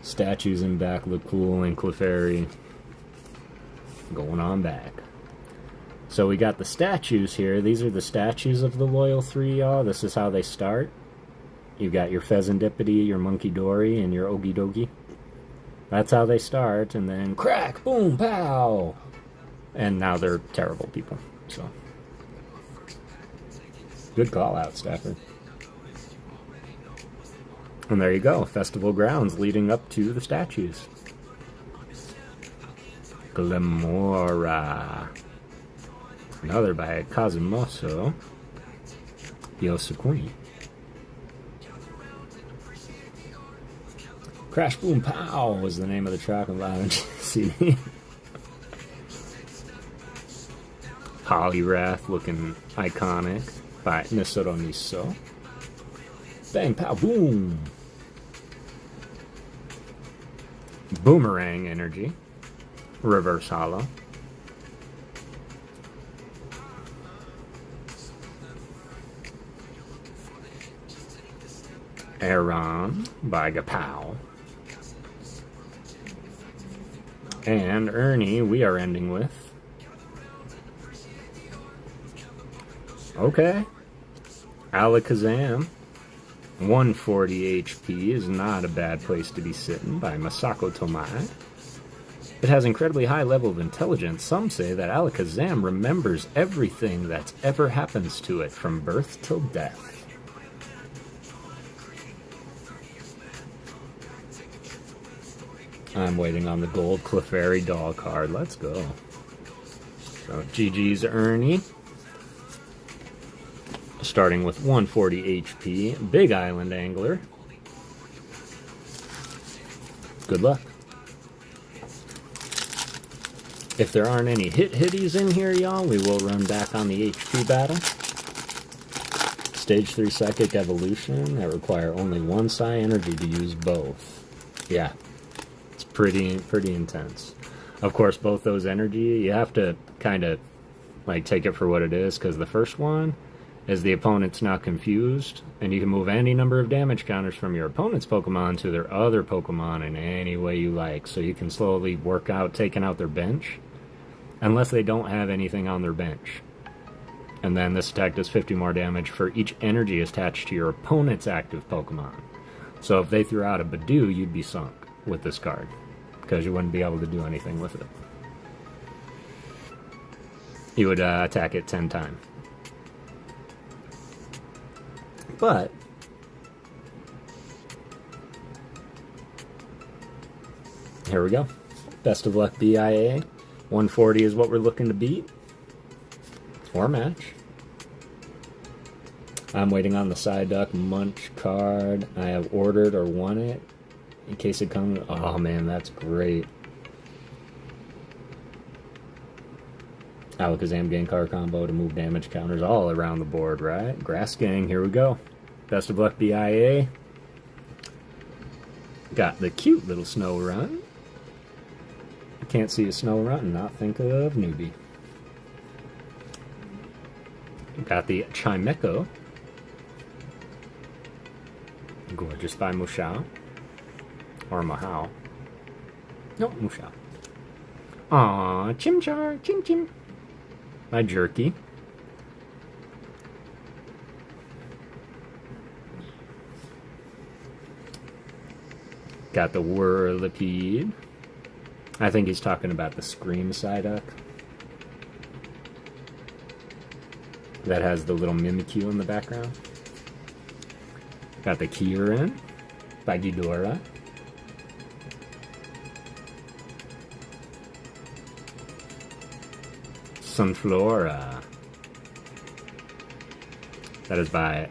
Statues in back look cool, and Clefairy going on back. So we got the statues here. These are the statues of the Loyal 3, y'all. This is how they start. You've got your Pheasantipity, your Monkey Dory, and your Ogie Dogie. That's how they start, and then crack, boom, pow! And now they're terrible people, so. Good call out, Stafford. And there you go, festival grounds leading up to the statues. Glamora. Another by Kazumoso. Yosukuni. Crash Boom Pow was the name of the Chocolate Lounge CD. Poliwrath looking iconic by Nisoro Niso. Bang Pow Boom. Boomerang Energy. Reverse Hollow. Aeron by Gapow. And Ernie, we are ending with. Okay. Alakazam. 140 HP is not a bad place to be sitting by Masako Tomai. It has incredibly high level of intelligence. Some say that Alakazam remembers everything that's ever happens to it from birth till death. I'm waiting on the gold Clefairy doll card. Let's go. So GG's Ernie. Starting with 140 HP. Big Island Angler. Good luck. If there aren't any hitties in here, y'all, we will run back on the HP battle. Stage 3 Psychic Evolution. That require only one Psi Energy to use both. Yeah. Pretty intense. Of course, both those energy, you have to kind of like take it for what it is, because the first one is the opponent's now confused, and you can move any number of damage counters from your opponent's Pokemon to their other Pokemon in any way you like. So you can slowly work out taking out their bench, unless they don't have anything on their bench. And then this attack does 50 more damage for each energy attached to your opponent's active Pokemon. So if they threw out a Badoo, you'd be sunk with this card, because you wouldn't be able to do anything with it. You would attack it 10 times. But here we go. Best of luck, BIA. 140 is what we're looking to beat. Or match. I'm waiting on the Psyduck Munch card. I have ordered or won it. In case it comes... Oh, man, that's great. Alakazam Gengar combo to move damage counters all around the board, right? Grass Gang, here we go. Best of luck, BIA. Got the cute little Snow Run. Can't see a Snow Run and not think of Newbie. Got the Chimecho. Gorgeous by Mushao. Or Mahao. No, Mushao. Aww, Chimchar, Chim Chim. My Jerky. Got the Whirlipede. I think he's talking about the Scream Psyduck. That has the little Mimikyu in the background. Got the Kyurem by Ghidorah. Sunflora. That is by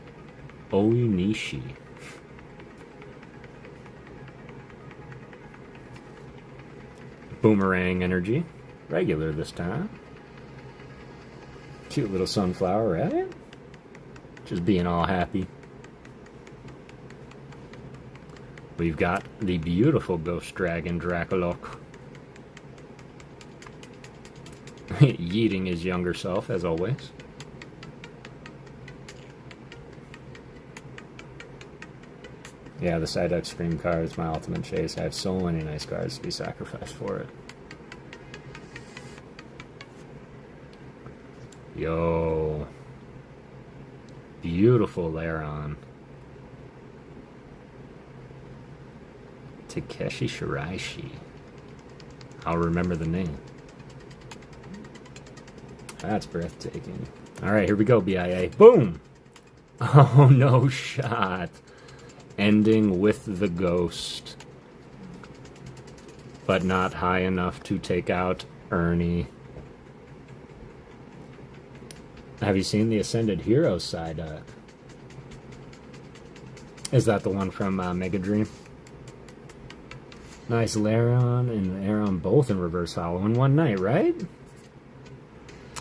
Onishi. Boomerang Energy. Regular this time. Cute little sunflower, right? Just being all happy. We've got the beautiful Ghost Dragon Draculok. Yeeting his younger self, as always. Yeah, the Psyduck Scream card is my ultimate chase. I have so many nice cards to be sacrificed for it. Yo. Beautiful Laron. Takeshi Shiraishi. I'll remember the name. That's breathtaking. Alright, here we go, BIA. Boom! Oh, no shot. Ending with the ghost. But not high enough to take out Ernie. Have you seen the Ascended Heroes Psyduck? Is that the one from Mega Dream? Nice Laron and Aron both in reverse hollow in one night, right?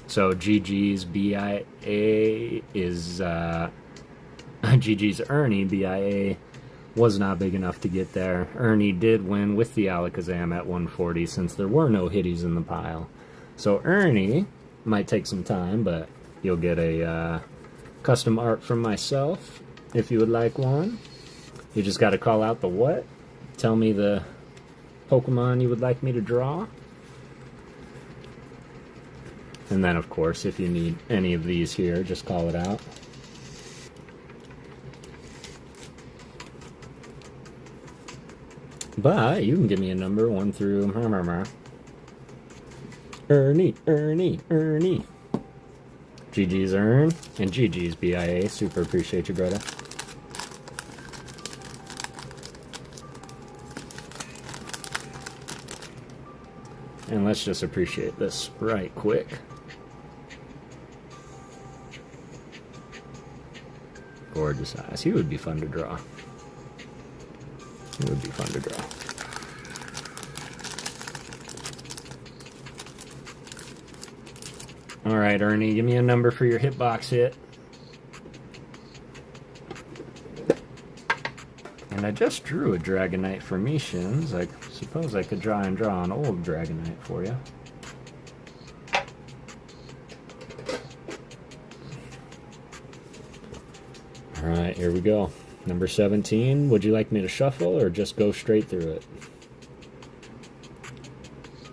So GG's BIA is GG's Ernie. BIA was not big enough to get there. Ernie did win with the Alakazam at 140 since there were no hitties in the pile. So Ernie might take some time, but you'll get a custom art from myself if you would like one. You just got to call out the what? Tell me the Pokemon you would like me to draw. And then, of course, if you need any of these here, just call it out. But you can give me a number 1 through Ernie, Ernie, Ernie. GG's Ern and GG's BIA. Super appreciate you, brother. And let's just appreciate this right quick. Gorgeous eyes. He would be fun to draw. It would be fun to draw. Alright, Ernie, give me a number for your hitbox hit. And I just drew a Dragonite for Mishins. I suppose I could try and draw an old Dragonite for you. Alright, here we go. Number 17. Would you like me to shuffle or just go straight through it?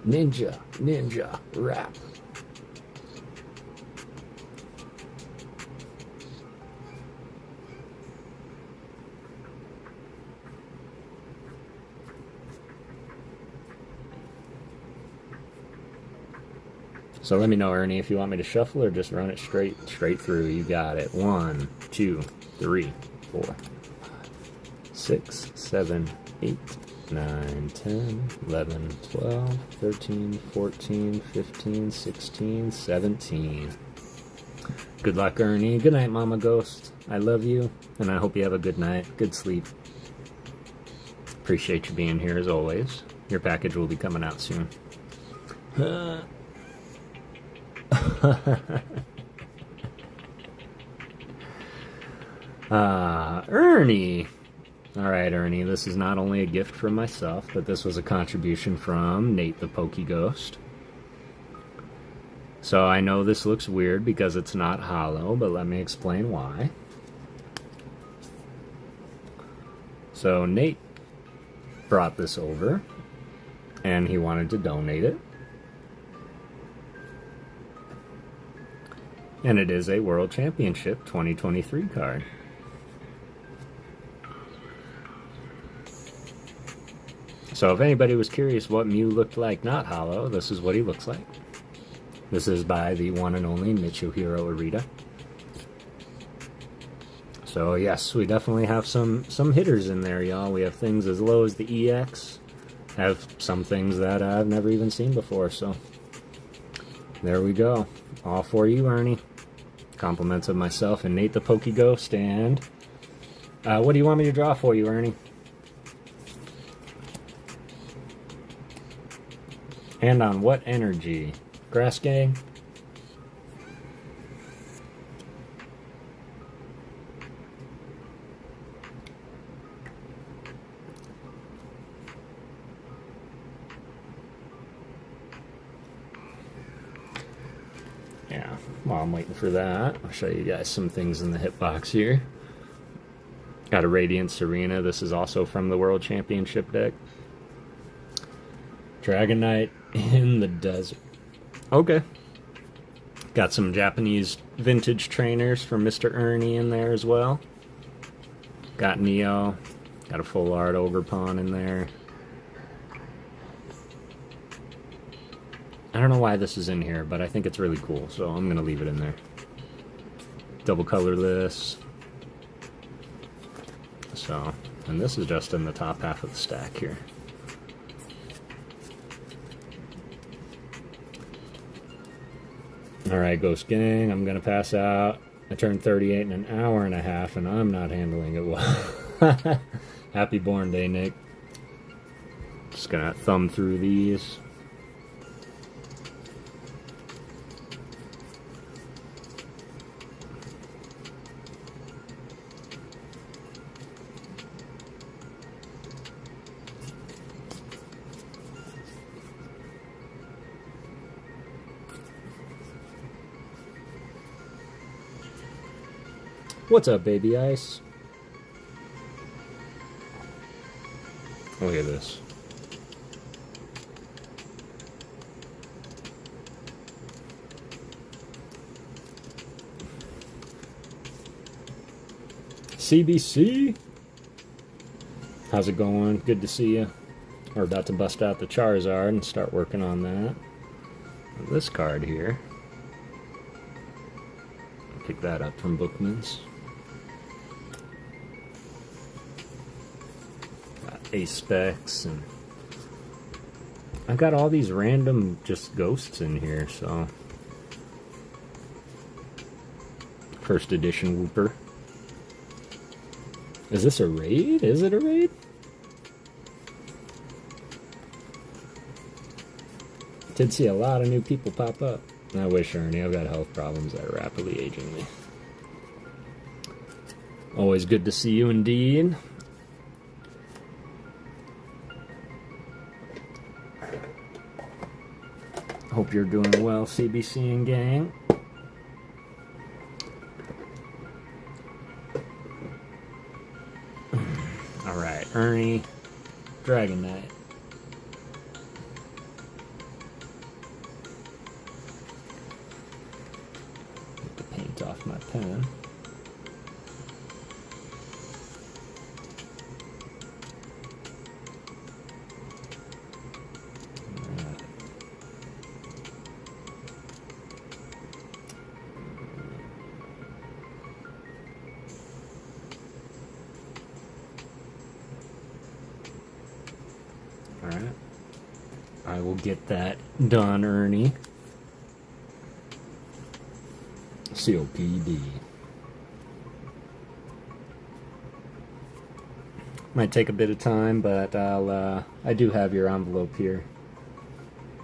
Ninja, ninja, rap. So let me know, Ernie, if you want me to shuffle or just run it straight through. You got it. 1, 2, 3, 4, 5, 6, 7, 8, 9, 10, 11, 12, 13, 14, 15, 16, 17. Good luck, Ernie. Good night, Mama Ghost. I love you, and I hope you have a good night. Good sleep. Appreciate you being here as always. Your package will be coming out soon. Ernie. Alright, Ernie, this is not only a gift from myself, but this was a contribution from Nate the PokeGhost. So I know this looks weird because it's not hollow, but let me explain why. So Nate brought this over, and he wanted to donate it. And it is a World Championship 2023 card. So if anybody was curious what Mew looked like not hollow, this is what he looks like. This is by the one and only Mitsuhiro Arita. So yes, we definitely have some hitters in there, y'all. We have things as low as the EX. Have some things that I've never even seen before, so there we go. All for you, Ernie. Compliments of myself and Nate the PokeGhost. And what do you want me to draw for you, Ernie? And on what energy? Grass Gang? Yeah, while I'm waiting for that, I'll show you guys some things in the hitbox here. Got a Radiant Serena. This is also from the World Championship deck. Dragonite in the desert. Okay. Got some Japanese vintage trainers from Mr. Ernie in there as well. Got Neo. Got a full art Ogerpon in there. I don't know why this is in here, but I think it's really cool, so I'm going to leave it in there. Double colorless. So, and this is just in the top half of the stack here. Alright, Ghost Gang, I'm going to pass out. I turned 38 in an hour and a half, and I'm not handling it well. Happy born day, Nick. Just going to thumb through these. What's up, baby ice? Look at this. CBC? How's it going? Good to see you. We're about to bust out the Charizard and start working on that. This card here. Pick that up from Bookman's. Ace specs, and I've got all these random just ghosts in here, so first edition Whooper. Is this a raid? Is it a raid? Did see a lot of new people pop up. I wish, Ernie. I've got health problems that are rapidly aging me. Always good to see you indeed. Hope you're doing well, CBC and gang. Alright, Ernie, Dragonite. Get the paint off my pen. Alright. I will get that done, Ernie. COPD. Might take a bit of time, but I do have your envelope here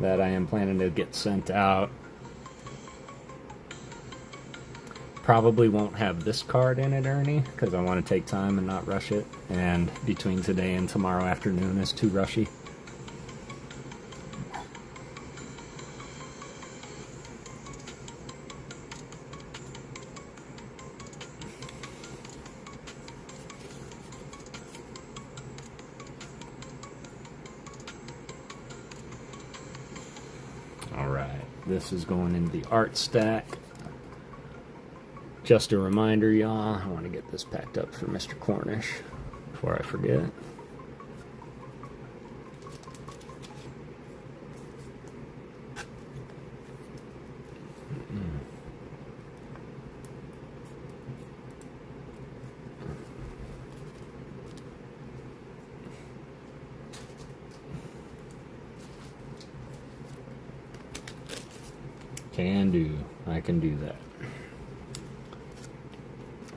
that I am planning to get sent out. Probably won't have this card in it, Ernie, because I want to take time and not rush it. And between today and tomorrow afternoon is too rushy. Alright, this is going into the art stack. Just a reminder, y'all, I want to get this packed up for Mr. Cornish before I forget. Can do. I can do that.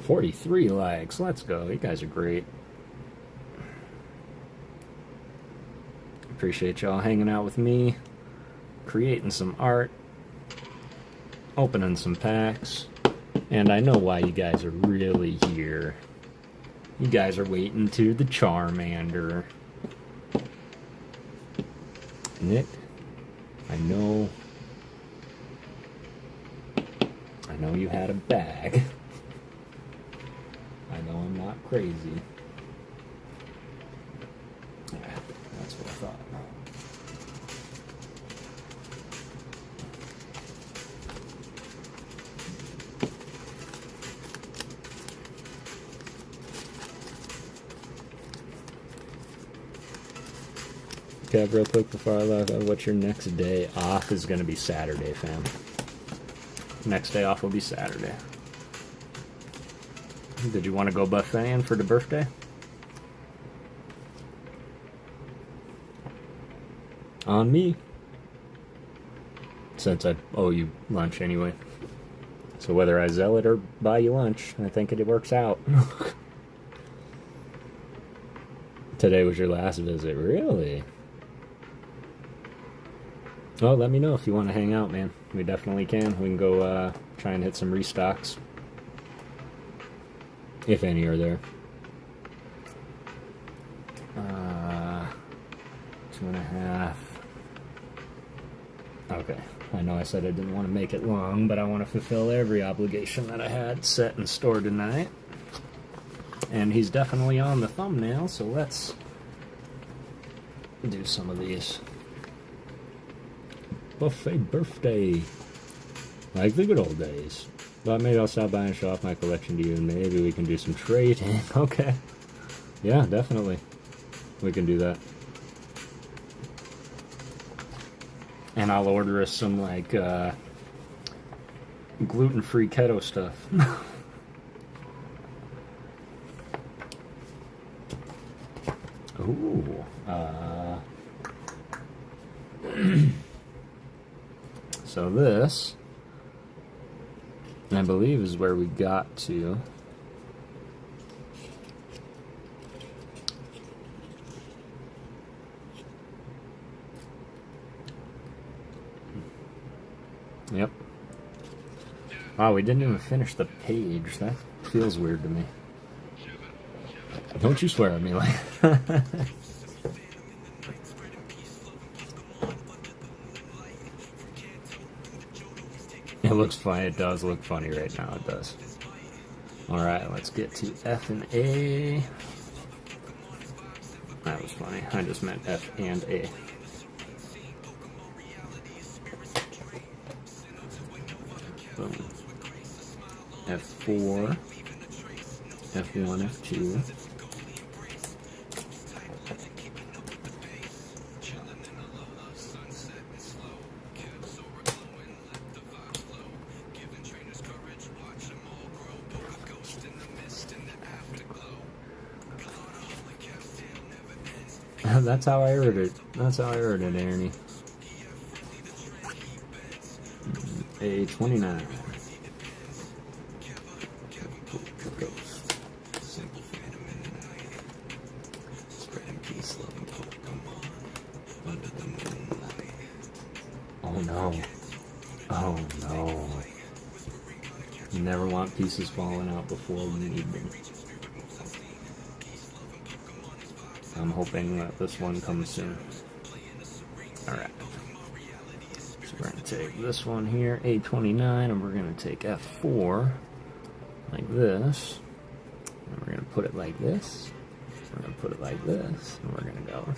43 likes. Let's go. You guys are great. Appreciate y'all hanging out with me, creating some art, opening some packs, and I know why you guys are really here. You guys are waiting to the Charmander. Nick, I know I know you had a bag. I know I'm not crazy. Yeah, that's what I thought. Okay, real quick before I log on, what's your next day off? Is going to be Saturday, fam. Next day off will be Saturday. Did you want to go buffeting for the birthday? On me. Since I owe you lunch anyway. So whether I sell it or buy you lunch, I think it works out. Today was your last visit, really? Oh, let me know if you want to hang out, man. We definitely can. We can go try and hit some restocks. If any are there. 2.5. Okay. I know I said I didn't want to make it long, but I want to fulfill every obligation that I had set in store tonight. And he's definitely on the thumbnail, so let's do some of these. Buffet birthday. Like the good old days. But maybe I'll stop by and show off my collection to you, and maybe we can do some trading. Okay. Yeah, definitely. We can do that. And I'll order us some, like, gluten-free keto stuff. Ooh. So this, I believe, is where we got to. Yep. Wow, we didn't even finish the page. That feels weird to me. Don't you swear at me like that. It looks funny. It does look funny right now. It does. Alright, let's get to F and A. That was funny. I just meant F and A. Boom. F4. F1, F2. That's how I heard it. That's how I heard it, Ernie. A29. Oh no. Oh no. You never want pieces falling out before we need them. I'm hoping that this one comes soon. Alright. So we're going to take this one here, A29, and we're going to take F4, like this. And we're going to put it like this. We're going to put it like this. And we're going to go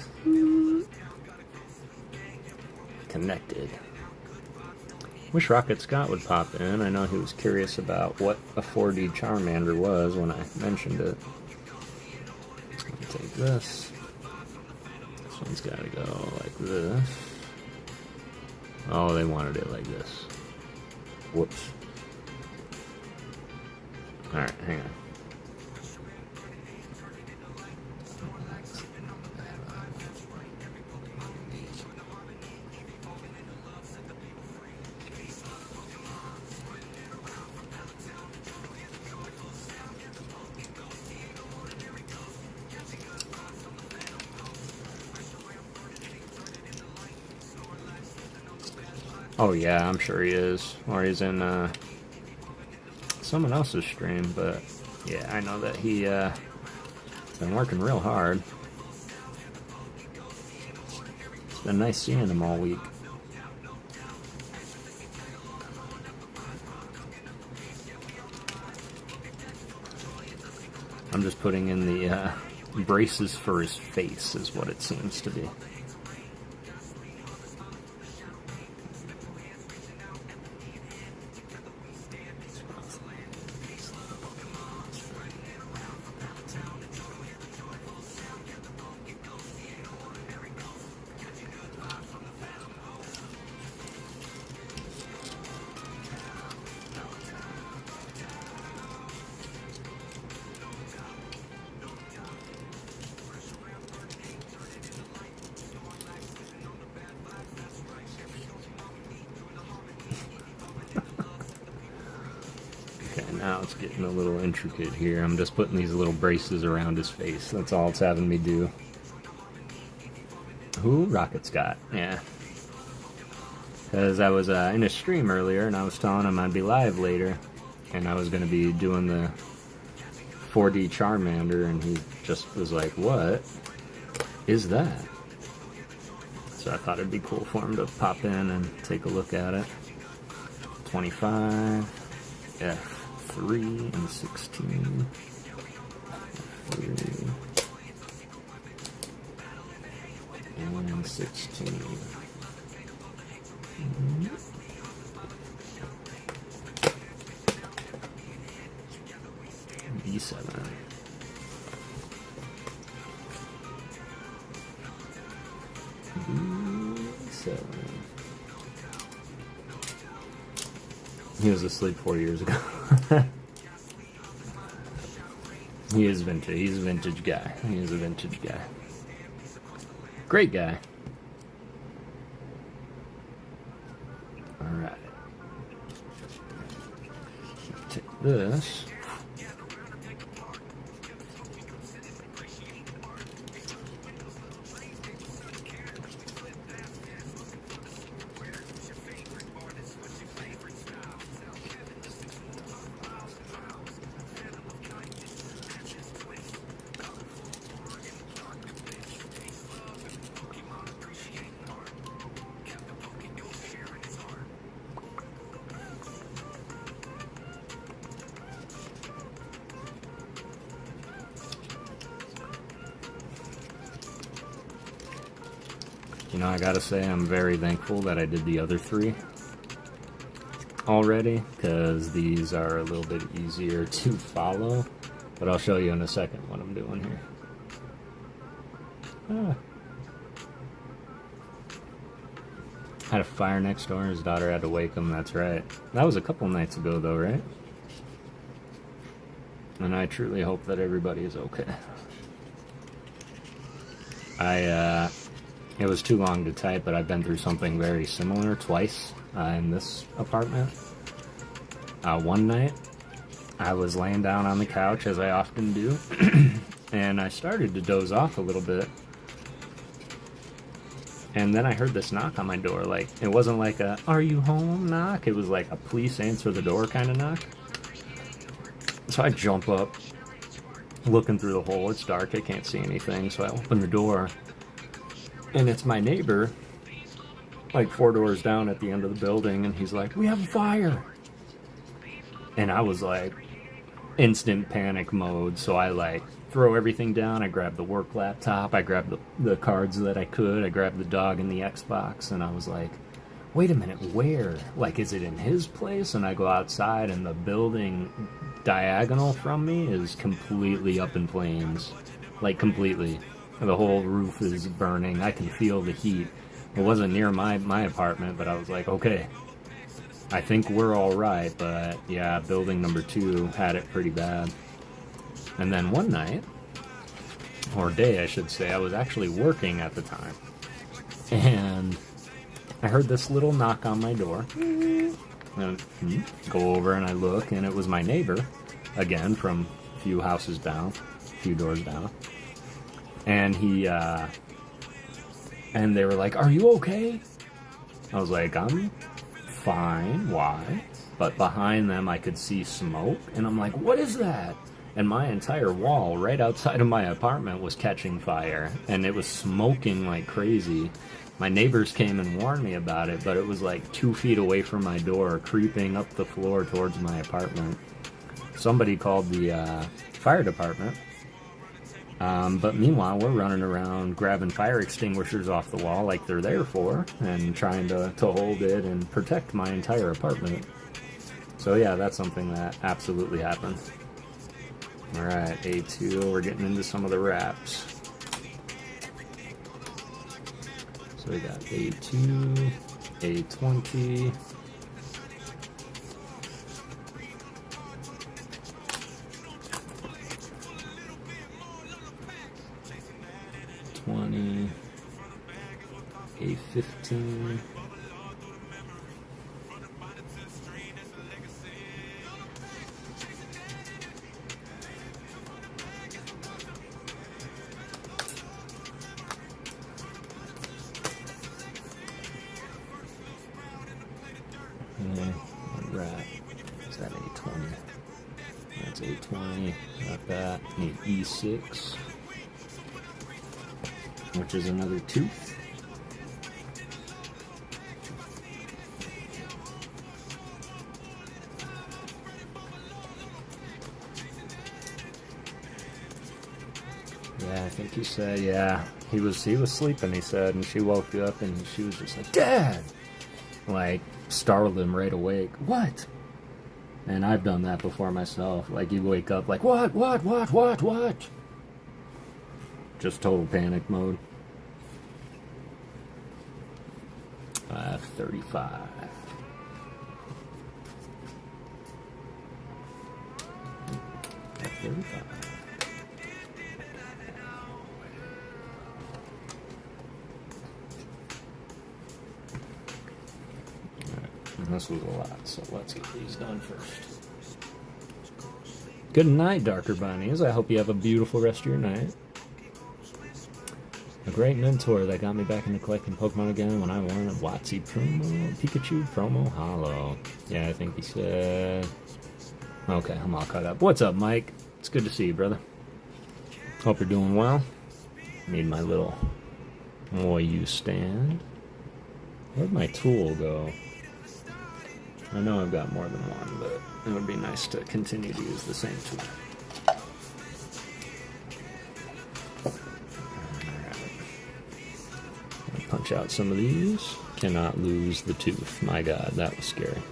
connected. Wish Rocket Scott would pop in. I know he was curious about what a 4D Charmander was when I mentioned it. Take this. This one's got to go like this. Oh, they wanted it like this. Whoops. Alright, hang on. Oh yeah, I'm sure he is. Or he's in someone else's stream, but yeah, I know that he been working real hard. It's been nice seeing him all week. I'm just putting in the braces for his face is what it seems to be. Now it's getting a little intricate here. I'm just putting these little braces around his face. That's all it's having me do. Who? Rocket Scott. Yeah. Because I was in a stream earlier, and I was telling him I'd be live later. And I was going to be doing the 4D Charmander, and he just was like, what is that? So I thought it'd be cool for him to pop in and take a look at it. 25. F. 3 and 16. 3 and 16. B7. B7. He was asleep 4 years ago. He is vintage. He's a vintage guy. He is a vintage guy. Great guy. Alright. Take this. You know, I gotta say, I'm very thankful that I did the other 3 already, because these are a little bit easier to follow, but I'll show you in a second what I'm doing here. Had a fire next door, his daughter had to wake him, that's right. That was a couple nights ago though, right? And I truly hope that everybody is okay. It was too long to type, but I've been through something very similar twice in this apartment. One night, I was laying down on the couch, as I often do, and I started to doze off a little bit. And then I heard this knock on my door. Like, it wasn't like a, "Are you home?" knock. It was like a "Please answer the door" kind of knock. So I jump up, looking through the hole. It's dark, I can't see anything, so I open the door. And it's my neighbor, like 4 doors down at the end of the building, and he's like, "We have a fire." And I was like, instant panic mode, so I like throw everything down. I grabbed the work laptop, I grabbed the cards that I could, I grabbed the dog and the Xbox, and I was like, wait a minute, where? Like, is it in his place? And I go outside, and the building diagonal from me is completely up in flames. Like, completely. The whole roof is burning. I can feel the heat. It wasn't near my apartment, but I was like, okay, I think we're all right. But yeah, building number 2 had it pretty bad. And then one night, or day I should say, I was actually working at the time. And I heard this little knock on my door. And go over and I look, and it was my neighbor, again, from a few houses down, a few doors down. And and they were like, "Are you okay?" I was like, "I'm fine, why?" But behind them I could see smoke, and I'm like, "What is that?" And my entire wall right outside of my apartment was catching fire, and it was smoking like crazy. My neighbors came and warned me about it, but it was like 2 feet away from my door, creeping up the floor towards my apartment. Somebody called the fire department. But meanwhile, we're running around grabbing fire extinguishers off the wall like they're there for, and trying to hold it and protect my entire apartment. So yeah, that's something that absolutely happens. Alright, A2, we're getting into some of the wraps. So we got A2, A20, A15, right. Is that A20? That's A20. Got that. Need E6, which is another tooth. Yeah, I think he said, yeah, he was sleeping, he said, and she woke up and she was just like, Dad! Like, startled him right awake. What? And I've done that before myself. Like, you wake up like, what? Just total panic mode. 35. F35. This was a lot, so let's get these done first. Good night, Darker Bunnies. I hope you have a beautiful rest of your night. A great mentor that got me back into collecting Pokemon again when I won a Watsy promo, Pikachu promo holo. Yeah, I think he said... Okay, I'm all caught up. What's up, Mike? It's good to see you, brother. Hope you're doing well. Need my little Moyu stand. Where'd my tool go? I know I've got more than one, but it would be nice to continue to use the same tool. Alright. Punch out some of these. Cannot lose the tooth. My God, that was scary.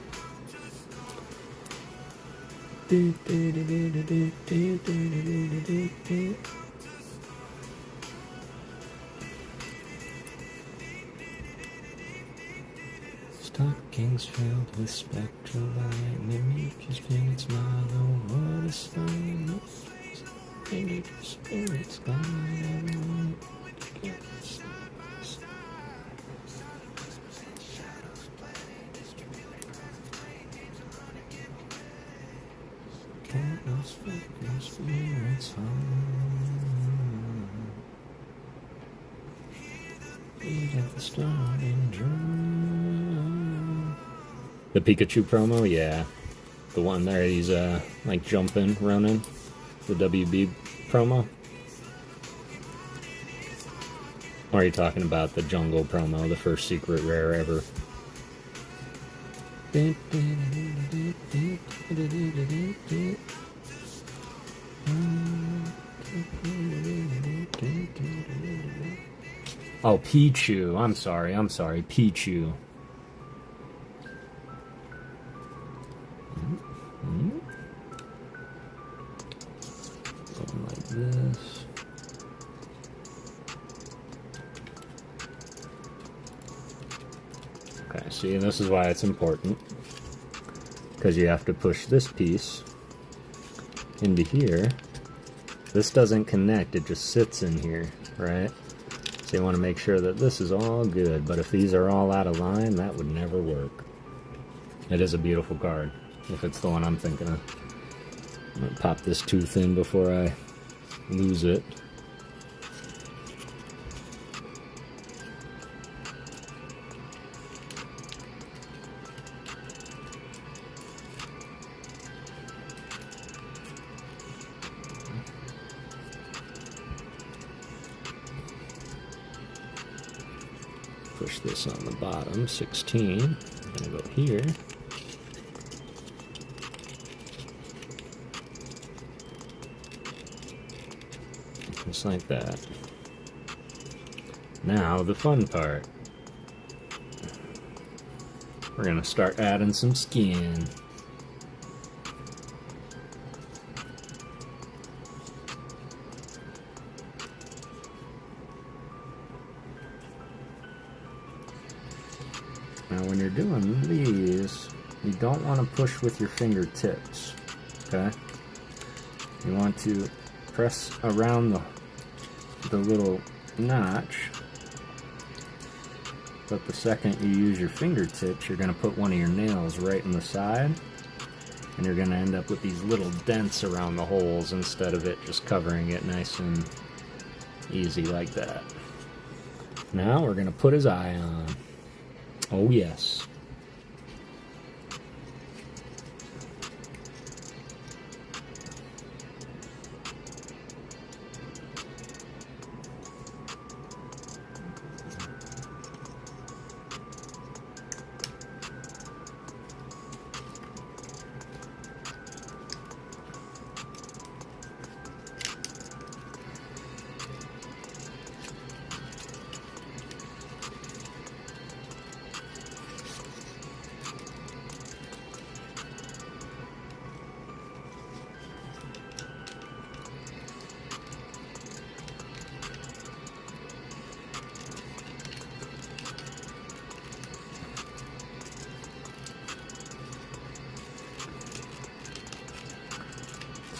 Stockings filled with spectral light, mimic spin its smile, oh what a sign. Maybe the spirit's gone, spirits home. Beat at the starting drum. The Pikachu promo, yeah. The one there, he's like jumping, running. The WB promo. Or are you talking about the jungle promo, the first secret rare ever? Oh, Pichu. I'm sorry, Pichu. Something like this. Okay, see, this is why it's important. Because you have to push this piece into here. This doesn't connect, it just sits in here, right? So you want to make sure that this is all good, but if these are all out of line, that would never work. It is a beautiful card, if it's the one I'm thinking of. I'm going to pop this tooth in before I lose it. Push this on the bottom, 16. I'm gonna go here. Just like that. Now, the fun part. We're gonna start adding some skin. Now when you're doing these, you don't want to push with your fingertips, okay? You want to press around the little notch, but the second you use your fingertips, you're going to put one of your nails right in the side, and you're going to end up with these little dents around the holes instead of it just covering it nice and easy like that. Now we're going to put his eye on. Oh yes.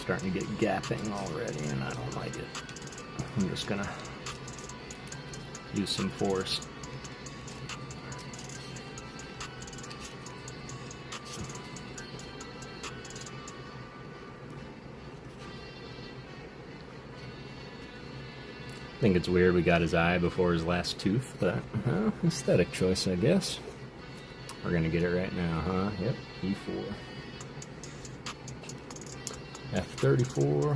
Starting to get gapping already, and I don't like it. I'm just gonna use some force. I think it's weird we got his eye before his last tooth, but aesthetic choice, I guess. We're gonna get it right now, huh? Yep, E4. F34.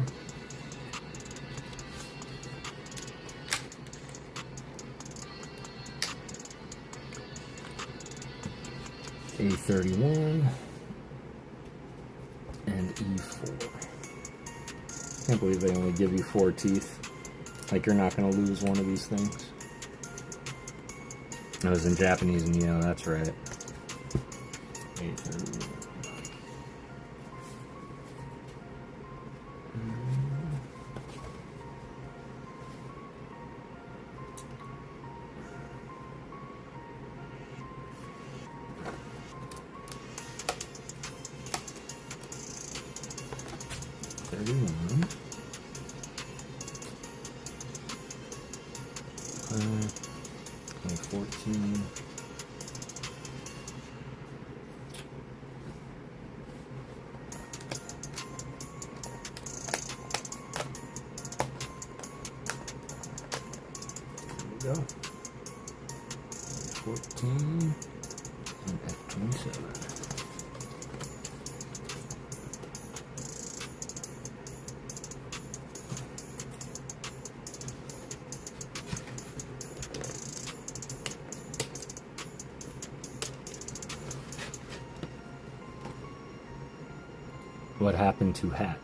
A31 and E4. Can't believe they only give you 4 teeth. Like you're not going to lose one of these things. That was in Japanese and yeah, that's right. A31. Okay, 14. There we go. 14 and F27. What happened to hat?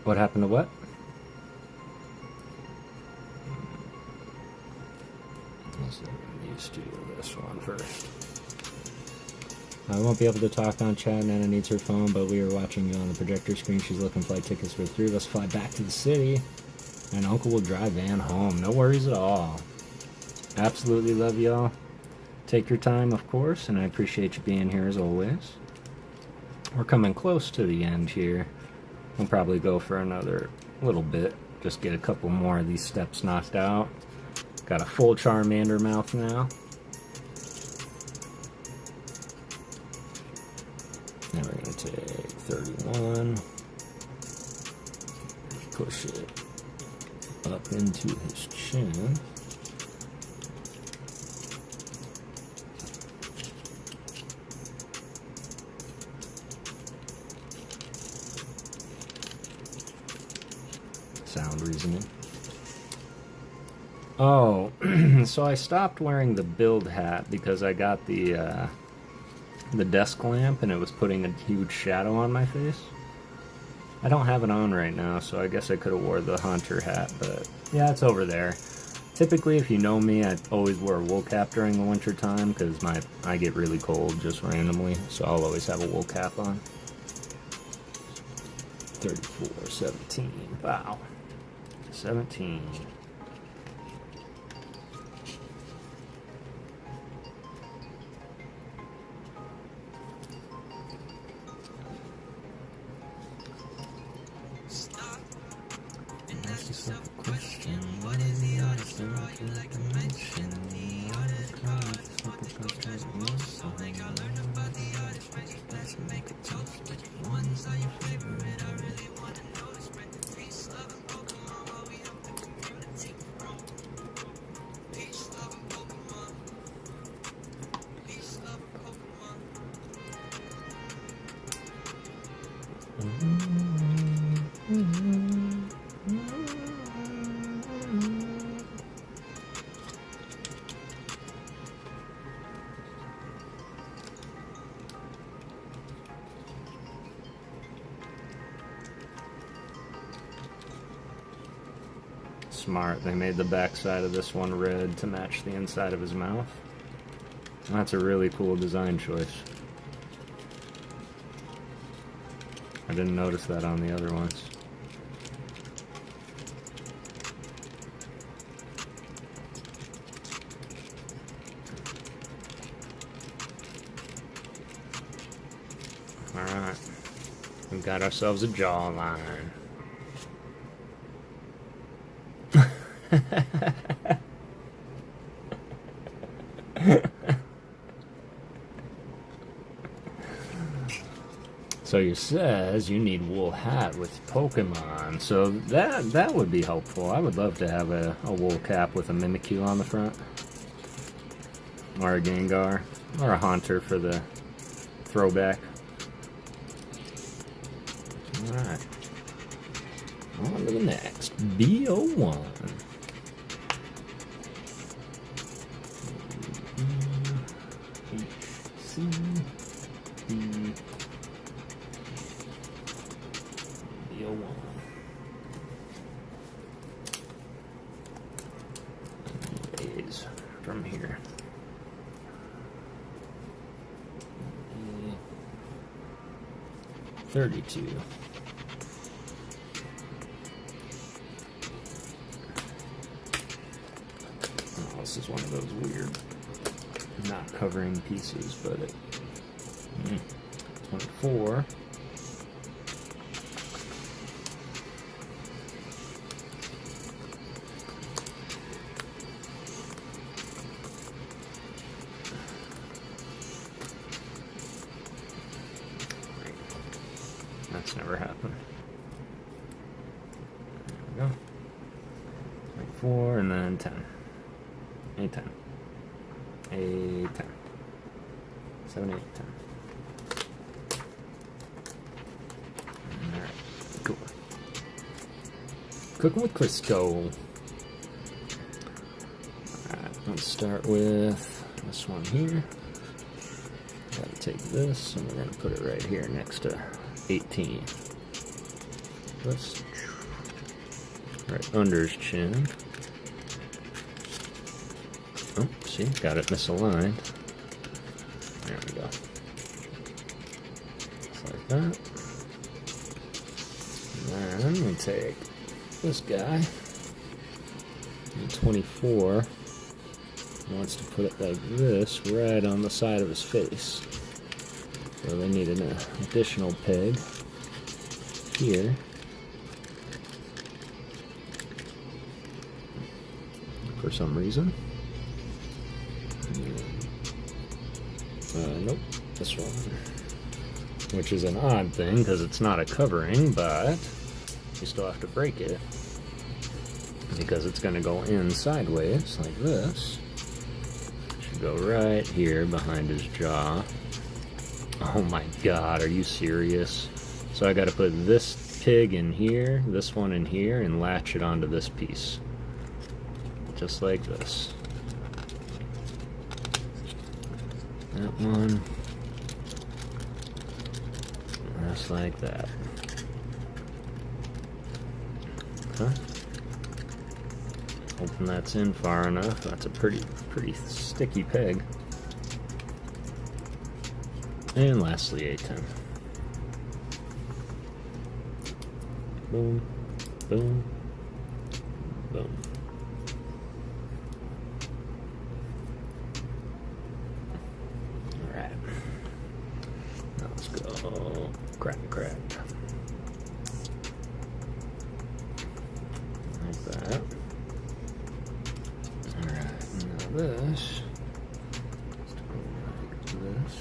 What happened to what? Let's used to this one first. I won't be able to talk on chat. Nana needs her phone, but we are watching you on the projector screen. She's looking flight tickets for the 3 of us fly back to the city, and Uncle will drive Van home. No worries at all. Absolutely love y'all. Take your time, of course, and I appreciate you being here as always. We're coming close to the end here. We'll probably go for another little bit. Just get a couple more of these steps knocked out. Got a full Charmander mouth now. Now we're going to take 31. Push it up into his chin. Sound reasoning. Oh, so I stopped wearing the build hat because I got the desk lamp and it was putting a huge shadow on my face. I don't have it on right now, so I guess I could have wore the hunter hat, but yeah, it's over there. Typically, if you know me, I always wear a wool cap during the winter time because I get really cold just randomly, so I'll always have a wool cap on. 34, 17, wow. 17. Ask yourself a question. What is the honest and what you like to mention? The honest crowd is what the ghost has most. So think I learned about the artist, right? You best make a toast. Which ones are your favorite? I really want to know. Spread the peace, love, and Pokemon while we help the community grow. Peace, love, and Pokemon. Peace, love, and Pokemon. Smart. They made the backside of this one red to match the inside of his mouth. That's a really cool design choice. I didn't notice that on the other ones. Alright. We've got ourselves a jawline. So you says you need wool hat with Pokemon, so that would be helpful. I would love to have a wool cap with a Mimikyu on the front, or a Gengar, or a Haunter for the throwback. Alright, on to the next, B01. From here. 32. Oh, this is one of those weird not covering pieces, but it 24. That's never happened. There we go. 4 and then 10. A 10. A 10. 7, 8, 10. Alright, cool. Cooking with Crisco. Alright, let's start with this one here. Gotta take this and we're gonna put it right here next to 18. This right under his chin. Oh, see, got it misaligned. There we go. Just like that. And then we take this guy. 24 wants to put it like this, right on the side of his face. So they need an additional peg here. For some reason. Nope, this one. Which is an odd thing because it's not a covering, but you still have to break it because it's going to go in sideways like this. It should go right here behind his jaw. Oh my god, are you serious? So I gotta put this pig in here, this one in here, and latch it onto this piece. Just like this. That one. Just like that. Okay. Hoping that's in far enough. That's a pretty sticky peg. And lastly, a 10. Boom, boom, boom. Alright. Now let's go crack. Like that. Alright, now this. Let's go like this.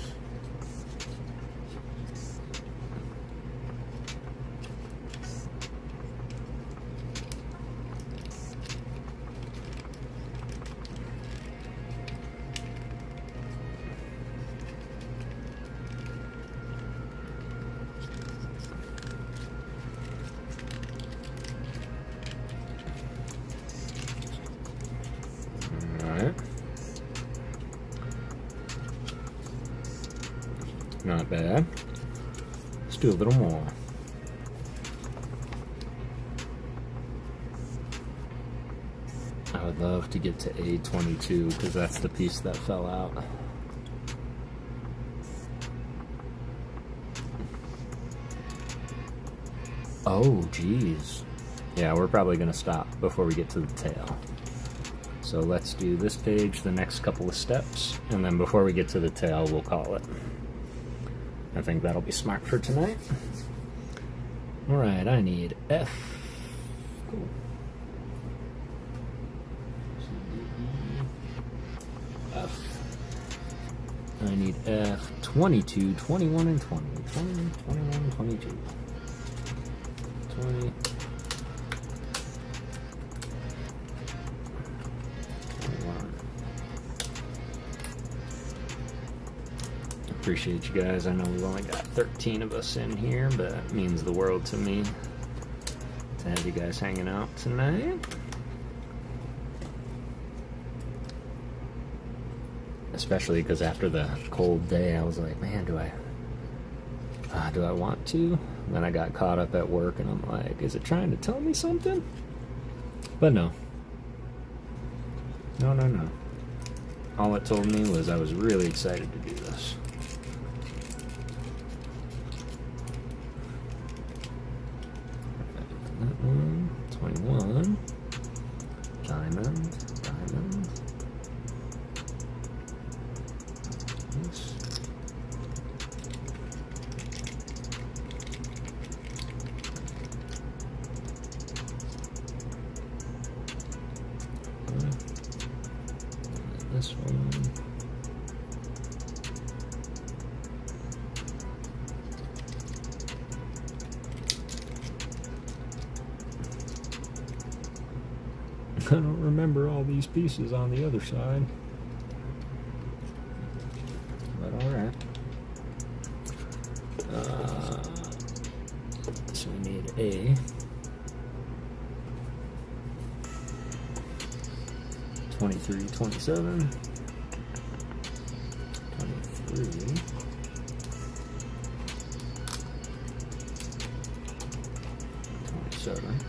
Not bad. Let's do a little more. I would love to get to A22 because that's the piece that fell out. Oh, geez. Yeah, we're probably going to stop before we get to the tail. So let's do this page, the next couple of steps, and then before we get to the tail, we'll call it. I think that'll be smart for tonight. Alright, I need F. Cool. F. I need F 22, 21, and 20. 20, 21, 22. 20. Appreciate you guys. I know we've only got 13 of us in here, but it means the world to me to have you guys hanging out tonight. Especially because after the cold day, I was like, man, do I want to? Then I got caught up at work, and I'm like, is it trying to tell me something? But no. No. All it told me was I was really excited to do this. That one, 21, diamond, this. This one. I don't remember all these pieces on the other side. But alright. So we need A. 23, 27. 23. 27.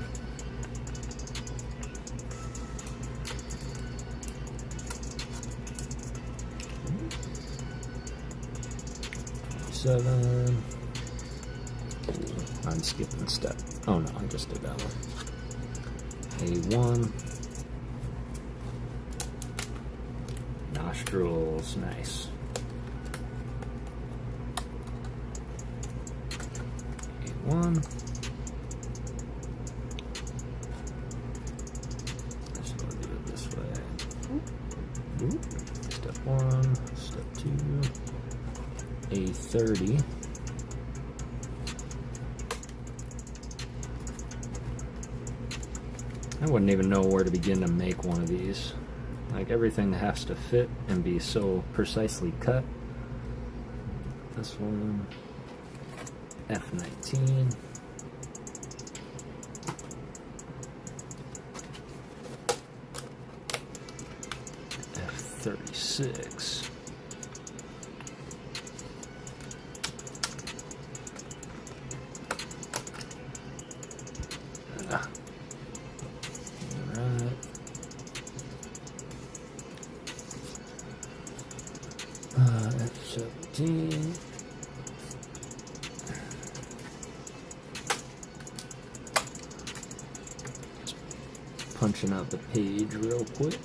7. I'm skipping a step. Oh no, I just did that one. A1. Nostrils, nice. A1. Just gonna do it this way. Step 1, step 2. A30. I wouldn't even know where to begin to make one of these. Like, everything has to fit and be so precisely cut. This one, F19. F36. 17. Punching out the page real quick.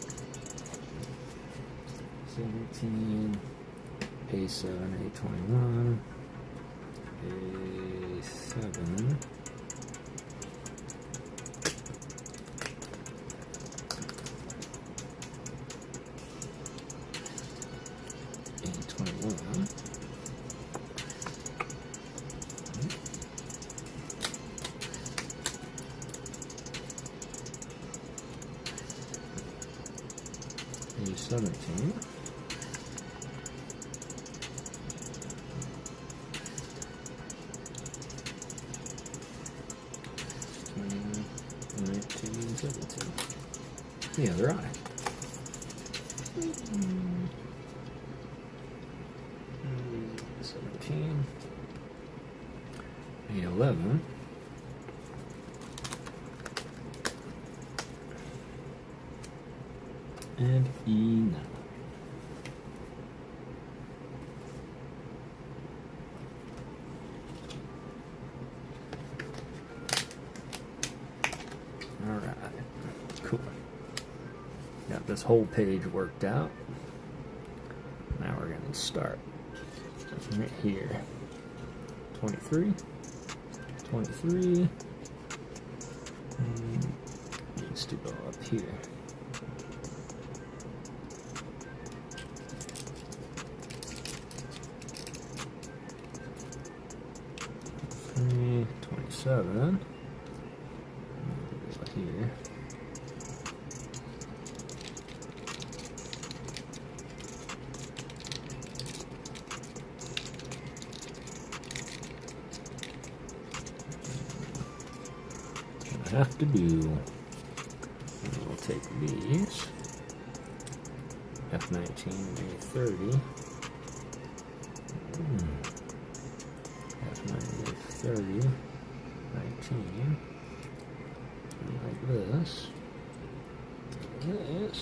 17. A7, A21. A7. A21. A17. The other eye. Mm-hmm. 17. A11. And E9. Alright, cool. Got this whole page worked out. Now we're going to start right here. 23. 23. Needs to go up here. Three, 27. Go here. Have to do. We'll take these. F19 and A30. F9 A30. 19. And like this. This.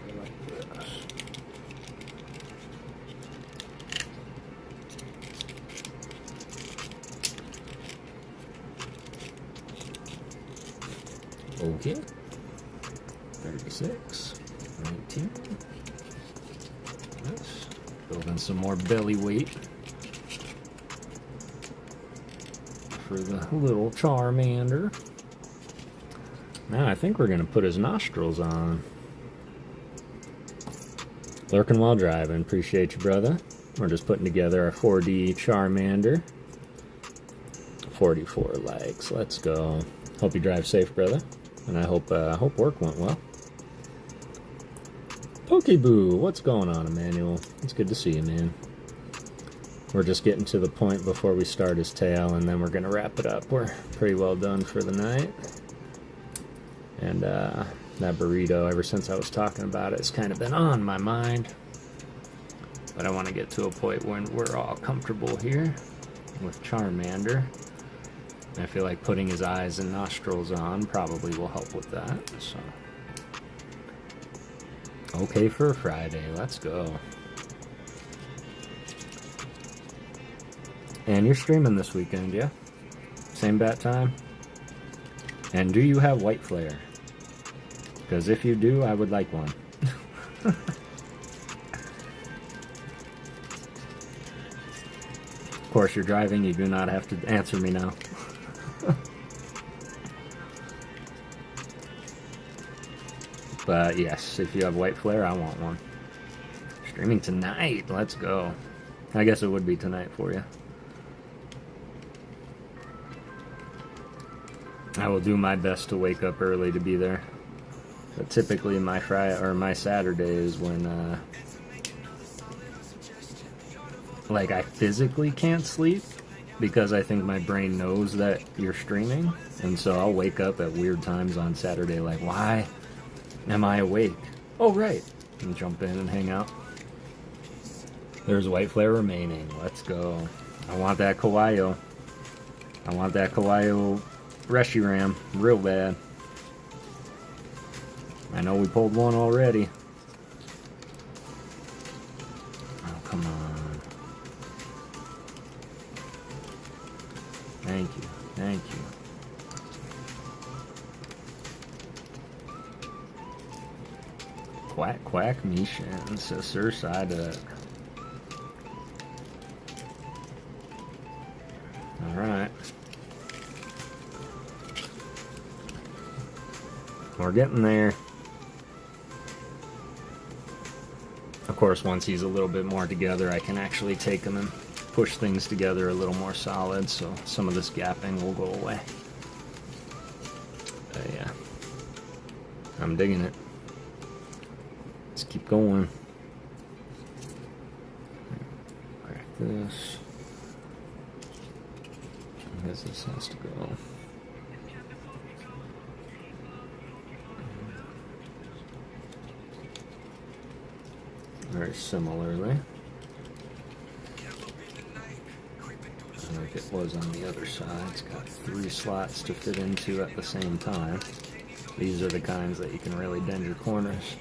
And like this. Okay. 36. 19. Yes. Building some more belly weight for the little Charmander. Now I think we're going to put his nostrils on. Lurking while driving. Appreciate you, brother. We're just putting together our 4D Charmander. 44 likes. Let's go. Hope you drive safe, brother. And I hope work went well. Pokeboo, what's going on, Emmanuel? It's good to see you, man. We're just getting to the point before we start his tail, and then we're going to wrap it up. We're pretty well done for the night. And that burrito, ever since I was talking about it, it's kind of been on my mind. But I want to get to a point when we're all comfortable here with Charmander. I feel like putting his eyes and nostrils on probably will help with that. So, okay for a Friday. Let's go. And you're streaming this weekend, yeah? Same bat time? And do you have white flare? Because if you do, I would like one. Of course, you're driving. You do not have to answer me now. But yes, if you have white flare, I want one. Streaming tonight. Let's go. I guess it would be tonight for you. I will do my best to wake up early to be there. But typically my Friday or my Saturday is when like I physically can't sleep because I think my brain knows that you're streaming, and so I'll wake up at weird times on Saturday like, why am I awake? Oh right, and jump in and hang out. There's white flare remaining. Let's go. I want that Kawaii. I want that Kawaii Reshiram real bad. I know we pulled one already. Quack quack Mishin, sister side up. Alright. We're getting there. Of course, once he's a little bit more together, I can actually take him and push things together a little more solid, so some of this gapping will go away. Yeah. I'm digging it. Let's keep going. Crack this. I guess this has to go. Very similarly. Like it was on the other side. It's got 3 slots to fit into at the same time. These are the kinds that you can really bend your corners.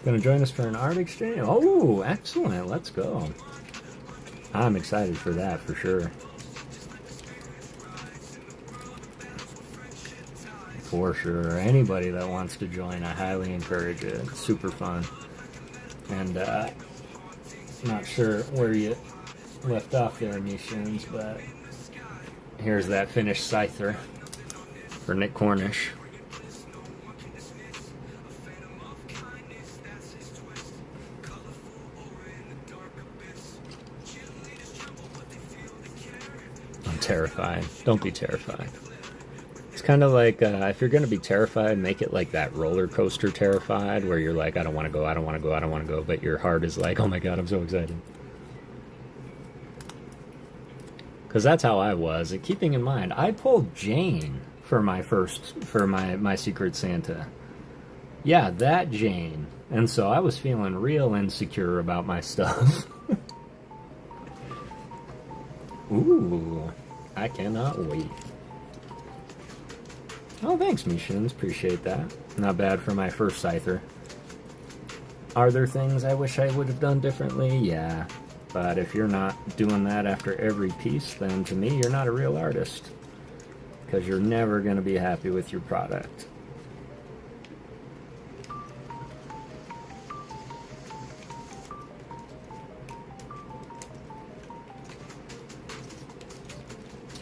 Gonna join us for an art exchange? Oh, excellent. Let's go. I'm excited for that for sure. For sure. Anybody that wants to join, I highly encourage it. It's super fun. And not sure where you left off there, Nishins, but here's that finished Scyther for Nick Cornish. I'm terrified. Don't be terrified. It's kind of like, if you're going to be terrified, make it like that roller coaster terrified, where you're like, I don't want to go, I don't want to go, I don't want to go, but your heart is like, oh my god, I'm so excited. Because that's how I was. And keeping in mind, I pulled Jane for my my Secret Santa. Yeah, that Jane. And so I was feeling real insecure about my stuff. Ooh, I cannot wait. Oh, thanks, Mishins. Appreciate that. Not bad for my first Scyther. Are there things I wish I would have done differently? Yeah. But if you're not doing that after every piece, then to me, you're not a real artist. Because you're never going to be happy with your product.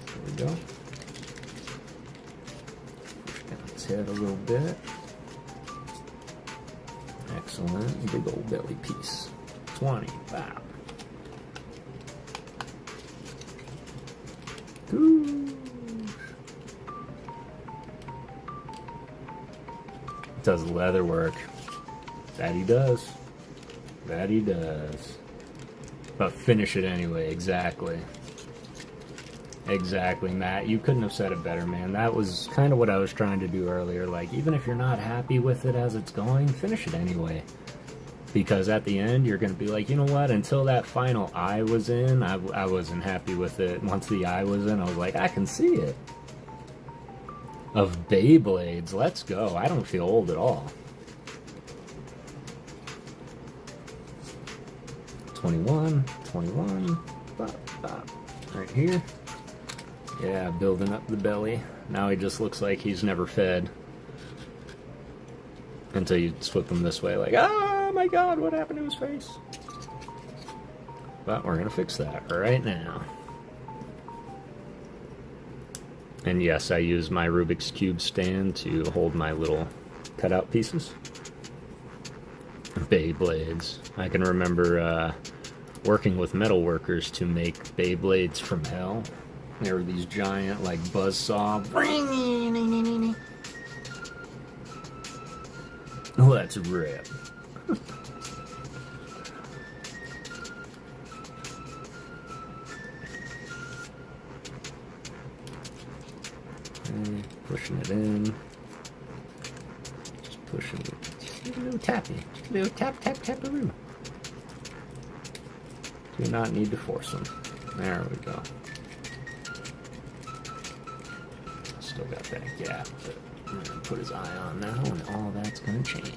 There we go. Head a little bit. Excellent. Big old belly piece. 20. Wow. Ooh. Does leather work. That he does. That he does. But finish it anyway. Exactly. Exactly, Matt. You couldn't have said it better, man. That was kind of what I was trying to do earlier. Like, even if you're not happy with it as it's going, finish it anyway. Because at the end, you're going to be like, you know what? Until that final eye was in, I wasn't happy with it. Once the eye was in, I was like, I can see it. Of Beyblades. Let's go. I don't feel old at all. 21. 21. Bop, bop. Right here. Yeah, building up the belly. Now he just looks like he's never fed. Until you flip him this way, like, oh my god, what happened to his face? But we're gonna fix that right now. And yes, I use my Rubik's Cube stand to hold my little cutout pieces. Beyblades. I can remember working with metal workers to make Beyblades from hell. There were these giant, like, buzzsaw. Oh, that's rip. Okay, pushing it in. Just pushing it. Just a little tappy. Just a little tap, tap, taparoo. Do not need to force them. There we go. Still got that gap, but I'm gonna put his eye on now, and all that's gonna change.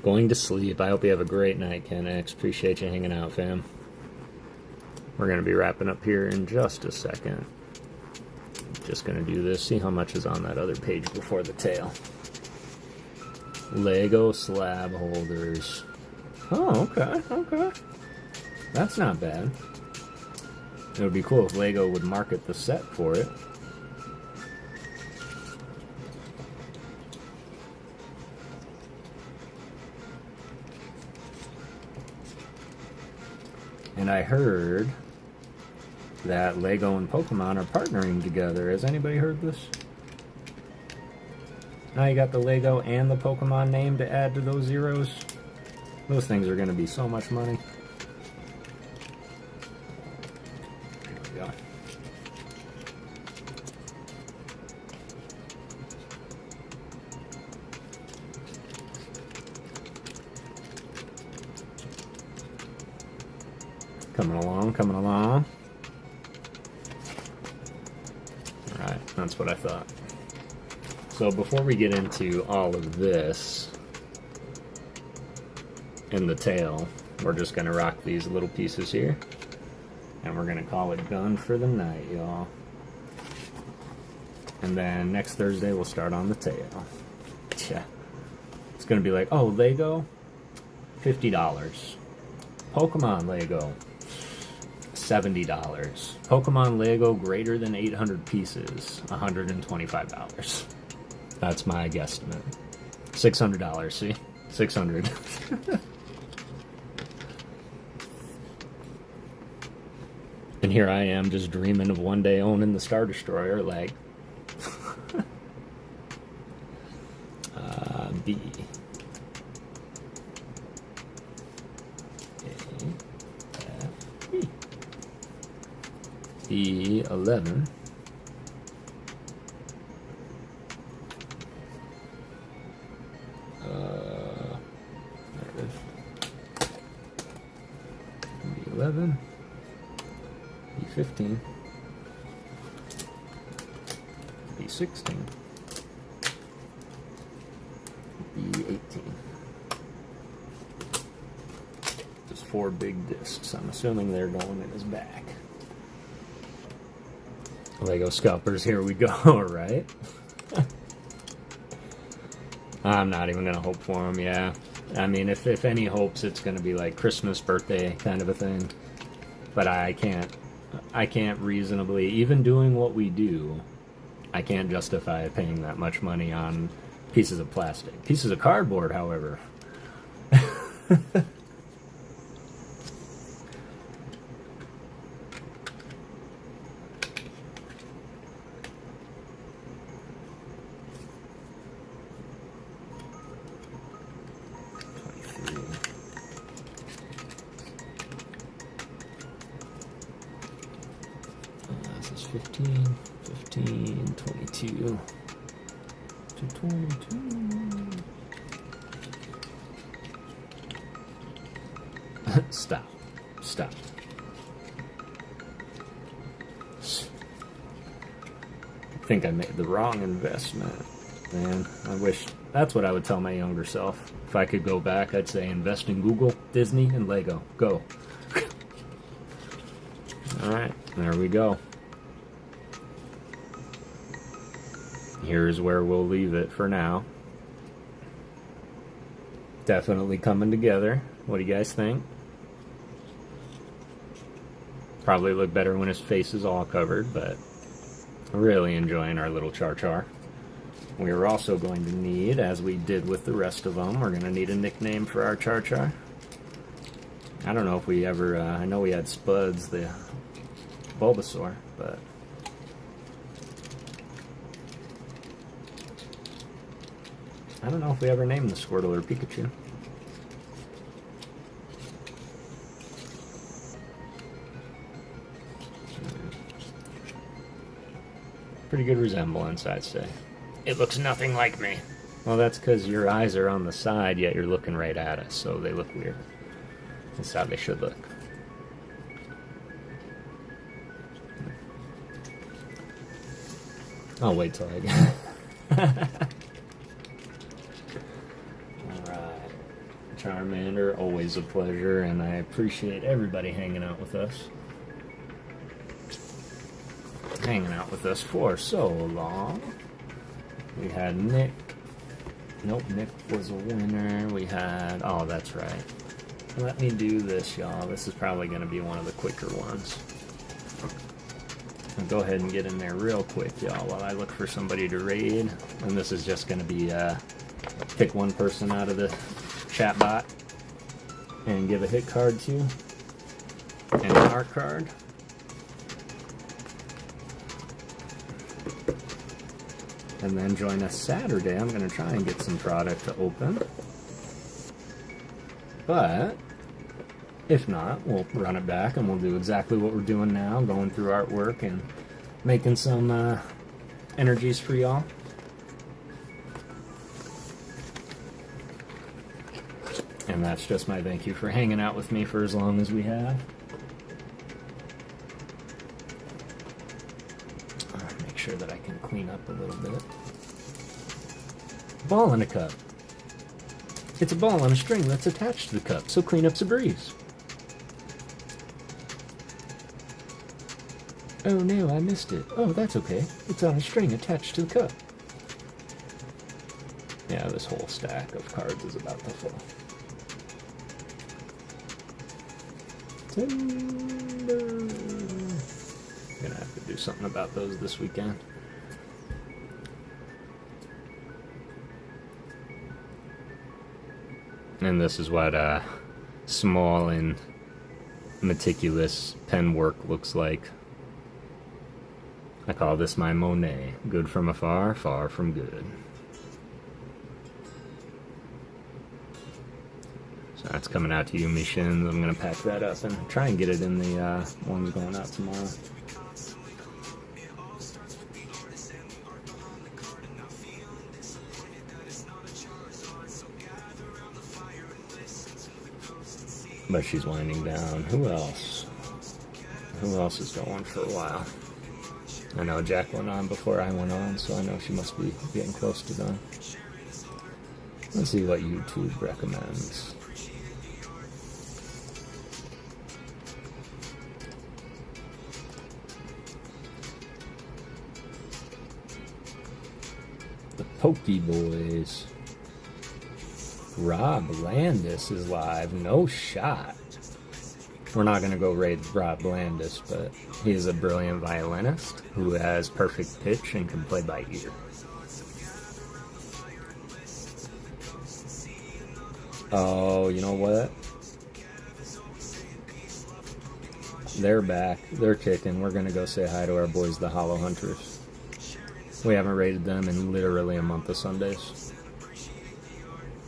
Going to sleep. I hope you have a great night, Ken X. Appreciate you hanging out, fam. We're gonna be wrapping up here in just a second. Just gonna do this. See how much is on that other page before the tail. Lego slab holders. Oh, okay, okay. That's not bad. It would be cool if Lego would market the set for it. And I heard that Lego and Pokemon are partnering together. Has anybody heard this? Now you got the Lego and the Pokemon name to add to those zeros. Those things are going to be so much money. There we go. Coming along, coming along. Alright, that's what I thought. So before we get into all of this in the tail, we're just going to rock these little pieces here. And we're going to call it done for the night, y'all. And then next Thursday we'll start on the tail. Yeah. It's going to be like, oh, Lego, $50. Pokemon Lego, $70. Pokemon Lego greater than 800 pieces, $125. That's my guesstimate. $600, see? 600. And here I am just dreaming of one day owning the Star Destroyer, like... B. E11. There it is. E11. E15. E16. E18. Just 4 big discs. I'm assuming they're going in his back. Lego scalpers, here we go, right? I'm not even gonna hope for them, yeah. I mean, if any hopes, it's gonna be like Christmas, birthday kind of a thing. But I can't reasonably, even doing what we do, I can't justify paying that much money on pieces of plastic. Pieces of cardboard, however. This is 15, 15, 22. To 22. Stop. Stop. I think I made the wrong investment. Man, I wish that's what I would tell my younger self. If I could go back, I'd say invest in Google, Disney, and Lego. Go. Alright, there we go. Here's where we'll leave it for now. Definitely coming together. What do you guys think? Probably look better when his face is all covered, but really enjoying our little Char-Char. We are also going to need, as we did with the rest of them, we're going to need a nickname for our Char-Char. I don't know if we ever, I know we had Spuds, the Bulbasaur, but... I don't know if we ever named the Squirtle or Pikachu. Pretty good resemblance, I'd say. It looks nothing like me. Well, that's because your eyes are on the side, yet you're looking right at us, so they look weird. That's how they should look. I'll wait till I get... Alright. Charmander, always a pleasure, and I appreciate everybody hanging out with us. Hanging out with us for so long. We had Nick, Nope, Nick was a winner. We had... Oh, that's right. Let me do this, y'all. This is probably going to be one of the quicker ones. I'll go ahead and get in there real quick, y'all, while I look for somebody to raid. And this is just going to be, pick one person out of the chat bot and give a hit card to. And an art card. And then join us Saturday. I'm going to try and get some product to open. But if not, we'll run it back and we'll do exactly what we're doing now, going through artwork and making some energies for y'all. And that's just my thank you for hanging out with me for as long as we have. Make sure that I can clean up a little bit. Ball in a cup. It's a ball on a string that's attached to the cup, so cleanup's a breeze. Oh no, I missed it. Oh, that's okay. It's on a string attached to the cup. Yeah, this whole stack of cards is about to fall. Timber. Gonna have to do something about those this weekend. And this is what small and meticulous pen work looks like. I call this my Monet. Good from afar, far from good. So that's coming out to you, Mishins. I'm going to pack that up and try and get it in the ones going out tomorrow. But she's winding down. Who else? Who else is going for a while? I know Jack went on before I went on, so I know she must be getting close to done. Let's see what YouTube recommends. The Pokey Boys. Rob Landis is live. No shot. We're not going to go raid Rob Landis, but he is a brilliant violinist who has perfect pitch and can play by ear. Oh, you know what? They're back. They're kicking. We're going to go say hi to our boys, the Hollow Hunters. We haven't raided them in literally a month of Sundays.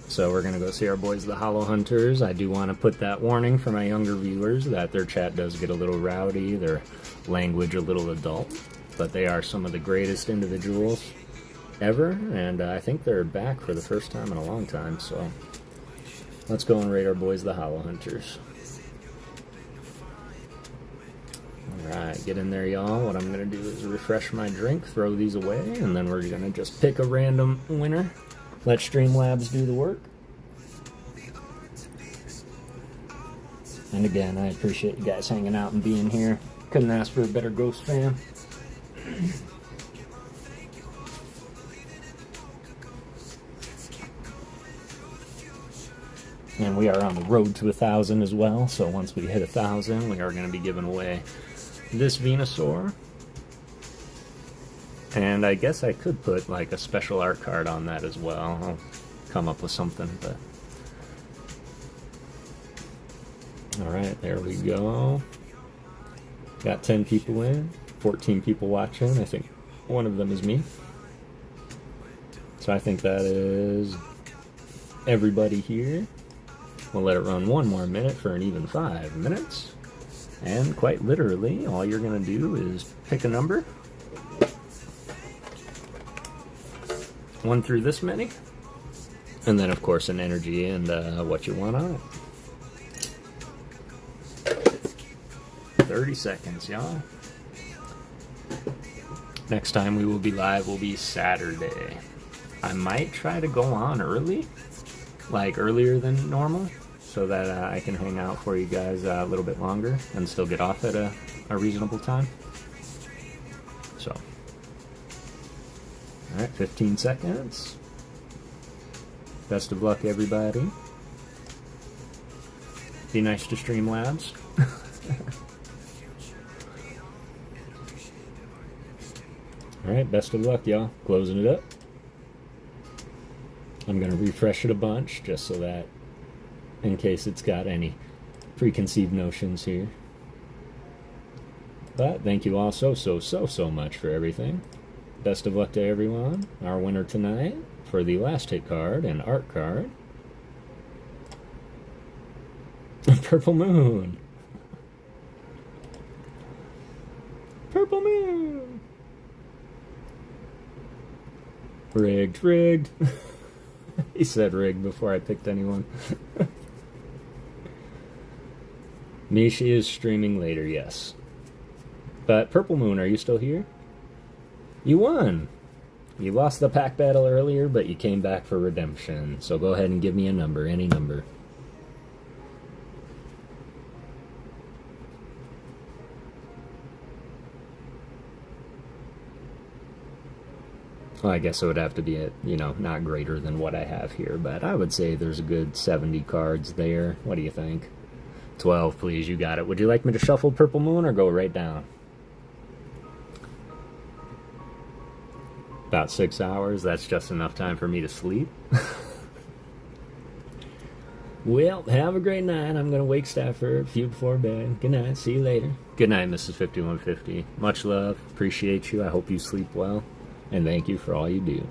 So we're going to go see our boys, the Hollow Hunters. I do want to put that warning for my younger viewers that their chat does get a little rowdy, their language a little adult, but they are some of the greatest individuals ever, and I think they're back for the first time in a long time, so let's go and raid our boys, the Hollow Hunters. Alright, get in there, y'all. What I'm going to do is refresh my drink, throw these away, and then we're going to just pick a random winner. Let Streamlabs do the work. And again, I appreciate you guys hanging out and being here. Couldn't ask for a better Ghost fan. And we are on the road to 1,000 as well, so once we hit 1,000, we are going to be giving away this Venusaur. And I guess I could put like a special art card on that as well. I'll come up with something, but... Alright, there we go. Got 10 people in, 14 people watching. I think one of them is me. So I think that is everybody here. We'll let it run one more minute for an even 5 minutes. And quite literally, all you're going to do is pick a number. 1 through this many, and then of course an energy and what you want on it. 30 seconds, y'all. Next time we will be live will be Saturday. I might try to go on early, like earlier than normal, so that I can hang out for you guys a little bit longer and still get off at a reasonable time. So. Alright, 15 seconds. Best of luck, everybody. Be nice to Streamlabs. Alright, best of luck, y'all. Closing it up. I'm going to refresh it a bunch, just so that, in case it's got any preconceived notions here. But thank you all so much for everything. Best of luck to everyone. Our winner tonight for the last hit card and art card. Purple Moon. Purple Moon. Rigged, rigged. He said rigged before I picked anyone. Mishi is streaming later, yes. But Purple Moon, are you still here? You won! You lost the pack battle earlier, but you came back for redemption. So go ahead and give me a number, any number. Well, I guess it would have to be, not greater than what I have here, but I would say there's a good 70 cards there. What do you think? 12, please, you got it. Would you like me to shuffle Purple Moon or go right down? About 6 hours, that's just enough time for me to sleep. Well, have a great night. I'm going to wake Stafford a few before bed. Good night, see you later. Good night, Mrs. 5150. Much love, appreciate you, I hope you sleep well. And thank you for all you do.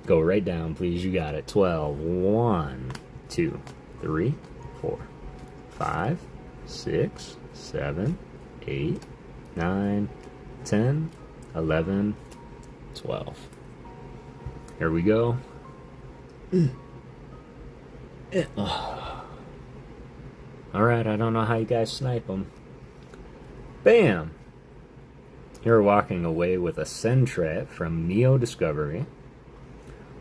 Go right down, please. You got it. 12. 1, 2, 3, 4, 5, 6, 7, 8, 9, 10, 11, 12. Here we go. Alright, I don't know how you guys snipe them. Bam! You're walking away with a Sentret from Neo Discovery.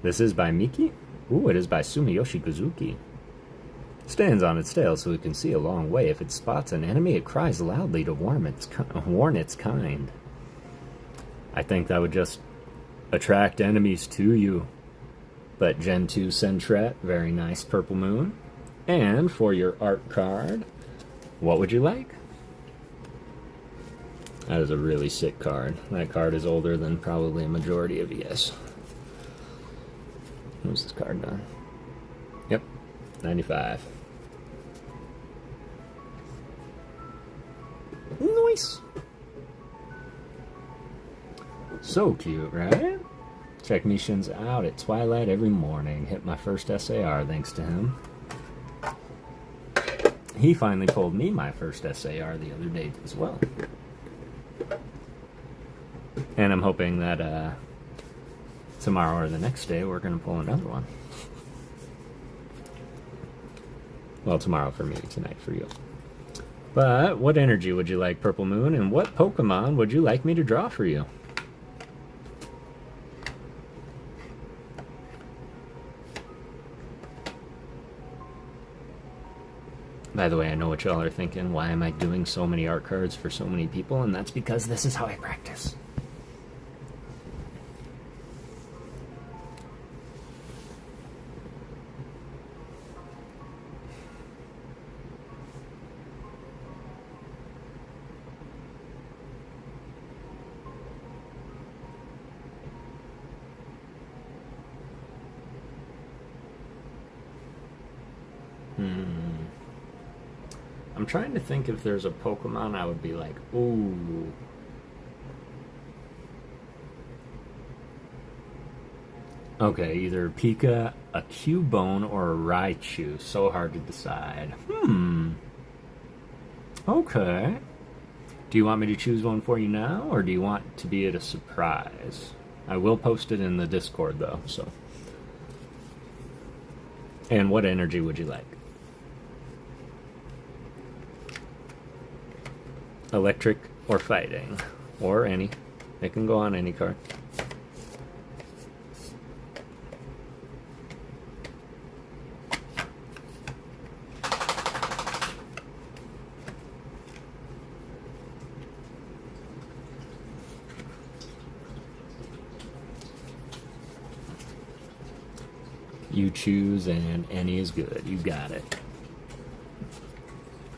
This is by Miki? Ooh, it is by Sumiyoshi Kazuki. Stands on its tail so it can see a long way. If it spots an enemy, it cries loudly to warn its kind. I think that would just attract enemies to you. But Gen 2 Sentret, very nice, Purple Moon. And for your art card, what would you like? That is a really sick card. That card is older than probably a majority of you guys. Who's this card done? Yep, 95. Nice! So cute, right? Check missions out at twilight every morning. Hit my first SAR thanks to him. He finally pulled me my first SAR the other day as well. And I'm hoping that tomorrow or the next day we're going to pull another one. Well, tomorrow for me, tonight for you. But what energy would you like, Purple Moon? And what Pokemon would you like me to draw for you? By the way, I know what y'all are thinking. Why am I doing so many art cards for so many people? And that's because this is how I practice. I'm trying to think if there's a Pokemon I would be like, ooh. Okay, either Pika, a Cubone, or a Raichu. So hard to decide. Okay. Do you want me to choose one for you now, or do you want to be at a surprise? I will post it in the Discord, though, so. And what energy would you like? Electric or fighting, or any. It can go on any card. You choose, and any is good. You got it.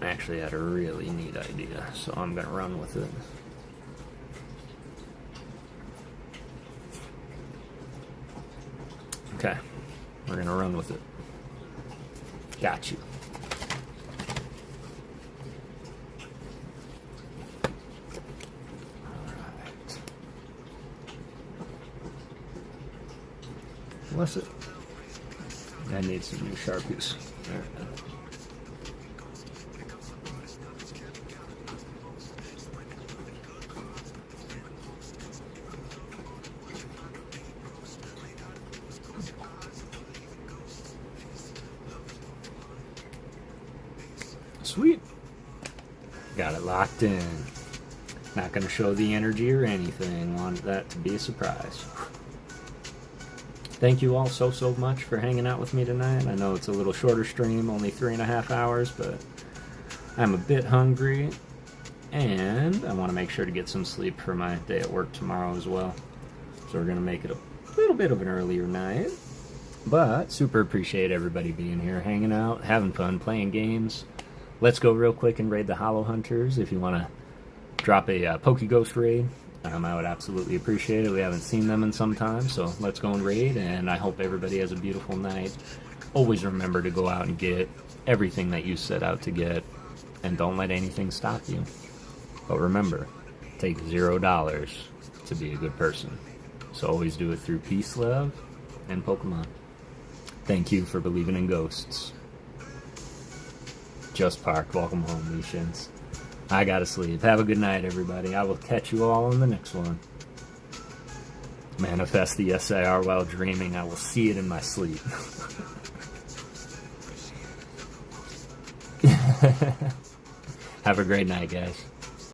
I actually had a really neat idea, so I'm going to run with it. Okay, we're going to run with it. Got you. Alright. What's it? I need some new Sharpies. There we go. Sweet. Got it locked in. Not going to show the energy or anything. Want that to be a surprise. Thank you all so much for hanging out with me tonight. I know it's a little shorter stream, only 3.5 hours, but I'm a bit hungry, and I want to make sure to get some sleep for my day at work tomorrow as well. So we're going to make it a little bit of an earlier night, but super appreciate everybody being here, hanging out, having fun, playing games. Let's go real quick and raid the Hollow Hunters. If you want to drop a PokeGhost raid, I would absolutely appreciate it. We haven't seen them in some time, so let's go and raid, and I hope everybody has a beautiful night. Always remember to go out and get everything that you set out to get, and don't let anything stop you. But remember, take $0 to be a good person. So always do it through peace, love, and Pokemon. Thank you for believing in ghosts. Just parked. Welcome home, Leashins. I gotta sleep. Have a good night, everybody. I will catch you all in the next one. Manifest the SIR while dreaming. I will see it in my sleep. Have a great night, guys.